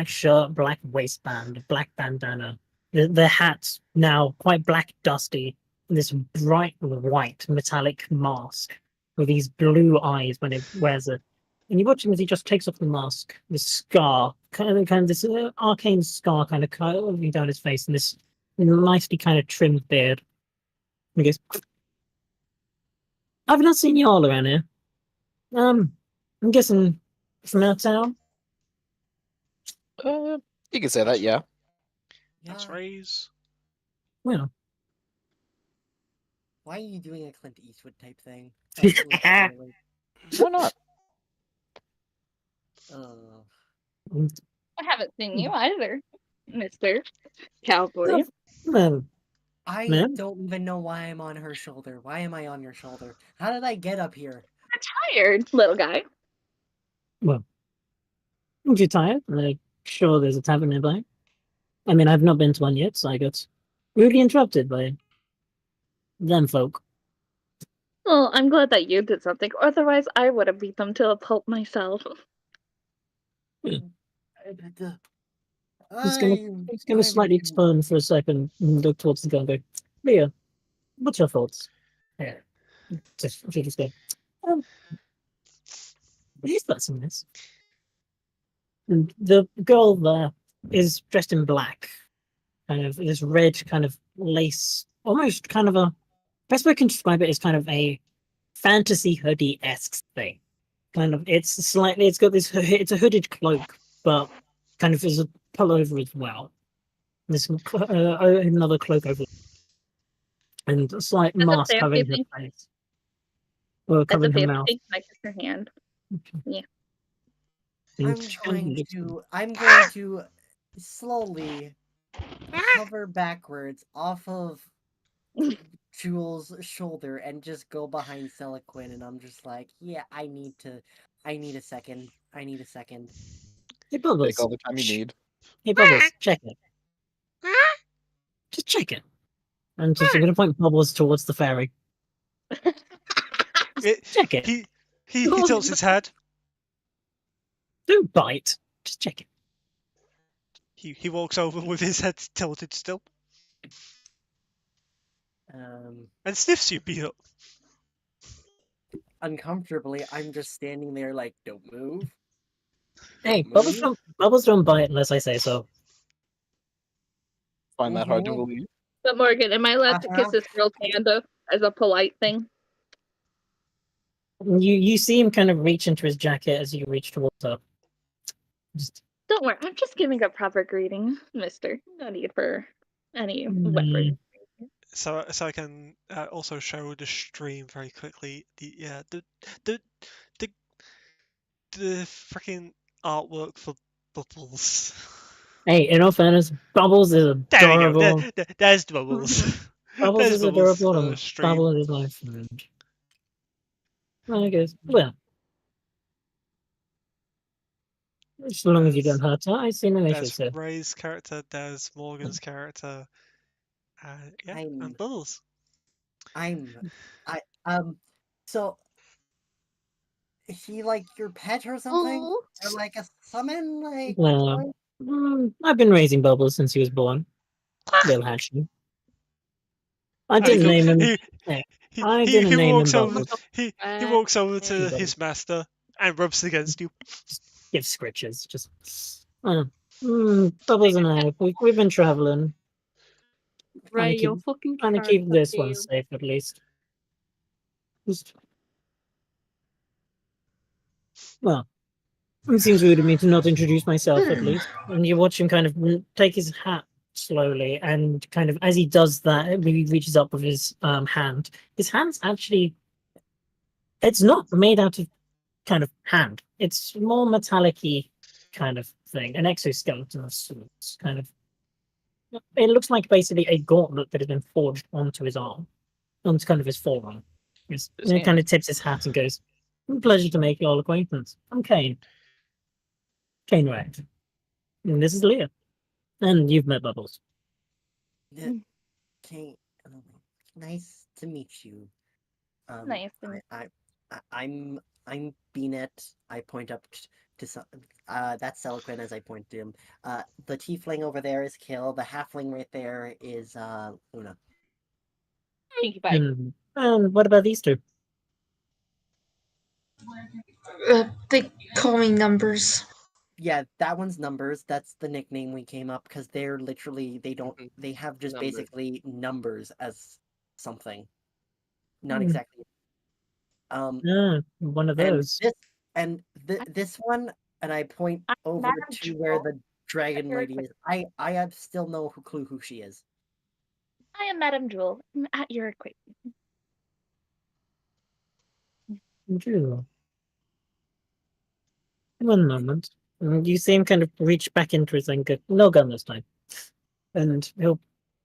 shirt, black waistband, black bandana. The hat now quite black, dusty, and this bright white metallic mask with these blue eyes when it wears it. And you watch him as he just takes off the mask, this scar, kind of this arcane scar kind of curving down his face, and this nicely kind of trimmed beard. And he goes, I've not seen you all around here. I'm guessing from our town. You can say that, yeah. That's Yeah. raise. Well, Why are you doing a Clint Eastwood type thing? Why not? Oh. I haven't seen you either, Mr. Cowboy. well, I Ma'am? don't even know why I'm on her shoulder. Why am I on your shoulder? How did I get up here? Tired, little guy. if you're tired, I'm sure there's a tavern nearby. I mean, I've not been to one yet, so I got rudely interrupted by them folk. Well, I'm glad that you did something. Otherwise, I would have beat them to a pulp myself. It's I'm gonna slightly turn for a second and look towards the gun and go, Leah, what's your thoughts? Yeah. She just go, what is that in this? And the girl there is dressed in black. Kind of this red kind of lace, almost kind of a best way I can describe it is kind of a fantasy hoodie-esque thing. Kind of it's got this it's a hooded cloak, but kind of is a pullover as well. There's another cloak over, and a slight That's a mask covering fancy her face. Or That's a covering her fancy mouth. thing like her hand. I'm going to slowly hover backwards off of Jules' shoulder and just go behind Celiquin, and I'm just like, yeah, I need a second. Hey Bubbles. Take all the time you need. Hey Bubbles, check it. Just check it. And just I'm gonna point Bubbles towards the ferry. Check it. He tilts his head. Don't bite. Just check it. He walks over with his head tilted still and sniffs you, beat up. Uncomfortably, I'm just standing there like, don't move. Hey, Move. Bubbles don't bite unless I say so. Find that hard to believe. But Morgan, am I allowed to kiss this girl's hand though, as a polite thing? You see him kind of reach into his jacket as you reach towards her. Just, Don't worry, I'm just giving a proper greeting, mister. No need for any weapons. So I can also show the stream very quickly. The freaking artwork for Bubbles. Hey, in all fairness, Bubbles is There we adorable. go. There's Bubbles. Bubbles There's is Bubbles, adorable. And stream. Bubbles is my friend. I guess. Well, as long as you don't hurt her, I see no issues There's here. Ray's character. There's Morgan's character. Yeah, and Bubbles. So is he like your pet or something? Or like a summon? Like, Well, I've been raising Bubbles since he was born. Little hatchling. I didn't name him. I didn't He name him walks over. Bubbles. He walks over to Bubbles. his master and rubs against you. Give scritches. Just. Bubbles and I, we've been traveling. Right, keep- your fucking Trying to keep character this one name. safe at least. Just. Well, it seems rude of me to not introduce myself at least. And you watch him kind of take his hat slowly, and kind of as he does that, he reaches up with his hand. His hand's actually. It's not made out of kind of hand. It's more metallic-y kind of thing. An exoskeleton of sorts, kind of. It looks like basically a gauntlet that has been forged onto his arm, onto kind of his forearm. And he kind of tips his hat and goes, "Pleasure to make your acquaintance. I'm Kane. Kane Wright. And this is Leah. And you've met Bubbles." Okay, nice to meet you. Nice to meet I'm Beanet. I point up to some. That's Seloquin as I point to him. The tiefling over there is Kill. The halfling right there is Luna. Thank you, bye. And what about these two? They call me Numbers. Yeah, that one's Numbers. That's the nickname we came up because they're literally they have just Numbers. basically numbers as something. Not Hmm. exactly. One of And those. this one, and I point I'm over Madame to where Jewel. the dragon Very lady is. I have still no clue who she is. I am Madame Jewel. I'm at your equipment. Drew. One moment. And you see him kind of reach back into his thing. Go, "No gun this time." And he'll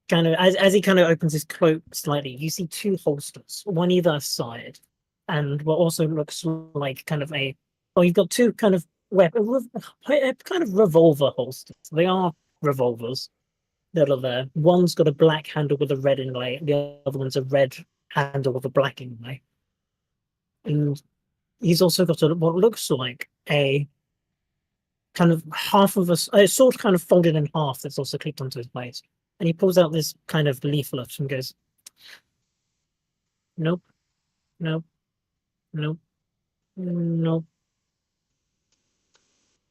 kind of, as he kind of opens his cloak slightly, you see two holsters, one either side, and what also looks like kind of you've got two kind of kind of revolver holsters. They are revolvers that are there. One's got a black handle with a red inlay, the other one's a red handle with a black inlay. And he's also got what looks like a kind of half of a sword kind of folded in half that's also clipped onto his waist. And he pulls out this kind of leaflet and goes, "Nope, nope, nope, nope."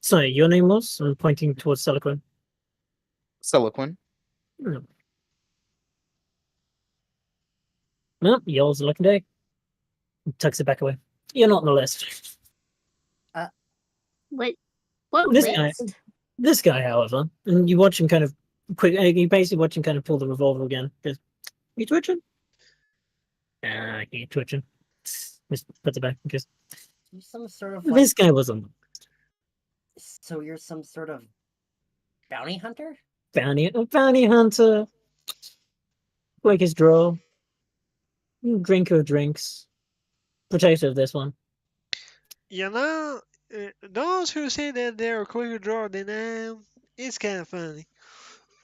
Sorry, your name was? I'm pointing towards Seloquin. Seloquin. Nope, yours a lucky day. He tucks it back away. You're not on the list. What This list? This guy, however, and you watch him kind of you basically watch him kind of pull the revolver again. Goes, "You twitching?" I ain't twitching. Just puts it back and goes, You're some sort of "This guy was on so you're some sort of bounty hunter? bounty hunter. Quick as draw. Drinker of drinks. Potato of this one." You know, those who say that they're a quicker draw than I am, it's kind of funny.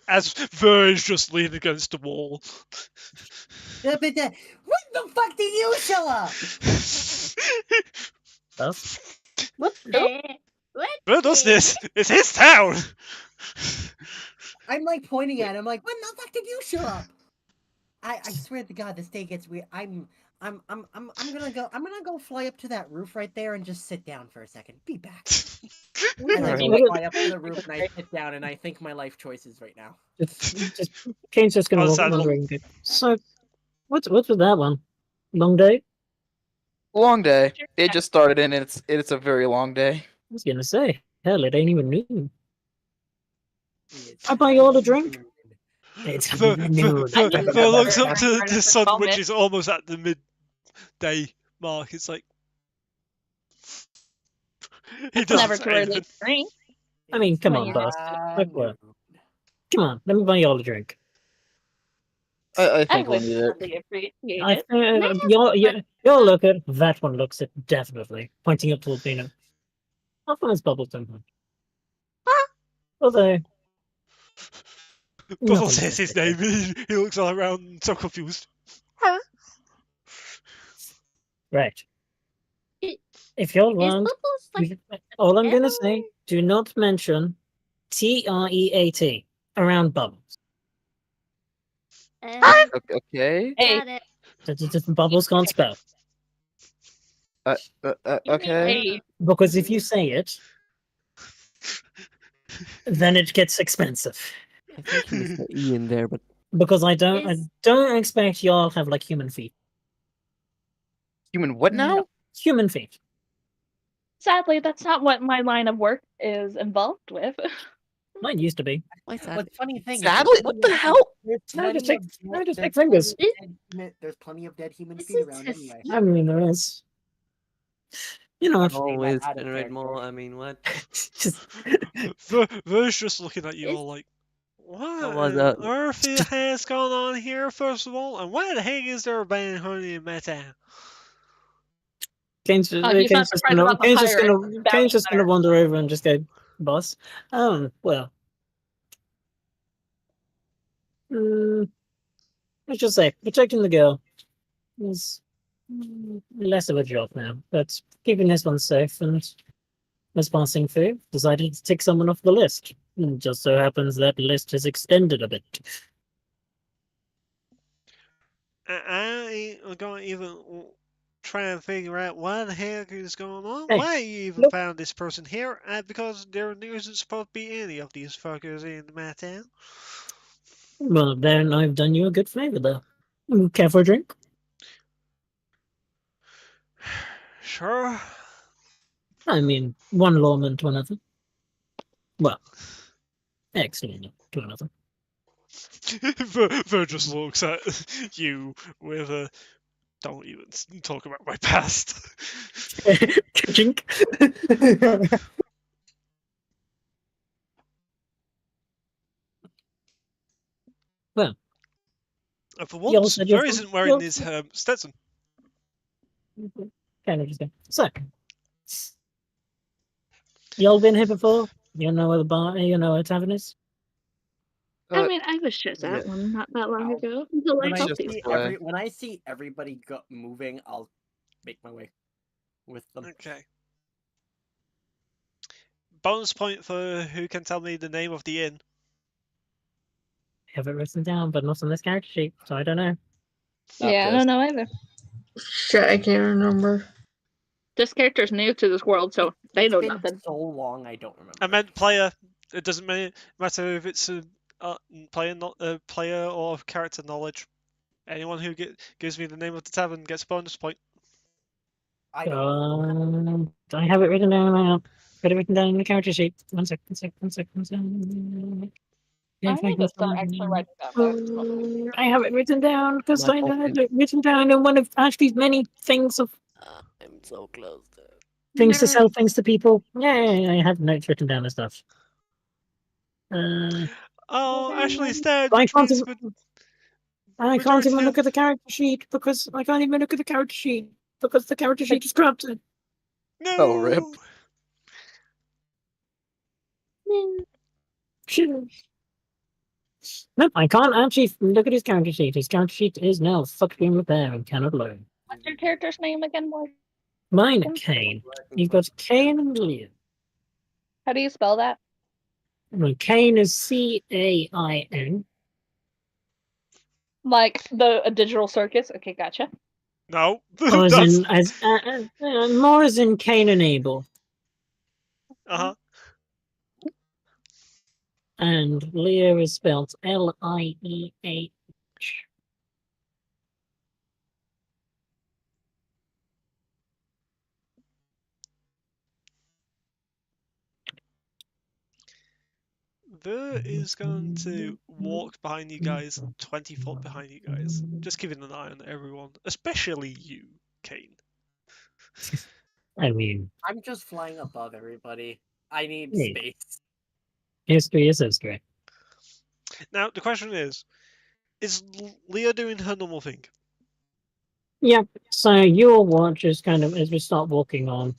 As Verge just leaned against the wall. Yeah, but when the fuck did you show up? Stuff. What? Who does this? It's his town! I'm like pointing at him, like, when the fuck did you show up? I swear to God, this day gets weird. I'm gonna go fly up to that roof right there and just sit down for a second. Be back. And I Alright. fly up to the roof and I sit down and I think my life choices right now. Just Kane's just gonna Oh, walk sad. wondering. So, what's with that one? Long day? Long day. It just started and it's a very long day. I was gonna say, hell, it ain't even noon. It's I buy you all a drink? It's Phil noon. looks up to Right the at sun, the which moment. is almost at the midday mark. It's like. He doesn't Never say too early anything. to drink. I mean, come on, Yeah. boss. Quick work. Come on, let me buy you all a drink. I I think we'll would need it. really appreciate I it. you'll look at that one. Looks it definitely pointing up towards Bino. How far is Bubbleton? Although, Bubbles nothing says his name. specific. He looks all around, so confused. Right. If you're Is around, Bubbles like all I'm gonna say, everyone? do not mention TREAT around Bubbles. Okay. Hey, Got it. Just Bubbles can't spell. you mean Okay. hey. Because if you say it, then it gets expensive. I think Mr. E in there, but Because I don't expect y'all have like human feet. Human what now? Human feet. Sadly, that's not what my line of work is involved with. Mine used to be. why is that? But funny thing is, Sadly, what the hell? There's I just plenty take- of I just dead- take fingers. there's plenty of dead human This feet is around just- anyway. I mean, there is. You know what? Always out of generate character. more. I mean, what? Just Ver's just looking at you Is- all like, what How was on that? earth has gone on here, first of all? And why the heck is there a band honey in my town? Kane's he's not surprised about the pirate Kane's just gonna bounty wander over and just go, boss. Well. Let's just say, protecting the girl is less of a job now. But keeping this one safe and as passing through, decided to tick someone off the list. And just so happens that list has extended a bit. I ain't gonna even try and figure out what the heck is going on. Hey, Why you even look. found this person here? Because there isn't supposed to be any of these fuckers in my town. Well, then I've done you a good favor, though. Care for a drink? Sure. I mean, one lawman to another. Well, excellent to another. Ver just looks at you with a don't even talk about my past. Chink. Well, And for You once, also just- Ver isn't wearing his Stetson. kind of just go. So, y'all been here before? You know where the bar, you know where the tavern is? I mean, I was just at yeah. one not that long Ow. ago until I When I, helped just these. see play. when I see everybody moving, I'll make my way with them. Okay. Bonus point for who can tell me the name of the inn. I have it written down, but not on this character sheet, so I don't know. Yeah, I don't know either. Shit, I can't remember. This character's new to this world, so they It's know been nothing. so long, I don't remember. I meant player. It doesn't matter if it's a player or character knowledge. Anyone who gives me the name of the tavern gets a bonus point. I don't. I have it written down. Got it written down in the character sheet. One sec. I need to start actually writing that down. I have it written down because My I fault. had it written down in one of Ashley's many things of I'm so close to. things to sell things to people. Yeah, I have notes written down and stuff. Oh, Ashley's dead. I Which can't means even- I Which can't one even is look at the character sheet because I can't even look at the character sheet because the character sheet is corrupted. no. Oh, rip. No, I can't actually look at his character sheet. His character sheet is now fucked in repair and cannot load. What's your character's name again, Morgan? Mine are Kane. You've got Kane and Leah. How do you spell that? Well, Kane is C-A-I-N. Like the a digital circus? Okay, gotcha. No. Or as That's- in, more as in Cain and Abel. uh-huh. And Leah is spelled L-I-E-H. Ver is going to walk behind you guys, 20 foot behind you guys, just keeping an eye on everyone, especially you, Kane. I mean, I'm just flying above everybody. I need Hey. space. history is history. Now, the question is Leah doing her normal thing? Yeah, so you'll watch as kind of, as we start walking on,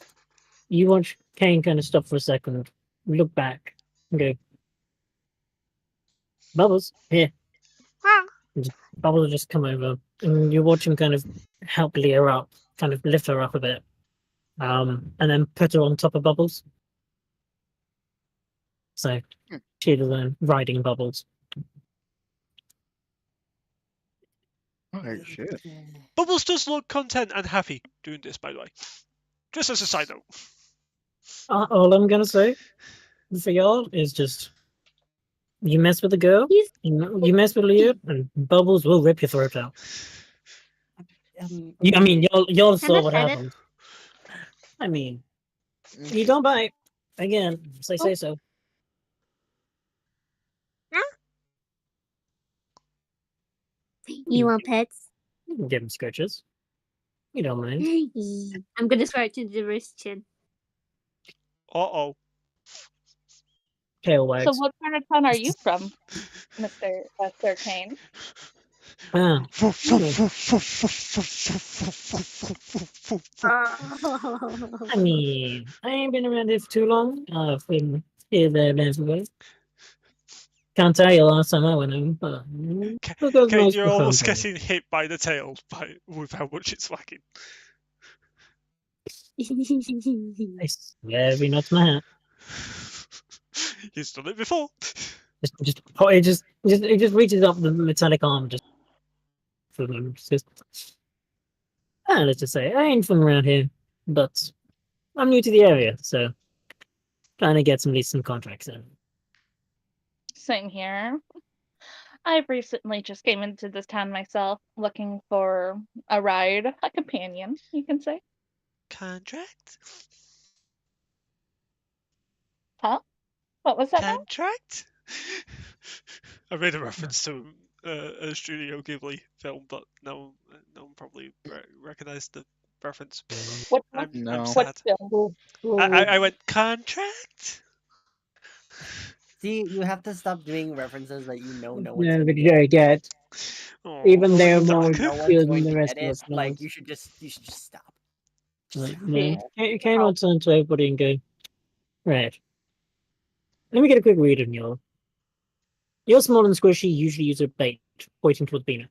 you watch Kane kind of stop for a second, look back, and go, Bubbles, here. Bubbles will just come over, and you watch him kind of help Leah up, kind of lift her up a bit, and then put her on top of Bubbles. So she's then riding Bubbles. Oh shit. Bubbles does look content and happy doing this, by the way. Just as a side note. All I'm gonna say, for y'all is just you mess with a girl, He's you mess with Leo, and Bubbles will rip your throat out. I mean, y'all saw what Understand it. happened. I mean, you don't bite. Again, say so. You want pets? You can give him scratches. You don't mind. I'm gonna scratch into the wrist chin. Uh-oh. Tail wags. So what part of town are you from, Mr. Kane? Ah, I mean, I ain't been around here for too long. I've been here, there, basically. Can't tell you last time I went home, but Okay, you're almost getting hit by the tail with how much it's wagging. I swear, every nut's my hat. He's done it before. It just reaches up the metallic arm just for them. Let's just say I ain't from around here, but I'm new to the area, so trying to get at least some contracts in. Same here. I've recently just came into this town myself, looking for a ride, a companion, you can say. Contract? Huh? What was that? Contract? I made a reference to a Studio Ghibli film, but no one probably recognised the reference. What? I'm sad. I went contract. See, you have to stop doing references that you know no one's Yeah, gonna but get. you get. Oh, Even they're Dark. more No one's skilled going than the to rest get of it. us. Like you should just stop. Like, See? Kane will turn to everybody and go, right. Let me get a quick read on y'all. You're small and squishy, usually use a bait, pointing towards Bina.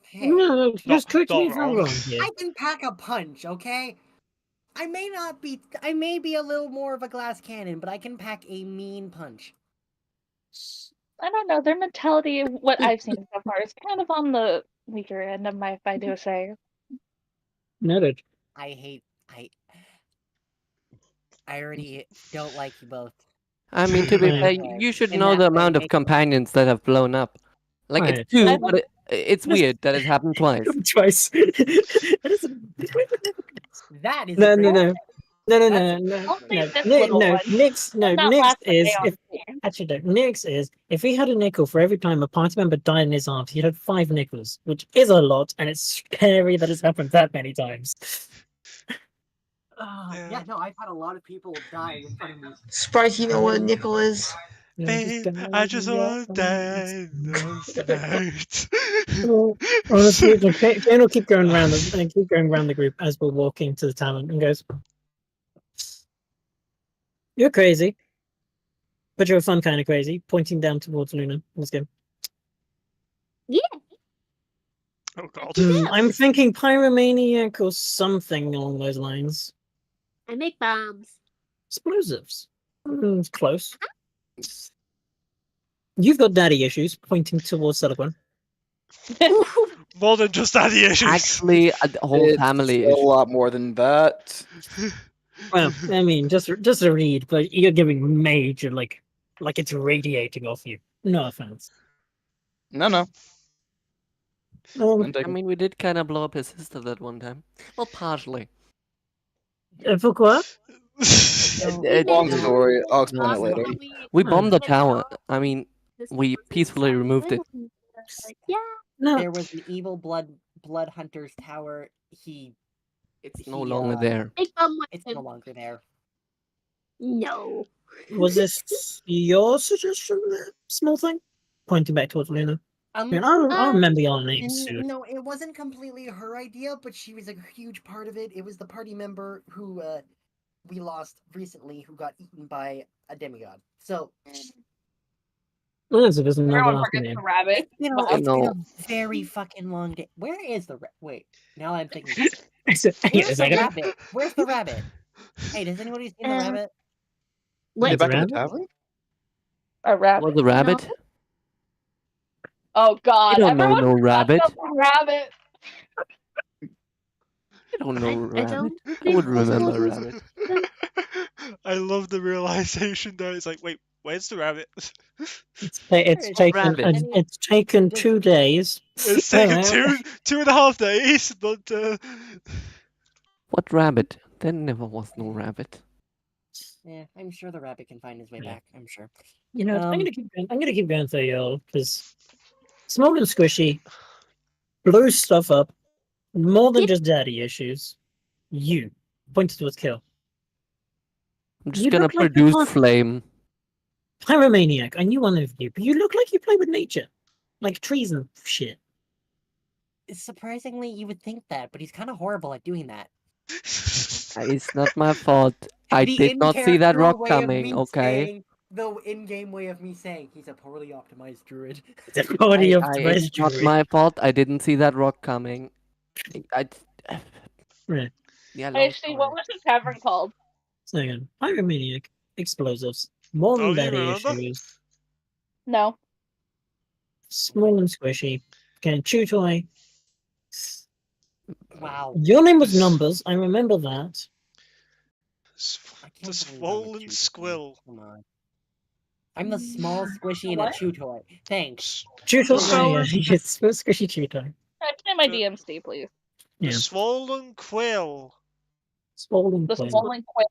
Hey, No, just correct me not if I'm wrong. wrong here. I can pack a punch, okay? I may be a little more of a glass cannon, but I can pack a mean punch. I don't know, their mentality, what I've seen so far, is kind of on the weaker end of my, if I do say. Noted. I already don't like you both. I mean, to be Right. fair, you should In know that the way, amount of make- companions that have blown up. Like, Right. it's two, I but it's weird that it happened twice. Twice. That is No, a no, great- no. No, no, no, That's- no, Only no. this Nick, little no, one. Nick's, no, Not Nick's last is, day on if, here. actually, no, Nick's is, if he had a nickel for every time a party member died in his arms, he'd had 5 nickels, which is a lot, and it's scary that it's happened that many times. Yeah, no, I've had a lot of people die in front of me. Sprite, you know what a nickel is? Babe, I just want to die in the night. Well, honestly, Kane will keep going around the group as we're walking to the tavern and goes, "You're crazy, but you're a fun kind of crazy." Pointing down towards Luna. Let's go. Yeah. Oh god. I'm thinking pyromaniac or something along those lines. I make bombs. Explosives. Close. You've got daddy issues. Pointing towards Silicon. More than just daddy issues. Actually, a whole It's family a issue. lot more than that. Well, I mean, just a read, but you're giving major like it's radiating off you. No offense. No. I mean, we did kind of blow up his sister that one time. Well, partially. Pourquoi? Long story. I'll explain it later. We bombed the tower. I mean, we peacefully removed it. Yeah. No. There was an evil blood hunter's tower. It's no longer there. Big bomb with It's him. no longer there. No. Was this your suggestion? Small thing? Pointing back towards Luna. I mean, I'll remember your names soon. No, it wasn't completely her idea, but she was a huge part of it. It was the party member who we lost recently, who got eaten by a demigod. So Elizabeth is another Everyone last forgets name. the rabbit. it's been a very fucking long day. Where is the wait? Now I'm thinking. Where's the rabbit? Where's the rabbit? Hey, does anybody see the rabbit? Wait, back at rabbit? the tavern? A rabbit. Was the rabbit? Oh god. You don't know Everyone no forgot rabbit. about the rabbit. You don't know I rabbit. don't I think would those remember models- rabbit. I love the realization there. It's like, wait, where's the rabbit? It's It's taken rabbit. it's taken Just- 2 days. It's taken 2.5 days, but What rabbit? There never was no rabbit. Yeah, I'm sure the rabbit can find his way Yeah. back. I'm sure. You know, what, I'm Um, gonna keep going. I'm gonna keep going through y'all because Small and Squishy blew stuff up more than Yep. just daddy issues. You pointed towards Kill. I'm just You gonna look like you produce can't- flame. Pyromaniac, I knew one of you, but you look like you play with nature, like trees and shit. surprisingly, you would think that, but he's kind of horrible at doing that. It's not my fault. I The did not see that in-character rock way of coming, me okay? saying- the in-game way of me saying he's a poorly optimized druid. The quality of the It's not my fault. I didn't see that rock coming. I Right. yeah, long Actually, what story. was the tavern called? Second, Pyromaniac, explosives, more than Oh, you daddy remember? issues, No. Small and Squishy, can chew toy. Wow. Your name was Numbers, I remember that. I can't The believe I'm a swollen chew toy. squill. Come on. I'm the small squishy in a What? chew toy. Thanks. Chew toy, So- yeah, yes, Squishy chew toy. Play my The- DMC, please. The Yeah. swollen quill. Swollen The Quill. swollen quill.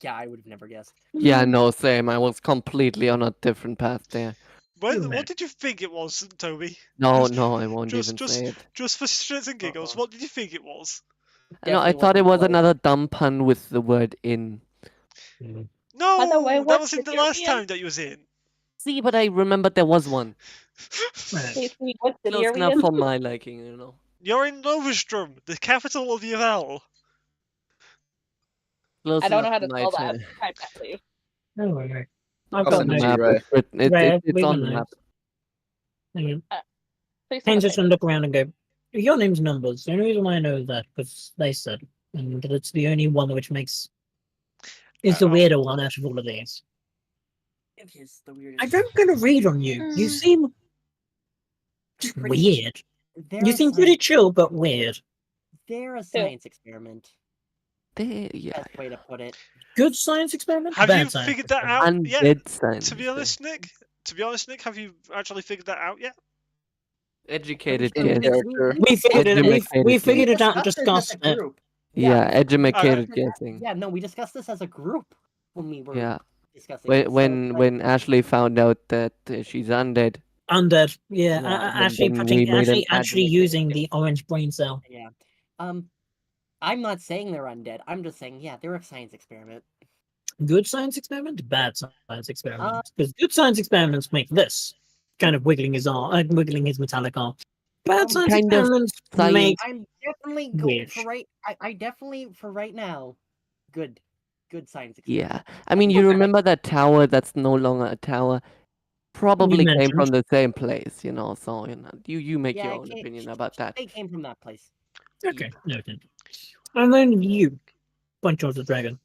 Yeah, I would have never guessed. Yeah, no, same. I was completely on a different path there. You What did you think it was, Toby? No, Just- no, I won't just- even just- say it. Just for shits and giggles, Uh-oh. what did you think it was? No, I Definitely thought it wasn't was close. another dumb pun with the word in. No, By the way, that what was in the city are last we in? time that you was in. See, but I remembered there was one. Right. Casey, what city Close are we enough in? for my liking, you know. You're in Novastrum, the capital of Yvel. Close I don't know enough how to for my spell that. turn. Type that, please. No worry. I've I'll got send it no. to you, Map, Ray. it's written- it- Ray, it's we on can the know. map. Hang on. Please Ken don't just say gonna look around and go, your name's Numbers. The only reason why I know that because they said, and that it's the only one which makes is the Oh. weirder one out of all of these. It is the weirdest. I'm gonna read on you. You seem just Pretty- weird. They're You a seem pretty science- chill but weird. They're a science experiment. There, yeah. Best way to put it. Good science experiment. Have bad you science figured that experiment. out yet? Undead science. To be honest, Nick, have you actually figured that out yet? Educated Pretty guess. sure character. We figured it. Educated We figured it discussed out and this as discussed a it. group. Yeah, we educated discussed it- guessing. Yeah, no, we discussed this as a group when we were Yeah. discussing it. So, When Ashley found out that she's undead. Undead. Yeah, Yeah, actually then putting we made an actually advocate. using the orange brain cell. yeah. I'm not saying they're undead. I'm just saying, yeah, they're a science experiment. Good science experiment, bad science experiment. Because good science experiments make this kind of wiggling his arm, wiggling his metallic arm. Bad science kind of experiments science- make I'm definitely going Wish. for right. I definitely for right now, good science experiment. Yeah. I mean, you remember that tower that's no longer a tower? Probably came from mentioned. the same place, you know. So you make Yeah, your it own came- opinion about that. They came from that place. okay. Noted. And then you, Punch of the Dragon.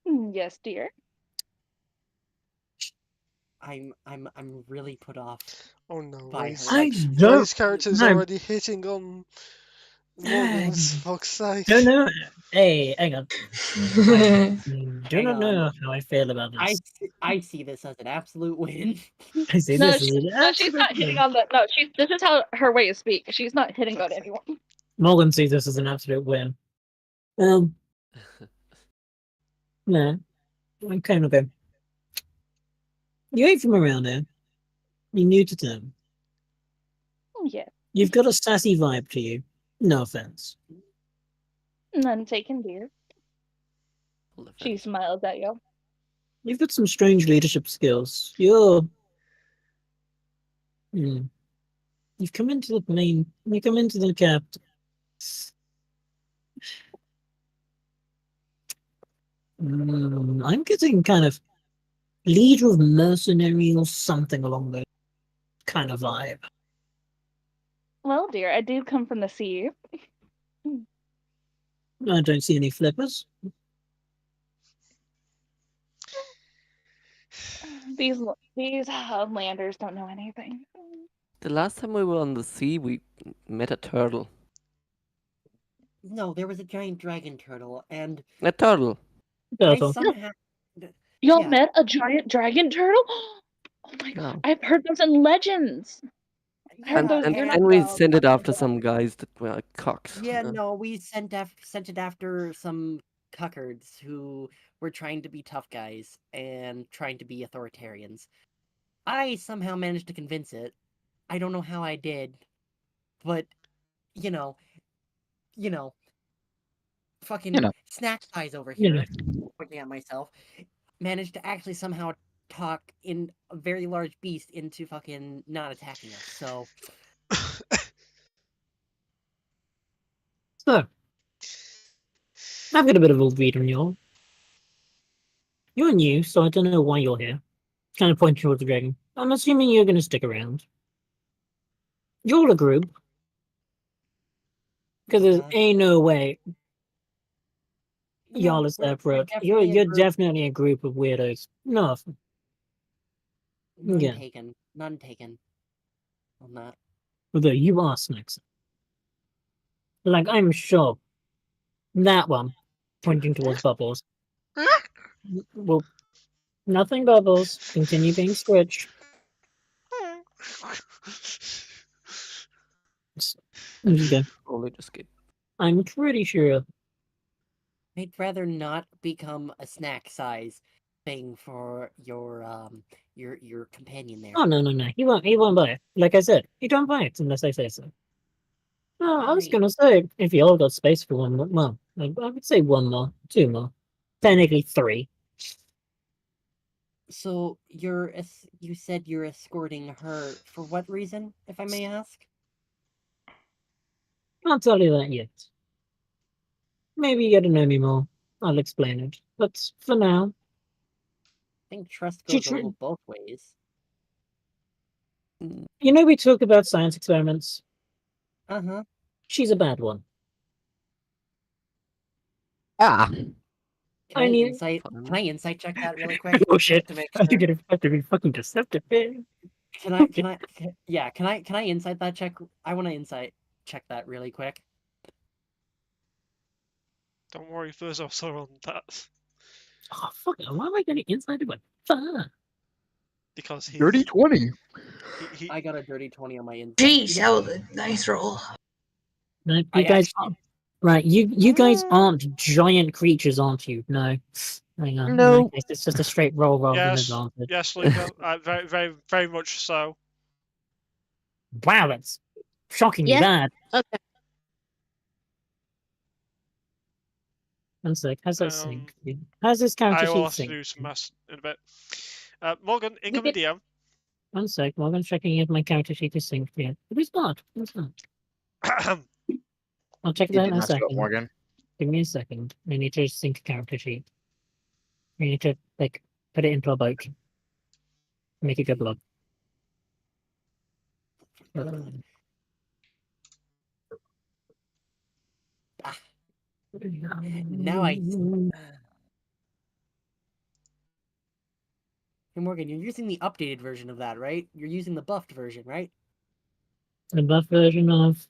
Yes, dear. I'm really put off. Oh no, By Ray's, her. I Ray's don't character's no. already hitting on Morgan's, fuck's sake. don't know. Hey, hang on. Do Hang not on. know how I feel about this. I see this as an absolute win. I see No, this is an No, she's not absolute hitting win. on the. No, she's. This is how her way to speak. She's not hitting on anyone. Morgan sees this as an absolute win. No. Okay, okay. You ain't from around here. You're new to town. Yeah, You've got a sassy vibe to you. No offense. none taken, dear. She smiles at you. You've got some strange leadership skills. You've come into the main. You come into the capital. I'm getting kind of leader of mercenary or something along those kind of vibe. Well, dear, I do come from the sea. I don't see any flippers. These landers don't know anything. The last time we were on the sea, we met a turtle. No, there was a giant dragon turtle, and A turtle. I Turtle. somehow. Y'all Yeah. met a giant dragon turtle? Oh my god, No. I've heard those in legends. I heard And, those. and, You're and not. we well, sent it no, after some guys that were cocks. Yeah, no, we sent it after some cuckards who were trying to be tough guys and trying to be authoritarians. I somehow managed to convince it. I don't know how I did, but you know, fucking You know. snack size over You here, pointing at myself, managed to actually somehow talk in a very large beast into fucking not attacking us. So So, I've got a bit of a read on y'all. You're new, so I don't know why you're here. Kind of pointing towards the dragon. I'm assuming you're going to stick around. You're a group. Because there's ain't no way y'all are separate. You're definitely a group of weirdos. No. none Yeah. taken, none taken on that. Although you are snacks. Like, I'm sure that one, pointing towards Bubbles. Well, nothing, Bubbles. Continue being Squitch. Okay. Only just kidding. I'm pretty sure. I'd rather not become a snack size thing for your companion there. Oh no. He won't buy it. Like I said, he don't buy it unless I say so. No, I was Right. gonna say if you all got space for one more, well, I would say one more, two more, technically three. So you said you're escorting her for what reason, if I may ask? Can't tell you that yet. Maybe you get to know me more. I'll explain it. But for now, I think trust She goes a tr- little both ways. you know we talk about science experiments. Uh-huh. She's a bad one. Ah. Can I I mean- insight check that really quick? Oh shit! To make I'm sure. gonna have to be fucking deceptive. Man. Can I insight that check? I want to insight check that really quick. Don't worry, first officer on that. Oh fuck! Why am I getting inside of it? Fuck! Because he's Dirty 20. he I got a dirty 20 on my insight. Jeez, that was a nice roll. No, you I guys, actually- right? You guys aren't giant creatures, aren't you? No. Hang on. No. In that case, it's just a straight roll rather than Yes. advantage. yes, Luca, very much so. Wow, that's shockingly Yes. bad. Okay. One sec. How's that Um, sync? How's this counter I will sheet have to sync? do some maths in a bit. Morgan, incoming DM. One sec. Morgan's checking if my counter sheet is synced yet. It's not. It's not. I'll check You that did in a not show up, second. Morgan. Give me a second. I need to sync a character sheet. I need to like put it into a boat. Make it good luck. Now I. Hey Morgan, you're using the updated version of that, right? You're using the buffed version, right? The buff version of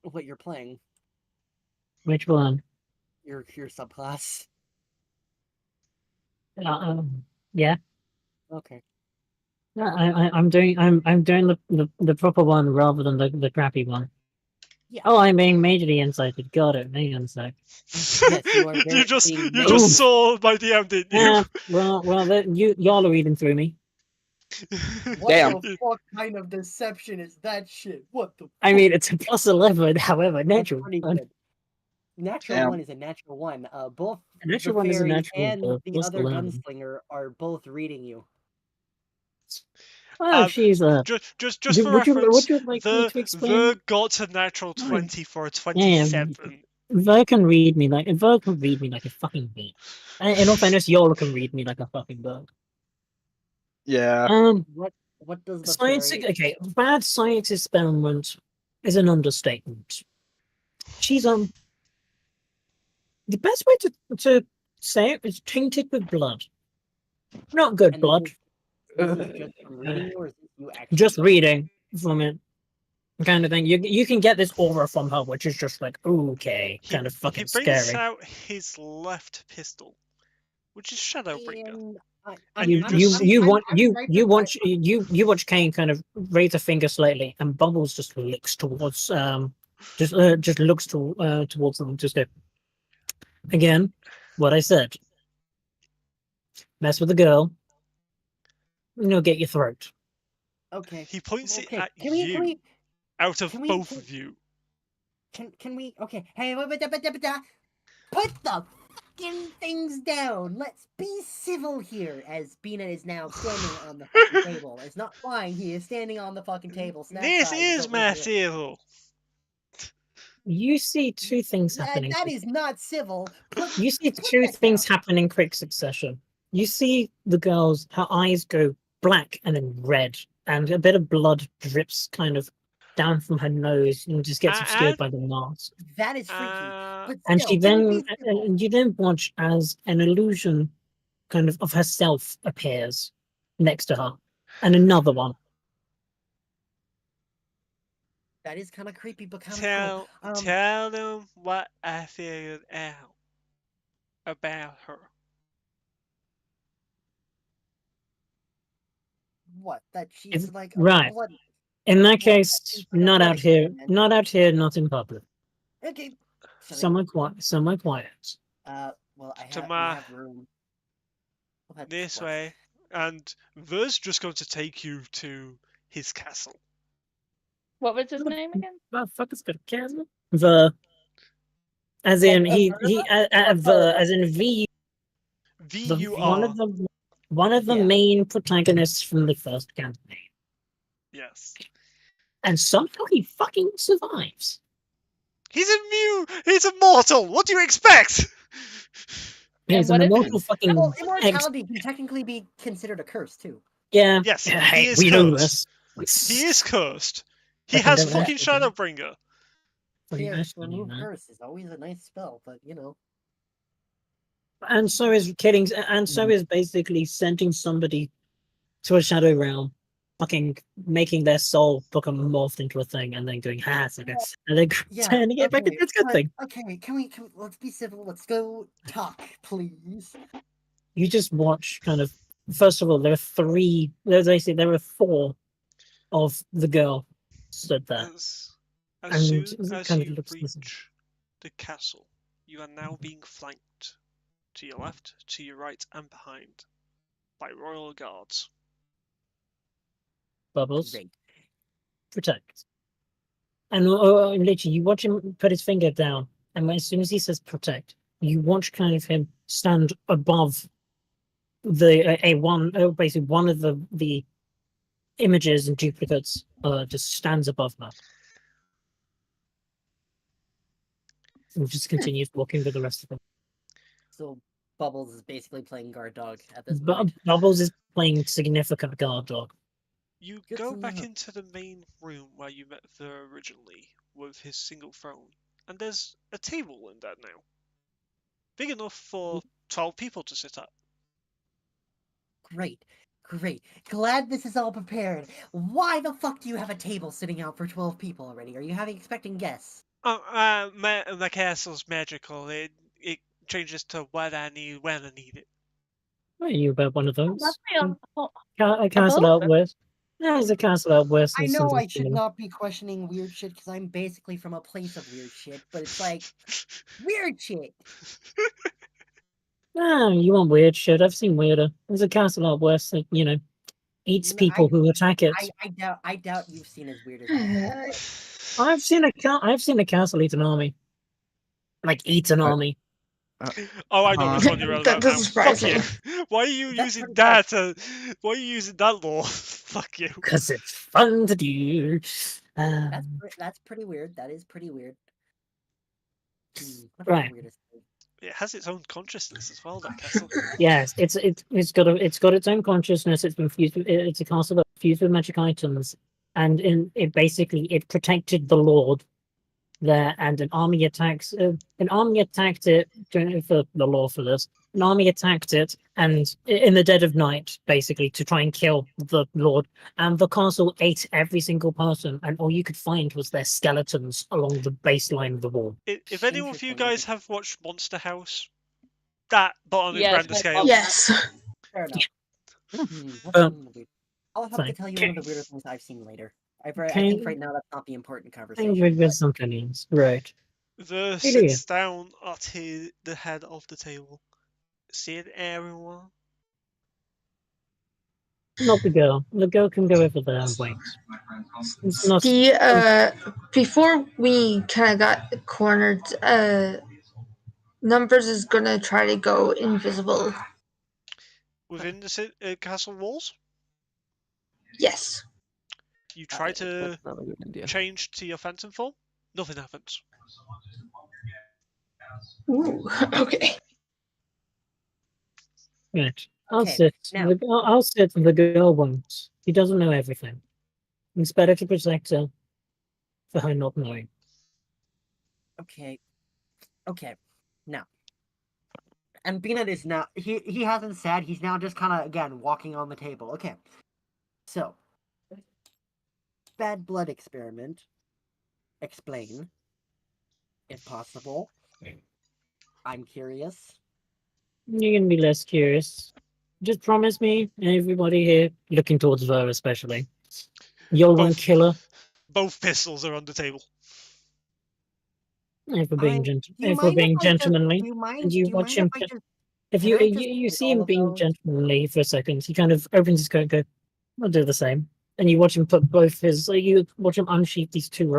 What you're playing, which one? your subclass. Yeah. Okay. I'm doing the proper one rather than the crappy one. Yeah. Oh, I'm being majorly incited. Got it. Hang on a sec. you are you just being you Ooh. just saw my DM, didn't you? Yeah. Y'all are reading through me. What Damn. the fuck kind of deception is that shit? What the? I mean, it's a +11. However, That's natural. pretty good. Natural Damn. one is a natural one. Both A natural the one is a fairy natural, and but the plus other 11. gunslinger are both reading you. Oh, she's Just Would for reference, would you like me to explain? the got a natural 20 for a 27. Ver can read me like a fucking bee. And in all fairness, y'all can read me like a fucking bird. Yeah. What does the Science. fairy? Okay, bad science experiment is an understatement. She's the best way to say it is tainted with blood. Not good And blood. This is just from reading you, or is this you actually? Just reading from it. kind of thing. You can get this aura from her, which is just like okay, kind of fucking He brings scary. out his left pistol, which is Shadowbringer. And And you You watch Kane kind of raise a finger slightly, and Bubbles just looks towards just looks towards them. Just go again. What I said. Mess with the girl, get your throat. Okay. He points Okay. it at Can you we? out of can we- both can- of you. Can we? Okay. Hey, put the fucking things down. Let's be civil here. As Bina is now standing on the fucking table. It's not flying. He is standing on the fucking table. This is my civil. You see two things happening. That is not civil. You see Put two that things down. happen in quick succession. You see the girl's, her eyes go black and then red, and a bit of blood drips kind of down from her nose and just gets obscured by the mask. That is freaky. But And still, she can we then, be civil? and you then watch as an illusion kind of herself appears next to her, and another one. That is kind of creepy, but kind of Tell cool. tell them what I figured out about her. What? That she's like a Right. blood. In that What? case, not out here, not out here, not in public. Okay. Somewhere quiet, somewhere quiet. Well, we Tamar, have room. We'll have this what? way, and Ver's just going to take you to his castle. What was his name again? What the fuck is the chasm? The, as in as in V. V-U-R. One of the Yeah. main protagonists from the first campaign, Yes. and somehow he fucking survives. He's immune. He's immortal. What do you expect? He's what an if- immortal fucking Well, immortality can technically be considered a curse too. yeah. Yes, Hey, he is we know cursed. this. He is cursed. He Fucking has don't fucking ask me. Shadowbringer. Fucking Yeah, ask me, remove man. curse is always a nice spell, but you know. And so is killing, and so is basically sending somebody to a shadow realm, fucking making their soul become morphed into a thing, and then going it's like this, and then Yeah. turning it back okay, into its good but- thing. Okay, can we let's be civil. Let's go talk, please. You just watch kind of. First of all, there are four of the girl stood there. As And soon it as kind of you looks the same. reach the castle, you are now being flanked to your left, to your right, and behind by royal guards. Bubbles Great. protect, and literally you watch him put his finger down, and as soon as he says protect, you watch kind of him stand above the basically one of the images and duplicates just stands above her. And just continues walking with the rest of them. So Bubbles is basically playing guard dog at this Bu- point. Bubbles is playing significant guard dog. You Good go to back know. into the main room where you met Ver originally with his single throne, and there's a table in there now. Big enough for 12 people to sit at. Great. Glad this is all prepared. Why the fuck do you have a table sitting out for 12 people already? Are you expecting guests? My castle's magical. It changes to what I need when I need it. Are you about one of those? Must be a A castle boat? out west. Yeah, there's a castle out west. I and know something I should similar. not be questioning weird shit because I'm basically from a place of weird shit, but it's like weird shit. Ah, you want weird shit? I've seen weirder. There's a castle out west that eats No, people who attack it. I doubt you've seen as weird as I. I've seen a castle eat an army. Like eat an army. Oh, I know which one you're on That about doesn't now. surprise Fuck me. you. Why are you That's using pretty that? Why are you using that law? Fuck you. Because it's fun to do. That's pretty weird. That is pretty weird. What Right. the weirdest thing? It has its own consciousness as well. That castle. Yes, it's got its own consciousness. It's been fused. It's a castle that's fused with magic items, and it basically protected the lord there. And an army attacked it for the law for this. an army attacked it, and in the dead of night, basically, to try and kill the Lord, and the castle ate every single person, and all you could find was their skeletons along the baseline of the wall. If anyone of you Interesting. guys have watched Monster House, that but on a Yes, grander I scale. love Yes. Fair enough. What's Um, one of the weird- I'll have to fine. tell you one of the weirder things I've seen later. I Okay. think right now that's not the important I conversation. think with but- something else. Right. The Hey, Leah. sits down at the head of the table. See it, everyone. Not the girl. The girl can go over there and wait. It's not. Before we kind of got cornered, Numbers is gonna try to go invisible. Within the castle walls, Yes. you try to That's not a good idea. change to your phantom form. Nothing happens. Ooh. Okay. Right. I'll Okay, sit. now- I'll sit. The girl won't. He doesn't know everything. It's better to protect her for her not knowing. Okay. Okay. Now. And Beanut is now he hasn't said, he's now just kinda again walking on the table. Okay. So bad blood experiment. Explain. If possible. I'm curious. You're gonna be less curious. Just promise me, everybody here, looking towards Ver especially, you'll won't Both. kill her. Both pistols are on the table. If we're being, Do you if we're mind being if I just- gentlemanly, do you mind, and do you you watch mind him. if I just If can you I just you take see all him of being those? gentlemanly for a second, he kind of opens his coat and goes, I'll do the same. And you watch him put both his, you watch him unsheath these two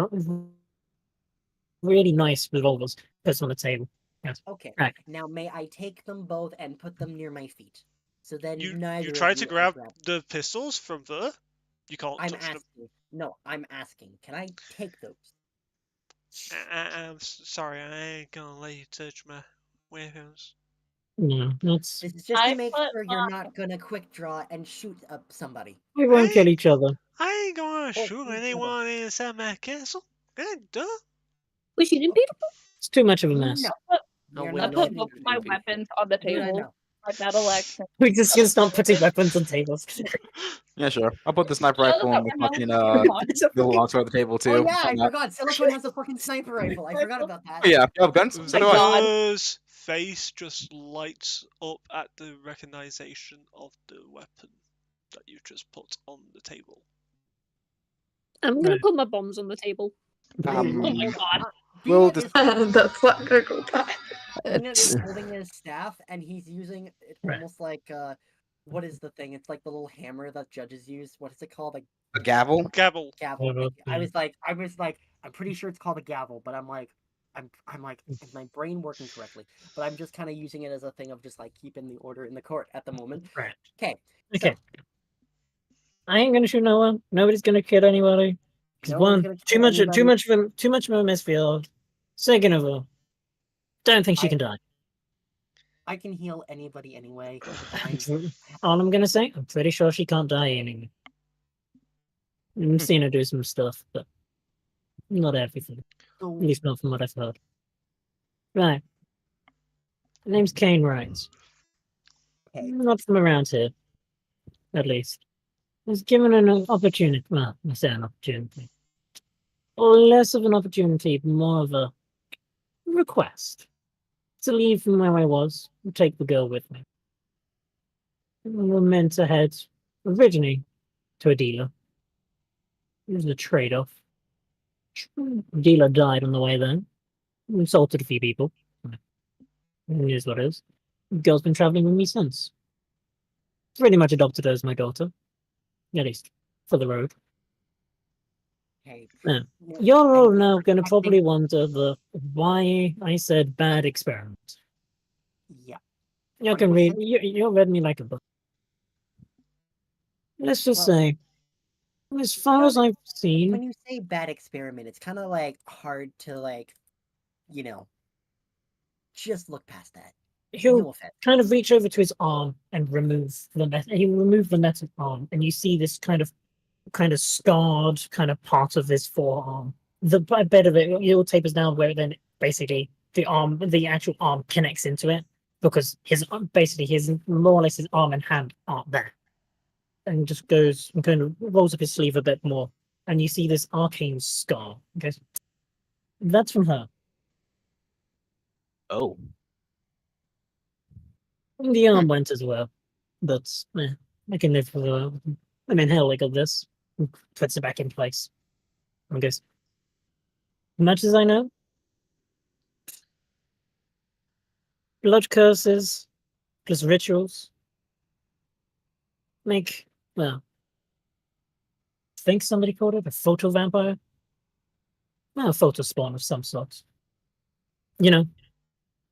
really nice revolvers, puts on the table. Yes. Okay. Right. Now may I take them both and put them near my feet? So then You neither try of to you grab are the pistols from Ver. You can't I'm touch them. asking. No, I'm asking. Can I take those? I'm sorry, I ain't gonna let you touch my weapons. No, that's This is just I to make put, sure you're not gonna quick draw and shoot up somebody. we won't kill Hey. each other. I ain't gonna Oh, shoot each other. anyone inside my castle. Duh. We shooting people? It's too much of a mess. No. No, You're we're I not not put shooting both shooting my anybody. weapons on the No, no, table. no. My battle axe. And... We just gonna start putting weapons on tables. Yeah, sure. I'll put the sniper No, rifle no, and the no, fucking no, no. little longsword on the table too. Oh yeah, Why I not? forgot. Silicone has a fucking sniper rifle. I forgot about that. Oh, yeah, you have guns. So do I. God. Ver's face just lights up at the recognition of the weapon that you just put on the table. I'm gonna Right. put my bombs on the table. Oh my god. We'll Peanut just- is The flamingo pie. Peanut is holding his staff and he's using it Right. almost like what is the thing? It's like the little hammer that judges use. What is it called? Like A gavel. Gabble. gavel. Gavel, Thank you. I yeah. was like, I'm pretty sure it's called a gavel, but I'm like, is my brain working correctly? But I'm just kind of using it as a thing of just like keeping the order in the court at the moment. Right. Okay. Okay. I ain't gonna shoot no one. Nobody's gonna kill anybody. Because No one's one, gonna too kill much, anybody. too much of a misfield. Second of all, don't think she I- can die. I can heal anybody anyway. I'm- All I'm gonna say, I'm pretty sure she can't die anyway. I've seen her do some stuff, but not everything. so- At least not from what I've heard. Right. Her name's Kane Wright. Okay. Not from around here, at least. Was given an opportunity. Well, I say an opportunity. Or less of an opportunity, more of a request to leave from where I was and take the girl with me. We were meant to head originally to a dealer. It was a trade-off. Dealer died on the way there. Insulted a few people. It is what it is. The girl's been traveling with me since. Pretty much adopted her as my daughter. At least for the road. Okay. Yeah. Yeah, You're all and now going to I probably think- wonder why I said bad experiment. Yeah. You can read. 100%. You read me like a book. Let's just Well- say, as far as I've When seen, you say bad experiment, it's kind of like hard to like, just look past that. he'll No offense. kind of reach over to his arm and remove the metal. He will remove the metal arm, and you see this kind of scarred kind of part of his forearm. The bit of it, tapers down where then basically the actual arm connects into it, because basically his more or less his arm and hand aren't there, and just goes and kind of rolls up his sleeve a bit more, and you see this arcane scar. He goes, that's from her. Oh. And the arm went as well, but I can live with I mean, hell, I got this. Puts it back in place. I guess. Much as I know, blood curses plus rituals make, well, I think somebody called it a photo vampire. Well, a photo spawn of some sort. You know,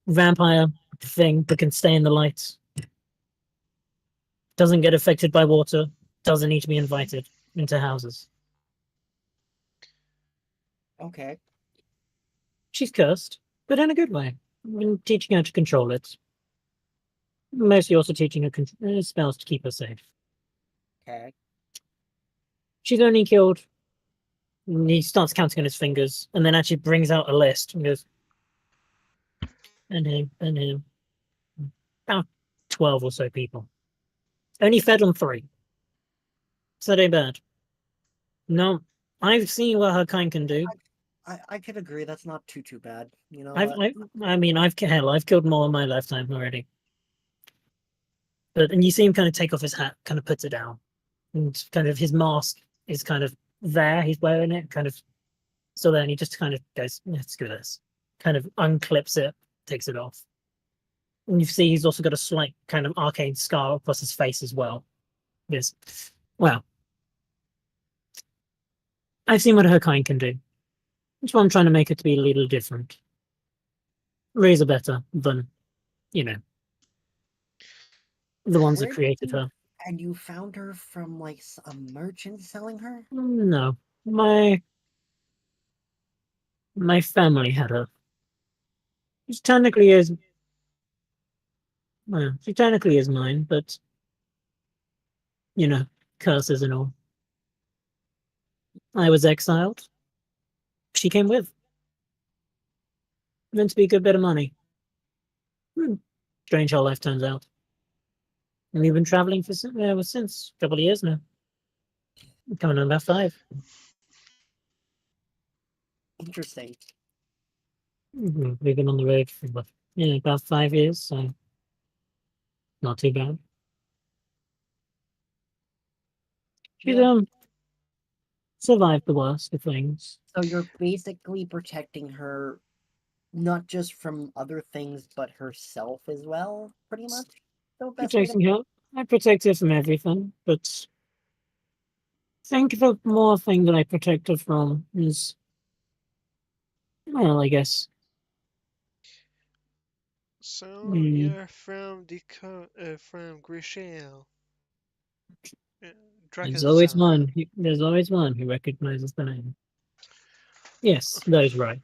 vampire thing that can stay in the light. Doesn't get affected by water. Doesn't need to be invited into houses. Okay. She's cursed, but in a good way. I've been teaching her to control it. Mostly also teaching her spells to keep her safe. Okay. She's only killed. He starts counting on his fingers, and then actually brings out a list and goes, and him. About 12 or so people. Only fed on 3. So they bad. No, I've seen what her kind can do. I could agree. That's not too bad. You know. I've killed more in my lifetime already. But and you see him kind of take off his hat, kind of puts it down, and kind of his mask is kind of there. He's wearing it, kind of. So then he just kind of goes, "Let's do this." Kind of unclips it, takes it off, and you see he's also got a slight kind of arcane scar across his face as well. Yes, well, I've seen what her kind can do. That's why I'm trying to make it to be a little different. Razor better than, the ones that created her. And you found her from like a merchant selling her? No, my family had her. She technically is. Well, she technically is mine, but curses and all. I was exiled. She came with. Meant to be a good bit of money. Strange how life turns out. And we've been traveling since a couple of years now. Coming on about 5. Interesting. We've been on the road for about 5 years, so not too bad. She's survived the worst of things. So you're basically protecting her, not just from other things, but herself as well, pretty much. So Protecting her. I protect her from everything, but think the more thing that I protect her from is, well, I guess. So you're from from Grishale. There's always one. There's always one who recognizes the name. Yes, those right.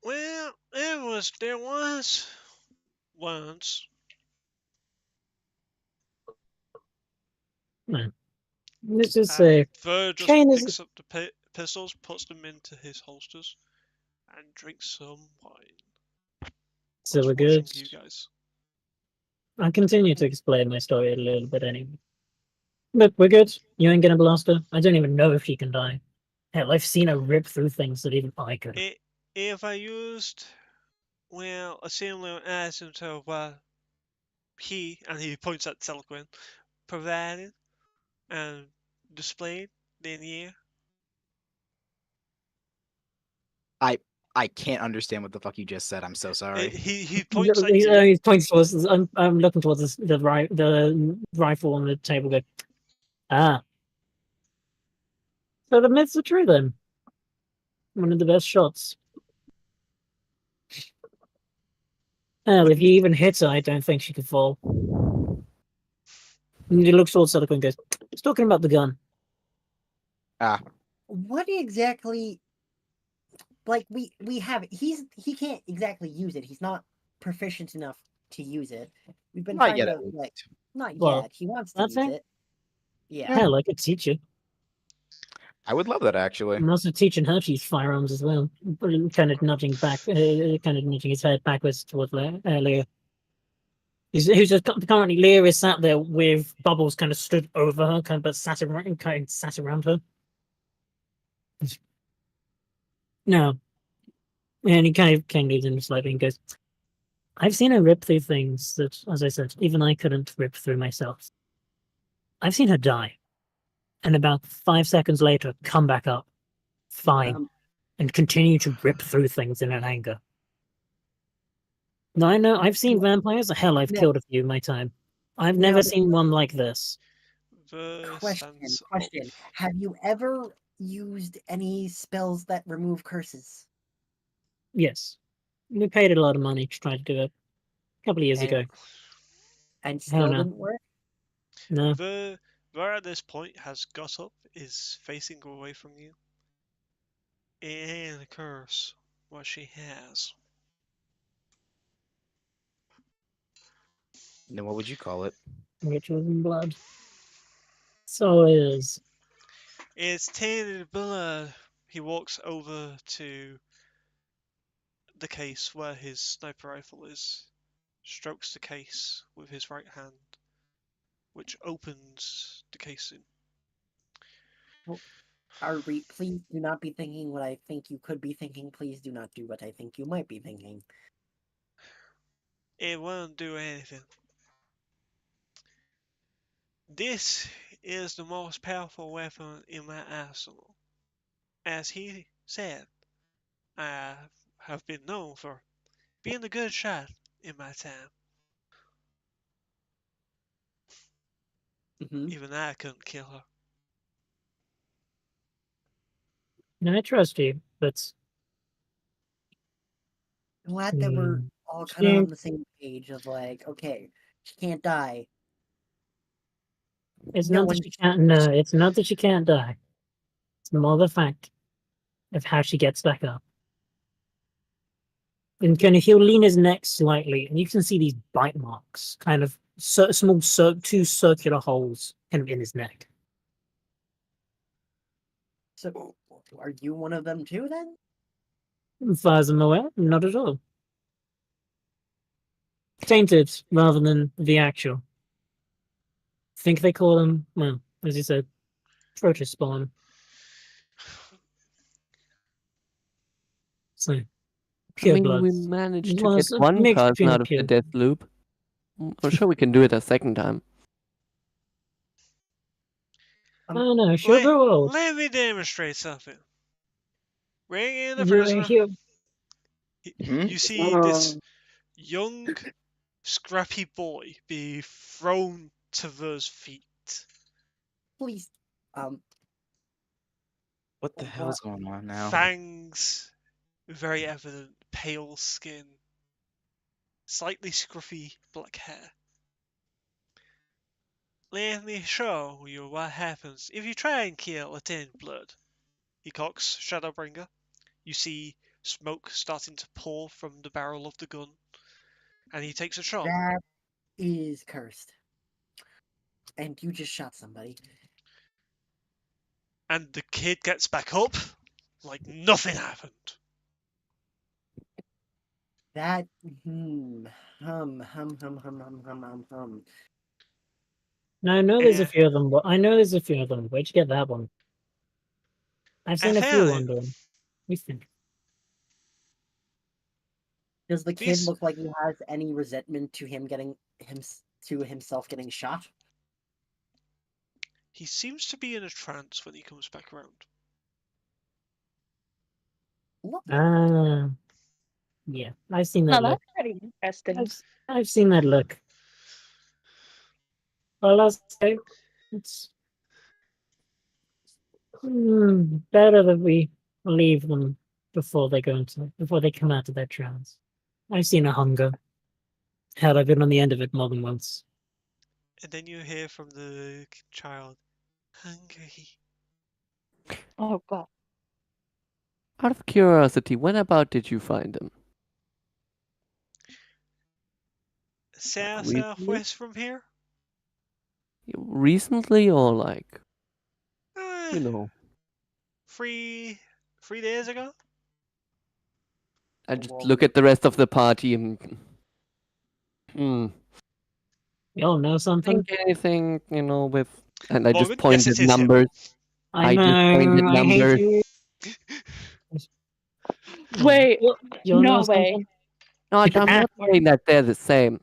Well, there was once. No. This is a. Virgil Kane picks is. up the pistols, puts them into his holsters, and drinks some wine. So we're Watching good. You guys. I'll continue to explain my story a little bit anyway. But we're good. You ain't gonna blast her. I don't even know if she can die. Hell, I've seen her rip through things that even I could. If I used, well, a similar item to what he points at Telequin, provided and displayed, then yeah. I can't understand what the fuck you just said. I'm so sorry. He points at he points towards this. I'm looking towards this, the rifle on the table. Go, so the myths are true then. One of the best shots. Hell, if you even hit her, I don't think she could fall. And he looks towards Celica and goes, "He's talking about the gun." What exactly? Like we have he can't exactly use it. He's not proficient enough to use it. We've been Not trying yet, to at least. not Well, yet. He wants to use that's it. it. Yeah. Hell, I could teach you. I would love that actually. I'm also teaching her to use firearms as well. Kind of nudging back, kind of nudging his head backwards towards Leah. Who's just currently Leah is sat there with Bubbles kind of stood over her, kind of sat around her. No. And he kind of leads in slightly and goes, I've seen her rip through things that, as I said, even I couldn't rip through myself. I've seen her die. And about 5 seconds later, come back up, fine, and continue to rip through things in an anger. No, I know, I've seen vampires. Hell, I've killed a few in my time. I've never seen one like this. Question. Have you ever used any spells that remove curses? Yes. We paid a lot of money to try to do it. A couple of years ago. And still no. didn't work? No. The Var at this point has got up, is facing away from you. And a curse what she has. Then what would you call it? Rituals in blood. So it is. It's tainted blood. He walks over to the case where his sniper rifle is, strokes the case with his right hand, which opens the casing. Ari, please do not be thinking what I think you could be thinking. Please do not do what I think you might be thinking. It won't do anything. This is the most powerful weapon in my arsenal. As he said, I have been known for being a good shot in my time. Even I couldn't kill her. No, I trust you, but Glad that we're all kind of on the same page of like, okay, she can't die. It's not that she can't. No, it's not that she can't die. It's more the fact of how she gets back up. And he'll lean his neck slightly, and you can see these bite marks, kind of small, two circular holes, kind of in his neck. So, are you one of them too, then? As far as I'm aware, not at all. Tainted rather than the actual. I think they call them, well, as you said, protospawn. So, pure blood. We managed to get one person out of the death loop. I'm sure we can do it a second time. Oh no, she'll grow old. Let me demonstrate something. Bring in the prisoner. You see this young, scrappy boy be thrown to those feet. Please, what the hell's going on now? Fangs, very evident, pale skin, slightly scruffy black hair. Let me show you what happens if you try and kill a tainted blood. He cocks Shadowbringer. You see smoke starting to pour from the barrel of the gun, and he takes a shot. That is cursed. And you just shot somebody. And the kid gets back up like nothing happened. That hum. No, I know there's a few of them. I know there's a few of them. Where'd you get that one? I've seen a few under him. We think. Does the kid look like he has any resentment to him getting himself getting shot? He seems to be in a trance when he comes back around. Yeah, I've seen that. No, look. that's pretty interesting. I've seen that look. Well, let's say it's better that we leave them before they come out of their trance. I've seen a hunger. Hell, I've been on the end of it more than once. And then you hear from the child, hungry. Oh god. Out of curiosity, when about did you find him? Southwest from here? Recently or like, you know? 3 days ago. I just Well, look at the rest of the party and You all know something? think anything, with, and I just Morgan, point yes, at it is him. numbers. I I just pointed know. I hate numbers. you. Wait, You'll know no way. something? No, Keep I'm an not eye- saying that they're the same,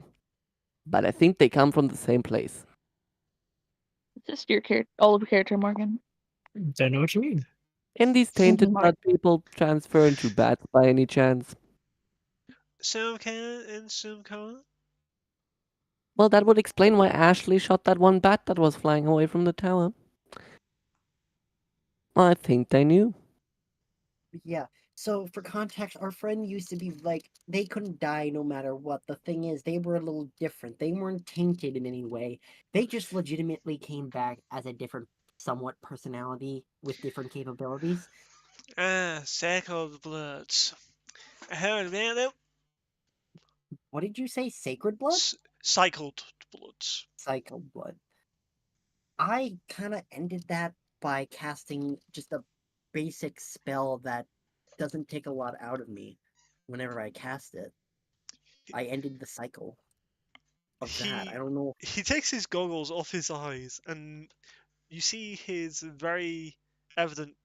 but I think they come from the same place. It's just your old character, Morgan. Don't know what you mean. Can these tainted Mark. blood people transfer into bats by any chance? Some can and some can't. Well, that would explain why Ashley shot that one bat that was flying away from the tower. I think they knew. Yeah. So for context, our friend used to be like they couldn't die no matter what. The thing is, they were a little different. They weren't tainted in any way. They just legitimately came back as a different, somewhat personality with different capabilities. Sacred bloods. I heard about it. What did you say? Sacred blood? Cycled bloods. Cycled blood. I kind of ended that by casting just a basic spell that doesn't take a lot out of me whenever I cast it. I ended the cycle of that. I don't know. He takes his goggles off his eyes, and you see his very evident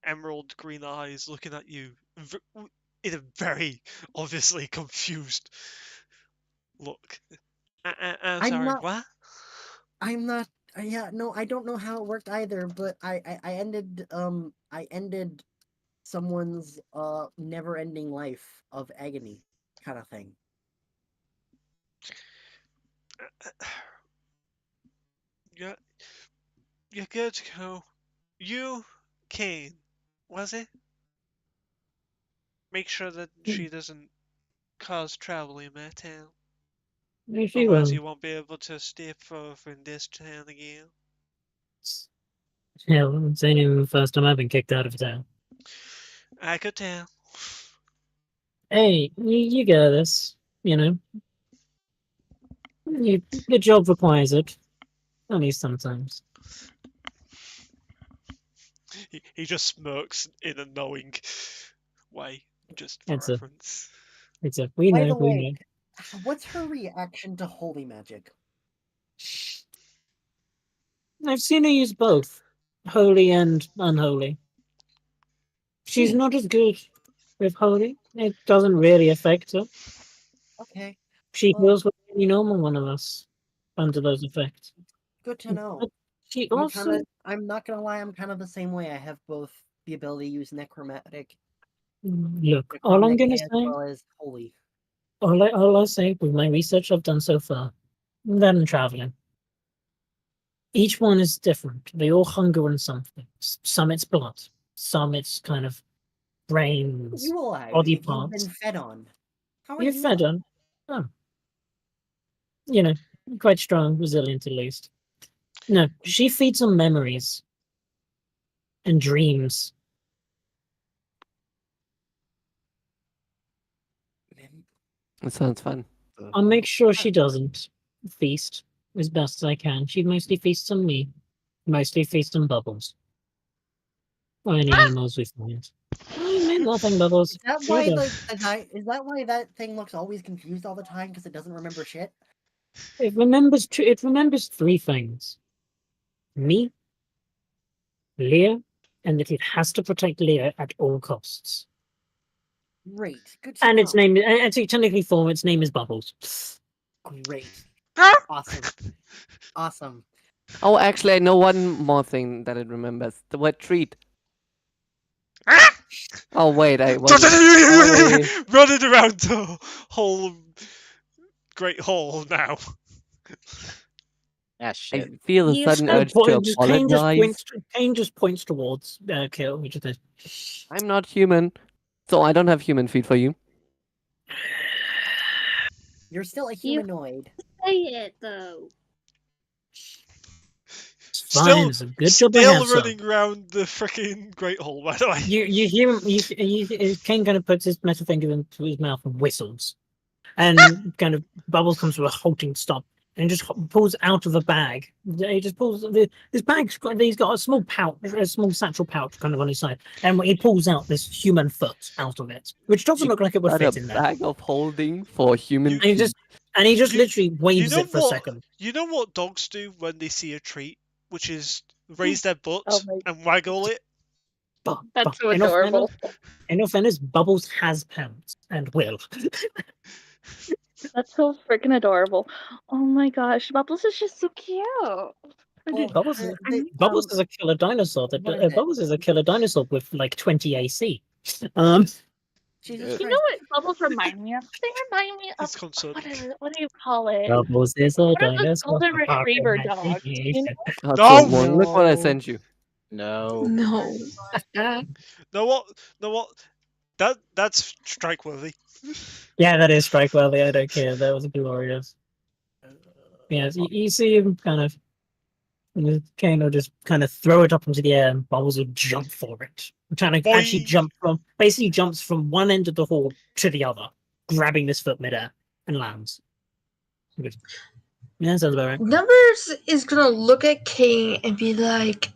emerald green eyes looking at you in a very obviously confused look. I'm sorry, not- what? I'm not. Yeah, no, I don't know how it worked either. But I ended someone's never-ending life of agony, kind of thing. You're good to go. You, Kane, was it? Make sure that she doesn't cause trouble in my town. If you Otherwise, will. you won't be able to stay forth in this town again. Yeah, it's only the first time I've been kicked out of town. I could tell. Hey, you get this, you know. The job requires it. At least sometimes. He just smirks in a knowing way, just for It's a- reference. We By know, the we way, know. what's her reaction to holy magic? I've seen her use both, holy and unholy. She's not as good with holy. It doesn't really affect her. Okay, She Well- feels like any normal one of us under those effects. good to know. But she also, I'm not gonna lie, I'm kind of the same way. I have both the ability to use necromantic, look, all I'm gonna as say, well as holy. all I'll say with my research I've done so far, that and traveling. Each one is different. They all hunger on something. Some it's blood, some it's kind of brains, You alive? body If you've parts. been fed on. How are You're you fed alive? on. Oh. You know, quite strong, resilient at least. No, she feeds on memories and dreams. It sounds fun. I'll make sure she doesn't feast as best as I can. She mostly feasts on me. Mostly feasts on Bubbles. Or any animals we find. I mean, nothing, Bubbles. Is that Sure why do. is that why that thing looks always confused all the time because it doesn't remember shit? It remembers three things. Me, Leah, and that it has to protect Leah at all costs. Great, good to And know. its name, actually, technically form, its name is Bubbles. Great, awesome, awesome. Oh, actually, I know one more thing that it remembers. The word treat. Oh, wait, I was Running around the whole great hall now. Ah, I shit. feel a Yes, sudden no, urge to apologize. Kane just points towards Kill, which is I'm not human, so I don't have human feet for you. You're still a You- humanoid. Say it though. fine. It's a good job I Still have some. running around the freaking great hall, by the way. You hear him. Kane kind of puts his metal finger into his mouth and whistles, and kind of Bubbles comes to a halting stop and just pulls out of a bag. He just pulls this bag's got, he's got a small pouch, a small satchel pouch kind of on his side, and he pulls out this human foot out of it, which doesn't look like it would Got fit a in there. bag of holding for human And he just You- literally waves know it for a what? second. You know what dogs do when they see a treat, which is raise their butt Oh my- and waggle it? That's so in all adorable. fairness- In all fairness, Bubbles has pants and will. That's so freaking adorable. Oh my gosh, Bubbles is just so cute. Well, Bubbles, the- Bubbles is a killer dinosaur. what is it? Bubbles is a killer dinosaur with like 20 AC. Jesus You Christ. know what bubbles remind me of? They remind me of It's concerned. what is it? What do you call it? Bubbles is a What are those dinosaur. golden retriever dogs? You know? Oh, No! don't worry, look what I No. sent you. No. No. Know what? That's strike worthy. Yeah, that is strike worthy. I don't care. That was glorious. Yes, you see him kind of just kind of throw it up into the air, and Bubbles will jump for it. Trying to actually Boing. basically jumps from one end of the hall to the other, grabbing this foot midair and lands. Good. Yeah, sounds about right. Numbers is gonna look at Kane and be like,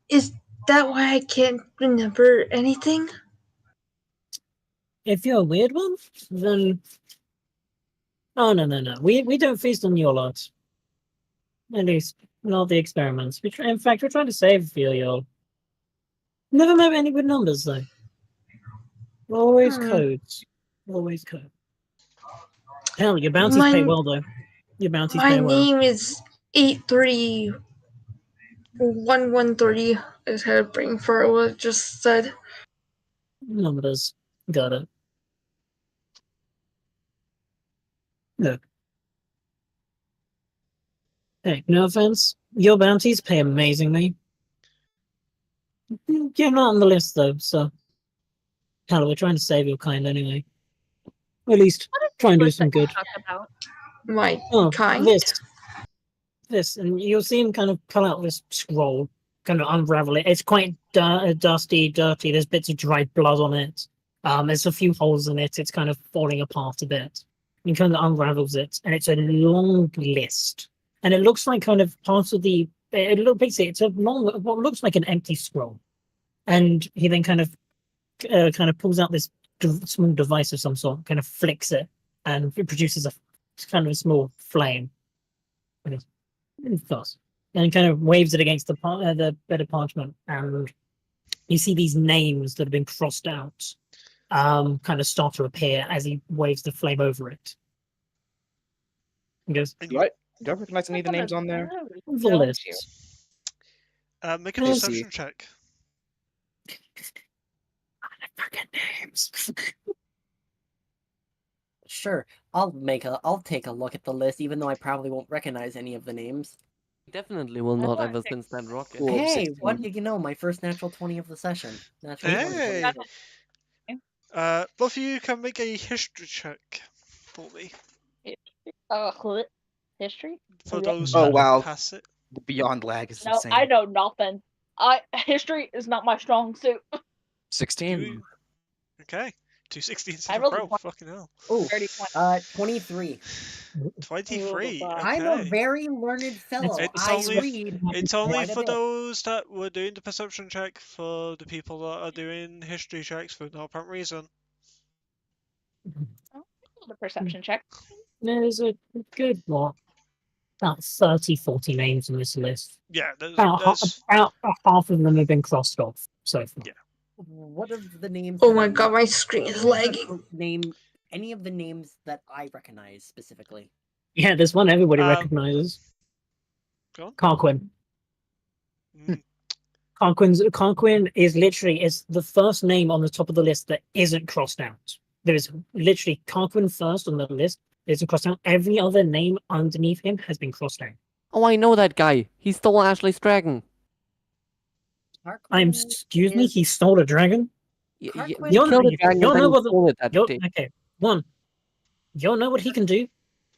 "Is that why I can't remember anything?" If you're a weird one, then oh no. We don't feast on your lot. At least not the experiments. In fact, we're trying to save a few of y'all. Never met any with numbers though. Always Hmm. codes. Always code. Hell, your bounties pay well though. Your bounties My pay well. name is 831130. I just had a brain for what it just said. Numbers. Got it. Look. Hey, no offense. Your bounties pay amazingly. You're not on the list though, so hell, we're trying to save your kind anyway. At least try and do List some that you good. talk about. My Oh, kind? this, and you'll see him kind of pull out this scroll, kind of unravel it. It's quite dusty, dirty. There's bits of dried blood on it. There's a few holes in it. It's kind of falling apart a bit. He kind of unravels it, and it's a long list. And it looks like kind of part of the. Basically, it's a long, what looks like an empty scroll. And he then kind of pulls out this small device of some sort, kind of flicks it, and it produces a kind of a small flame. And kind of waves it against the bed of parchment, and you see these names that have been crossed out, kind of start to appear as he waves the flame over it. He goes, Do I recognize any of the names on there? the list. Make a Let's perception check. Fucking names. Sure, I'll take a look at the list, even though I probably won't recognize any of the names. Definitely will not ever since that rocket. Cool. Hey, 16. what did you know? My first natural 20 of the session. Natural 20. Hey! Both of you can make a history check for me. History? For those Oh, that wow. pass it. The Beyond lag is No, insane. I know nothing. History is not my strong suit. 16. Okay. 216 I in a rolled a row. 20. Fucking hell. Ooh, 23. 23. Oh, I'm Okay. a very learned fellow. It's I only- read. It's only quite a for bit. those that were doing the perception check, for the people that are doing history checks for no apparent reason. The perception check. There's a good what? About 30, 40 names on this list. Yeah, there's, About there's half of them have been crossed off so far. Yeah. What are the names? Oh that my I'm god, not- my screen is lagging. Name any of the names that I recognize specifically. Yeah, there's one everybody Um, recognizes. go on. Carquin. Mm, Carquin is the first name on the top of the list that isn't crossed out. There is literally Carquin first on the list. Isn't crossed out. Every other name underneath him has been crossed out. Oh, I know that guy. He stole Ashley's dragon. Excuse me, he stole a dragon? Carquin- He You'll killed know- a dragon you'll and know then what the- stole it that day. Okay, one. You all know what he can do?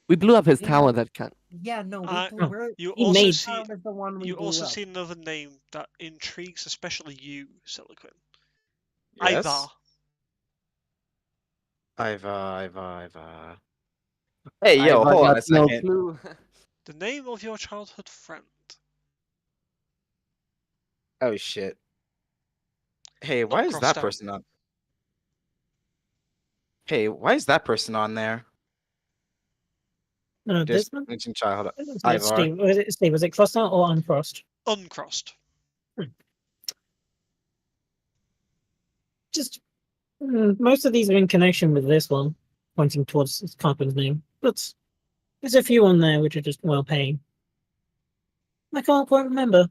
We blew up his Yeah. tower that can. Yeah, no, Uh, we're, You He also made- see was the one we you blew also up. see another name that intrigues, especially you, Silicon. Yes? Ivar. Iva. Hey, yo, I've hold on got a no second. clue. The name of your childhood friend. Oh shit. Hey, Not why is crossed that out. person on? Hey, why is that person on there? No, this Just one. mention childhood. So Ivar. Steve, was it crossed out or uncrossed? Uncrossed. Just most of these are in connection with this one, pointing towards Carpen's name. But there's a few on there which are just well paying. I can't quite remember.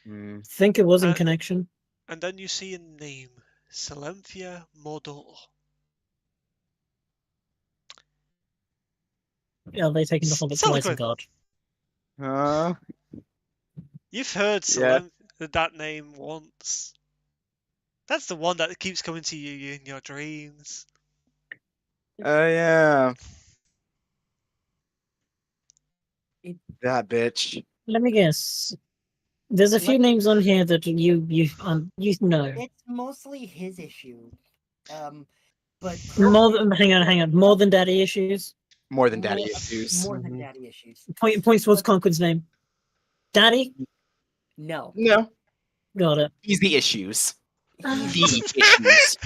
Hmm. Think it was in connection. And then you see a name. Salenthia Mordor. Yeah, they taking the Hobbit to Celequin. Isengard. You've heard Yeah. that name once. That's the one that keeps coming to you in your dreams. Oh yeah. That bitch. Let me guess. There's a few Let- names on here that you know. It's mostly his issue. But More than hang on. More than daddy issues. More than daddy issues. More than daddy issues. Points towards Conquer's name. Daddy? No. No. Got it. He's the issues. He's The issues.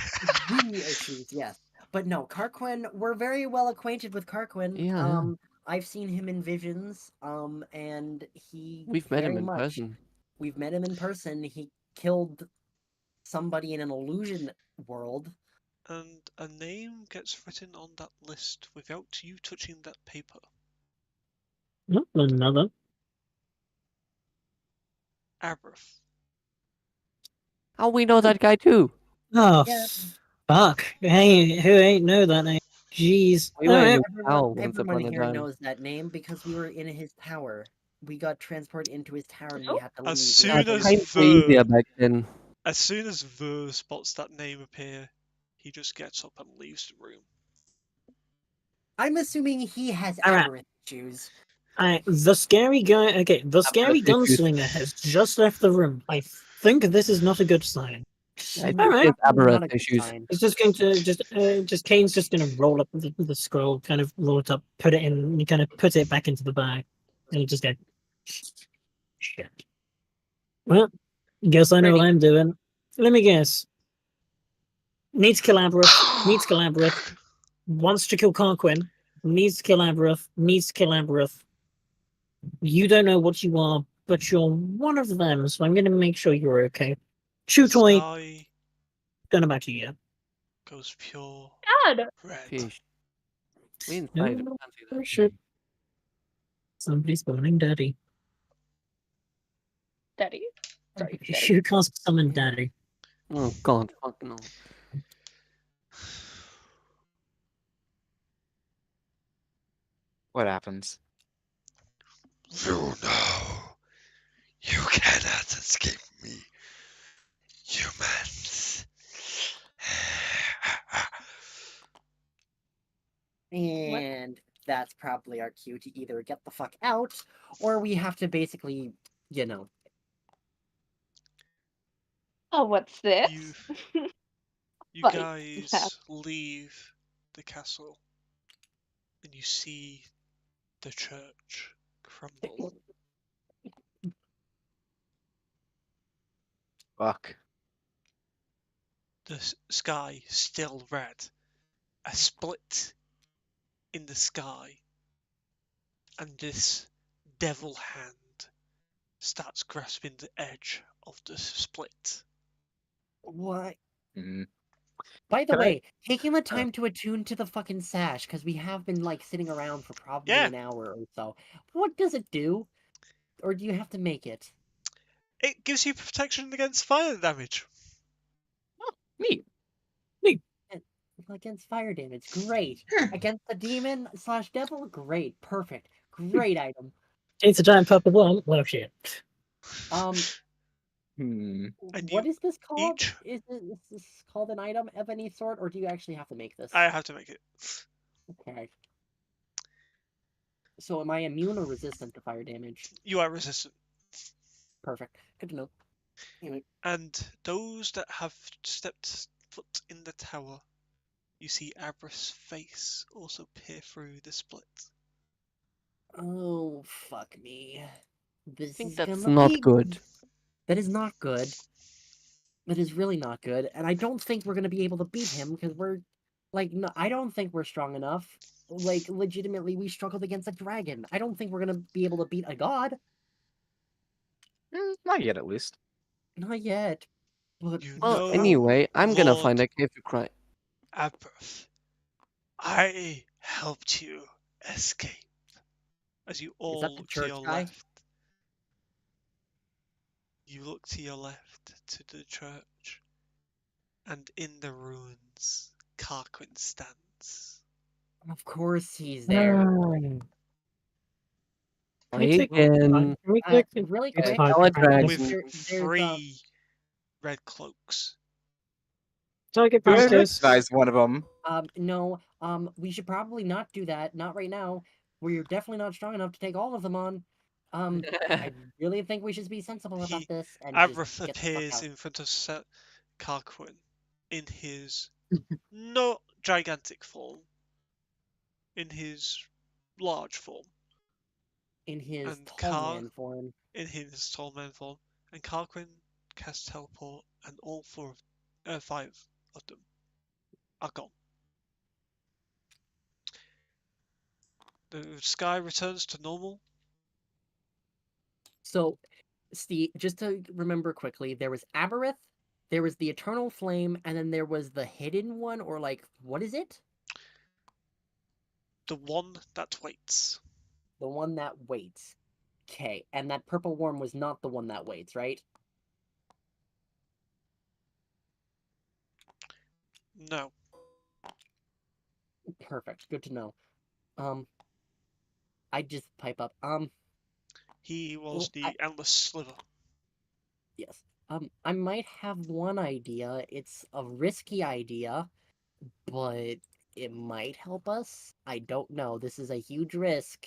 the issues, yes. But no, Carquin, we're very well acquainted with Carquin. Yeah. I've seen him in visions, and he We've met him very in much- person. We've met him in person. He killed somebody in an illusion world. And a name gets written on that list without you touching that paper. Not another. Abrath. Oh, we know that guy too. Oh, Yeah. fuck. Hey, who ain't know that name? Jeez. We were in Alright. his tower once Everyone upon a here time. knows that name because we were in his tower. We got transported into his tower and we had to leave. As We soon had to as leave. It was easier back then. As soon as Ver spots that name appear, he just gets up and leaves the room. I'm assuming he has Alright. aberrant issues. The scary guy. Okay, the scary Aberrant issues. gunslinger has just left the room. I think this is not a good sign. I think Alright. it's aberrant Not a good issues. sign. It's just going to just Kane's just going to roll up the scroll, kind of roll it up, put it in, and you kind of put it back into the bag, and you just go. Shit. Well, guess I know what I'm doing. Let me guess. Needs to kill Aberrath. Needs to kill Aberrath. Wants to kill Carquin. Needs to kill Aberrath. Needs to kill Aberrath. You don't know what you are, but you're one of them, so I'm going to make sure you're okay. Chew toy. Sky Don't know about you yet. goes pure God. red. Fish. We inside. No, Can't see that. oh shit. Somebody's spawning Daddy. Daddy. Sorry, Daddy. You can't summon Daddy. Oh god, fuck no. What happens? You know, you cannot escape me, humans. And that's probably our cue to either get the fuck out, or we have to basically, you know. Oh, what's this? You Funny. guys leave the castle and you see the church crumble. Fuck. The sky still red. A split in the sky. And this devil hand starts grasping the edge of the split. What? Mhm. By the Can I- way, taking the time to attune to the fucking sash, because we have been like sitting around for probably Yeah. an hour or so. What does it do? Or do you have to make it? It gives you protection against fire damage. Neat. Against fire damage, great. Against the demon / devil, great, perfect, great item. It's a giant purple worm. Well, shit. Um, And what you is this called? each- Is this called an item of any sort, or do you actually have to make this? I have to make it. Okay. So am I immune or resistant to fire damage? You are resistant. Perfect. Good to know. Anyway, And those that have stepped foot in the tower you see Abra's face also peer through the split. Oh, fuck me. This think is that's gonna not be... good. That is not good. That is really not good. And I don't think we're gonna be able to beat him because we're... Like, no, I don't think we're strong enough. Like, legitimately, we struggled against a dragon. I don't think we're gonna be able to beat a god. Not yet, at least. Not yet. But You Well, know, anyway, I'm gonna Lord find a cave to cry. Abrath, I helped you escape. As you is all that the look to church your guy? left. You look to your left to the church, and in the ruins, Karquin stands. Of course he's there. Can we I take, can can we take the Really it's quick, hard our to practice. dragon. There- With there's, 3 red cloaks. Target I practice. recognize one of them. no, we should probably not do that. Not right now. We're definitely not strong enough to take all of them on. I really think we should be sensible about this and just Abrath get the fuck appears out. in front of Karquin in his not gigantic form, in his large form, In his and tall man form. in his tall man form, and Karquin casts teleport, and all 5 of them are gone. The sky returns to normal. So, Steve, just to remember quickly, there was Aberith, there was the Eternal Flame, and then there was the hidden one, or like, what is it? The one that waits. The one that waits. Okay, and that purple worm was not the one that waits, right? No. Perfect. Good to know. I just pipe up. He was the endless sliver. Yes. I might have one idea. It's a risky idea, but it might help us. I don't know. This is a huge risk.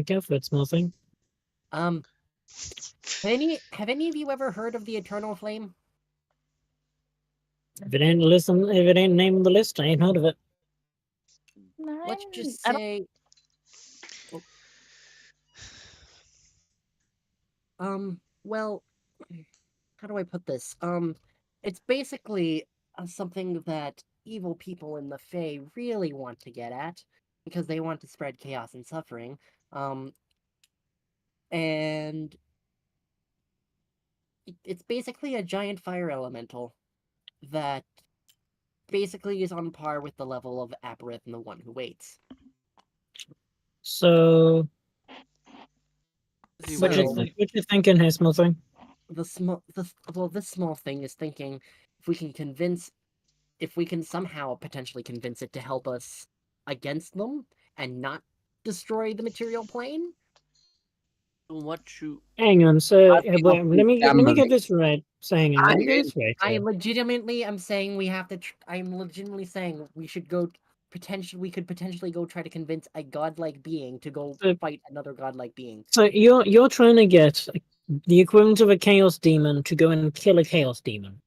Go for it, small thing. Have any of you ever heard of the Eternal Flame? If it ain't name on the list, I ain't heard of it. Let's just I don't- say. Well, how do I put this? It's basically something that evil people in the Fae really want to get at because they want to spread chaos and suffering. And it's basically a giant fire elemental that basically is on par with the level of Aberith and the One Who Waits. So, what So- you thinking here, small thing? This small thing is thinking if we can somehow potentially convince it to help us against them and not destroy the material plane. What you? Hang on. So, I think let me get gambling. this right. Saying, let me get this right. I here. legitimately am saying we have to. I'm legitimately saying we should go. We could potentially go try to convince a godlike being to go fight another godlike being. So you're trying to get the equivalent of a chaos demon to go and kill a chaos demon.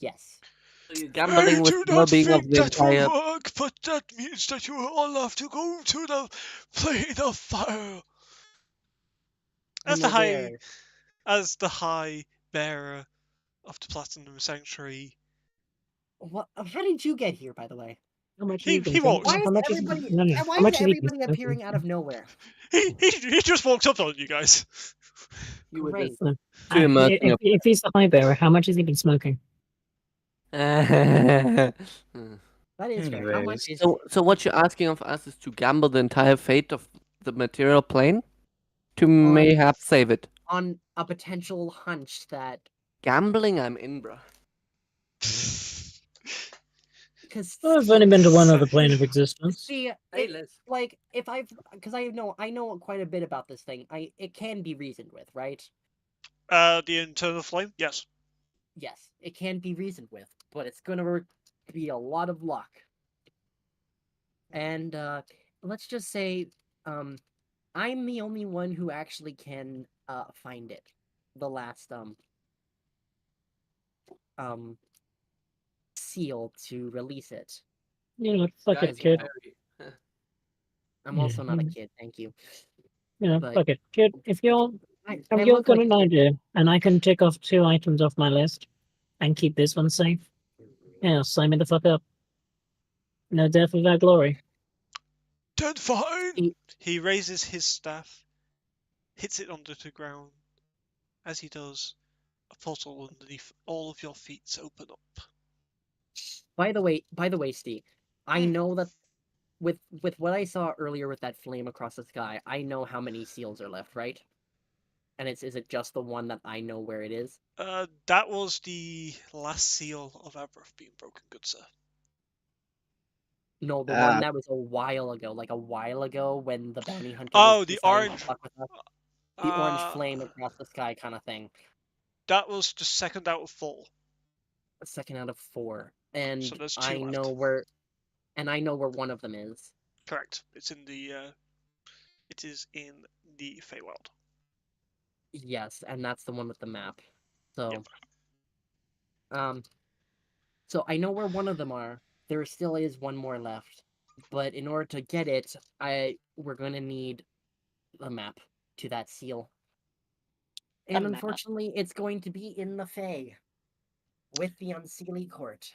Yes. So you're gambling with the well-being of the that entire. will work, but that means that you all have to go to the plane of fire. As And the they're high bearer of the Platinum Sanctuary, What? How did you get here, by the way? How much He- have you he been walked. drinking? Why How is much everybody? no, no, Why how much is have you been everybody smoking? appearing out of nowhere? he just walked up on you guys. You were Great. just No. too immersing If he's the high bearer, how much has he been smoking? That is fair. How much is? So what you're asking of us is to gamble the entire fate of the material plane to mayhaps save it. On a potential hunch that Gambling, I'm in, bro. because I've only been to one other plane of existence. see, Hey, it, Liz. like if because I know quite a bit about this thing. It can be reasoned with, right? The internal flame, yes. Yes, it can be reasoned with, but it's gonna be a lot of luck. And let's just say, I'm the only one who actually can find it. The last seal to release it. You know, fuck it, Guys, kid. I'm Yeah, also not a mm. kid, thank you. You know, But fuck it, kid. If you're I Have you look got like an idea? And I can tick off 2 items off my list and keep this one safe. Yeah, sign me the fuck up. No death without glory. Dead fine! He- He raises his staff, hits it onto the ground. As he does, a portal underneath all of your feet open up. By the way, Steve, I know that with what I saw earlier with that flame across the sky, I know how many seals are left, right? And is it just the one that I know where it is? That was the last seal of Abrath being broken, good sir. No, the one that was a while ago, when the bounty hunter Oh, was the deciding to orange. fuck with us. The orange flame across the sky kind of thing. That was the second out of 4. A second out of 4. And So there's 2 I left. know where one of them is. Correct. It's in the. It is in the Feywild. Yes, and that's the one with the map. So, Yep. So I know where one of them are. There still is one more left, but in order to get it, we're gonna need a map to that seal. And map. unfortunately, it's going to be in the Fae, with the Unseelie Court.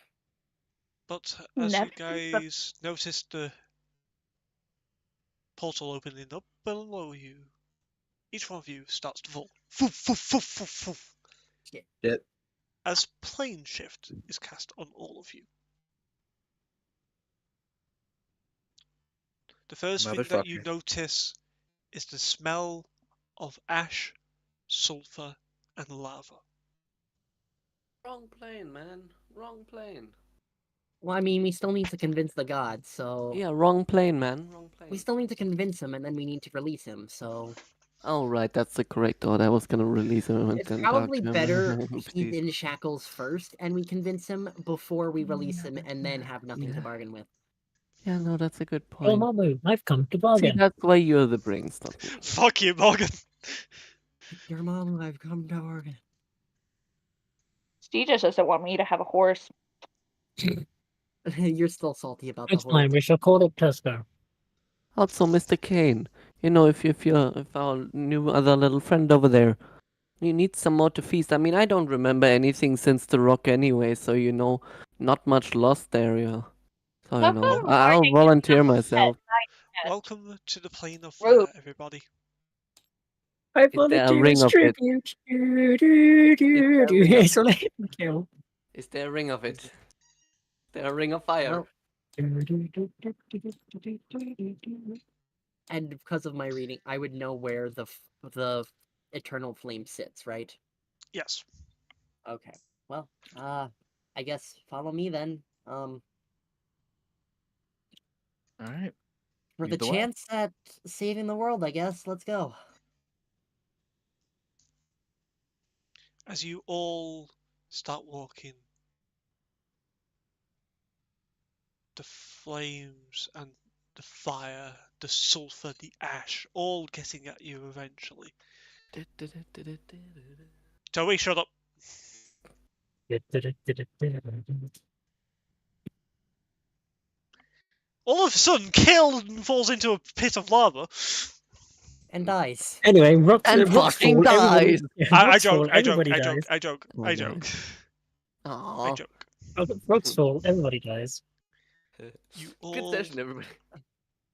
But as you Never- guys notice the portal opening up below you, each one of you starts to fall. Foof, foof, foof, foof, foof. Shit. As plane shift is cast on all of you. The first thing that you Motherfucker. notice is the smell of ash, sulfur, and lava. Wrong plane, man. Wrong plane. Well, I mean, we still need to convince the gods, so... Yeah, wrong plane, man. Wrong plane. We still need to convince him, and then we need to release him, so... Oh, right, that's the correct thought. I was gonna release him and It's then probably talk to him. better if he's Oopsies. in shackles first, and we convince him before we release him, and then have nothing to Yeah. bargain with. Yeah, no, that's a good Oh, point. Mamu, I've come to See, bargain. that's why you're the brains, not me. Fuck you, Morgan. Your mom, I've come to bargain. Steve just doesn't want me to have a horse. You're still salty about It's the fine, horse. we shall call it Tusker. Also, Mr. Kane, you know, if our new other little friend over there, you need some more to feast. I mean, I don't remember anything since the rock anyway, so you know, not much lost there, yeah. So you How know, about I'll riding volunteer in the myself. Yes. Welcome to the plane of Rude. fire, everybody. I there a volunteer ring as of it? tribute. Do, do, do, do. ring of It's all I can kill. Is there a ring of it? Is there a ring of fire? Well, Do, do, do, do, do, do, do, do, do, do. and because of my reading, I would know where the eternal flame sits, right? Yes. Okay. Well, I guess follow me then. All right. For Lead the the way. chance at saving the world, I guess. Let's go. As you all start walking, the flames and the fire, the sulfur, the ash, all getting at you eventually. Toby, shut up. All of a sudden, killed and falls into a pit of lava. And dies. Anyway, rocks And rocks fucking fall, everybody- dies. yeah, I rocks joke, fall, I joke, everybody I joke, dies. I joke, Oh, I no. joke, I Aww. joke. Rocks fall, everybody dies. You Good all, session, everybody.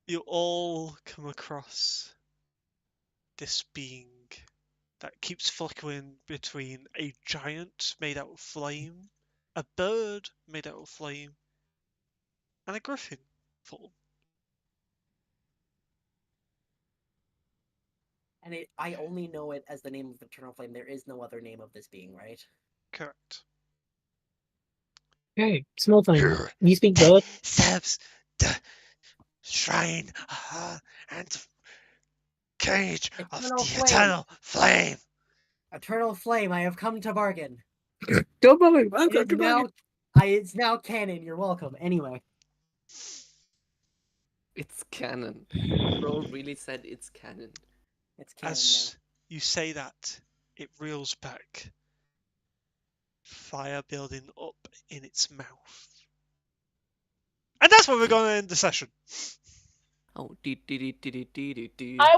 you all come across this being that keeps flickering between a giant made out of flame, a bird made out of flame, and a griffin form. And I only know it as the name of Eternal Flame. There is no other name of this being, right? Correct. Okay, small thing. Here You speak bird? serves the shrine and cage of Eternal the flame. eternal flame. Eternal Flame, I have come to bargain. Don't bother, I've It got is to now, bargain. it's now canon. You're welcome. Anyway, It's canon. Bro really said it's canon. it's canon As you say that, it reels back fire building up in its mouth. And that's where we're going to end the session. Oh, I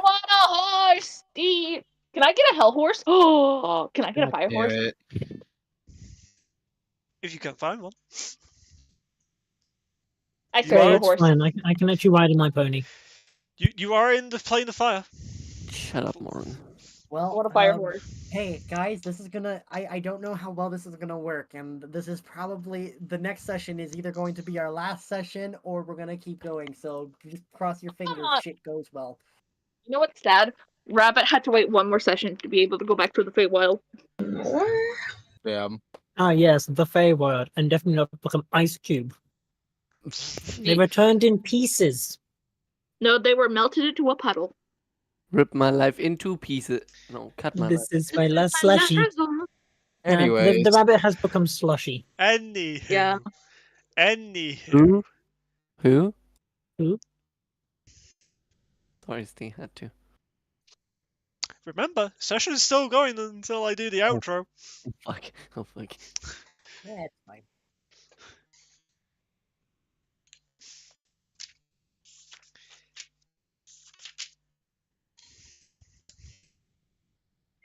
want a horse, Steve. Can I get a hell horse? Oh, can I get a fire horse? If you can find one. I You carry are- a It's horse. fine. I can let you ride on my pony. You are in the plane of fire. Shut up, Morin. Well, I want a fire horse. Hey guys, this is gonna. I don't know how well this is gonna work, and this is probably the next session is either going to be our last session or we're gonna keep going. So just cross your fingers, Ah. shit goes well. You know what's sad? Rabbit had to wait one more session to be able to go back to the Feywild. Damn. Ah, yes, the Feywild, and definitely not become Ice Cube. They returned in pieces. No, they were melted into a puddle. Rip my life into pieces. No, cut my life. This is my last slushy. Anyways. The rabbit has become slushy. Anywho. Yeah. Anywho. Who? Who? Sorry, Steve had to. Remember, session's still going until I do the outro. Oh, fuck. Oh, fuck. Yeah, it's fine.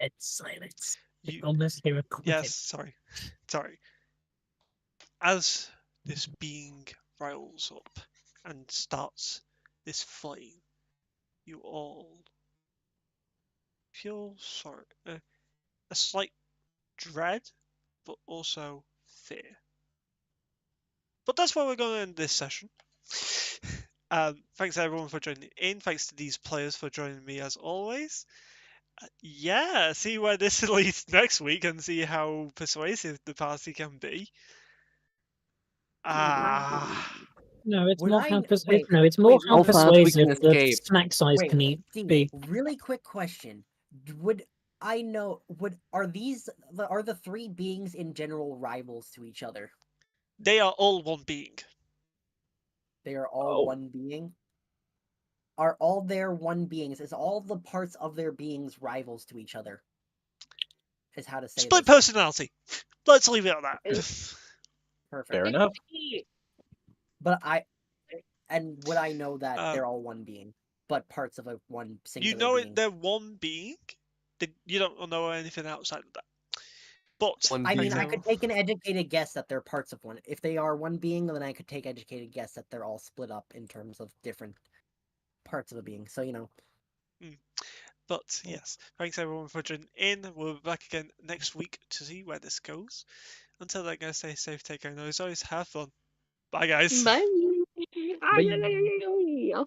It's silence. I You- almost hear a cricket. Yes, sorry. As this being riles up and starts this flame, you all feel a slight dread, but also fear. But that's where we're going to end this session. Thanks everyone for joining in. Thanks to these players for joining me as always. Yeah, see where this leads next week and see how persuasive the party can be. No, it's Would more I- how wait, no, it's more wait, how how fast we can persuasive the escape. snack size Wait, can eat Steve, be. really quick question: Would I know? Are the three beings in general rivals to each other? They are all one being. They are all Oh. one being. Are all their one beings? Is all the parts of their beings rivals to each other? Is how to say Split this. personality. Let's leave it at that. Perfect. Fair enough. But would I know that Um, they're all one being, but parts of a one singular You know being? it. They're one being. You don't know anything outside of that. But One I for mean, I example- could take an educated guess that they're parts of one. If they are one being, then I could take educated guess that they're all split up in terms of different parts of a being. So, you know. But yes, thanks everyone for joining in. We'll be back again next week to see where this goes. Until then, guys, stay safe, take care, and as always, have fun. Bye, guys. Bye. Bye.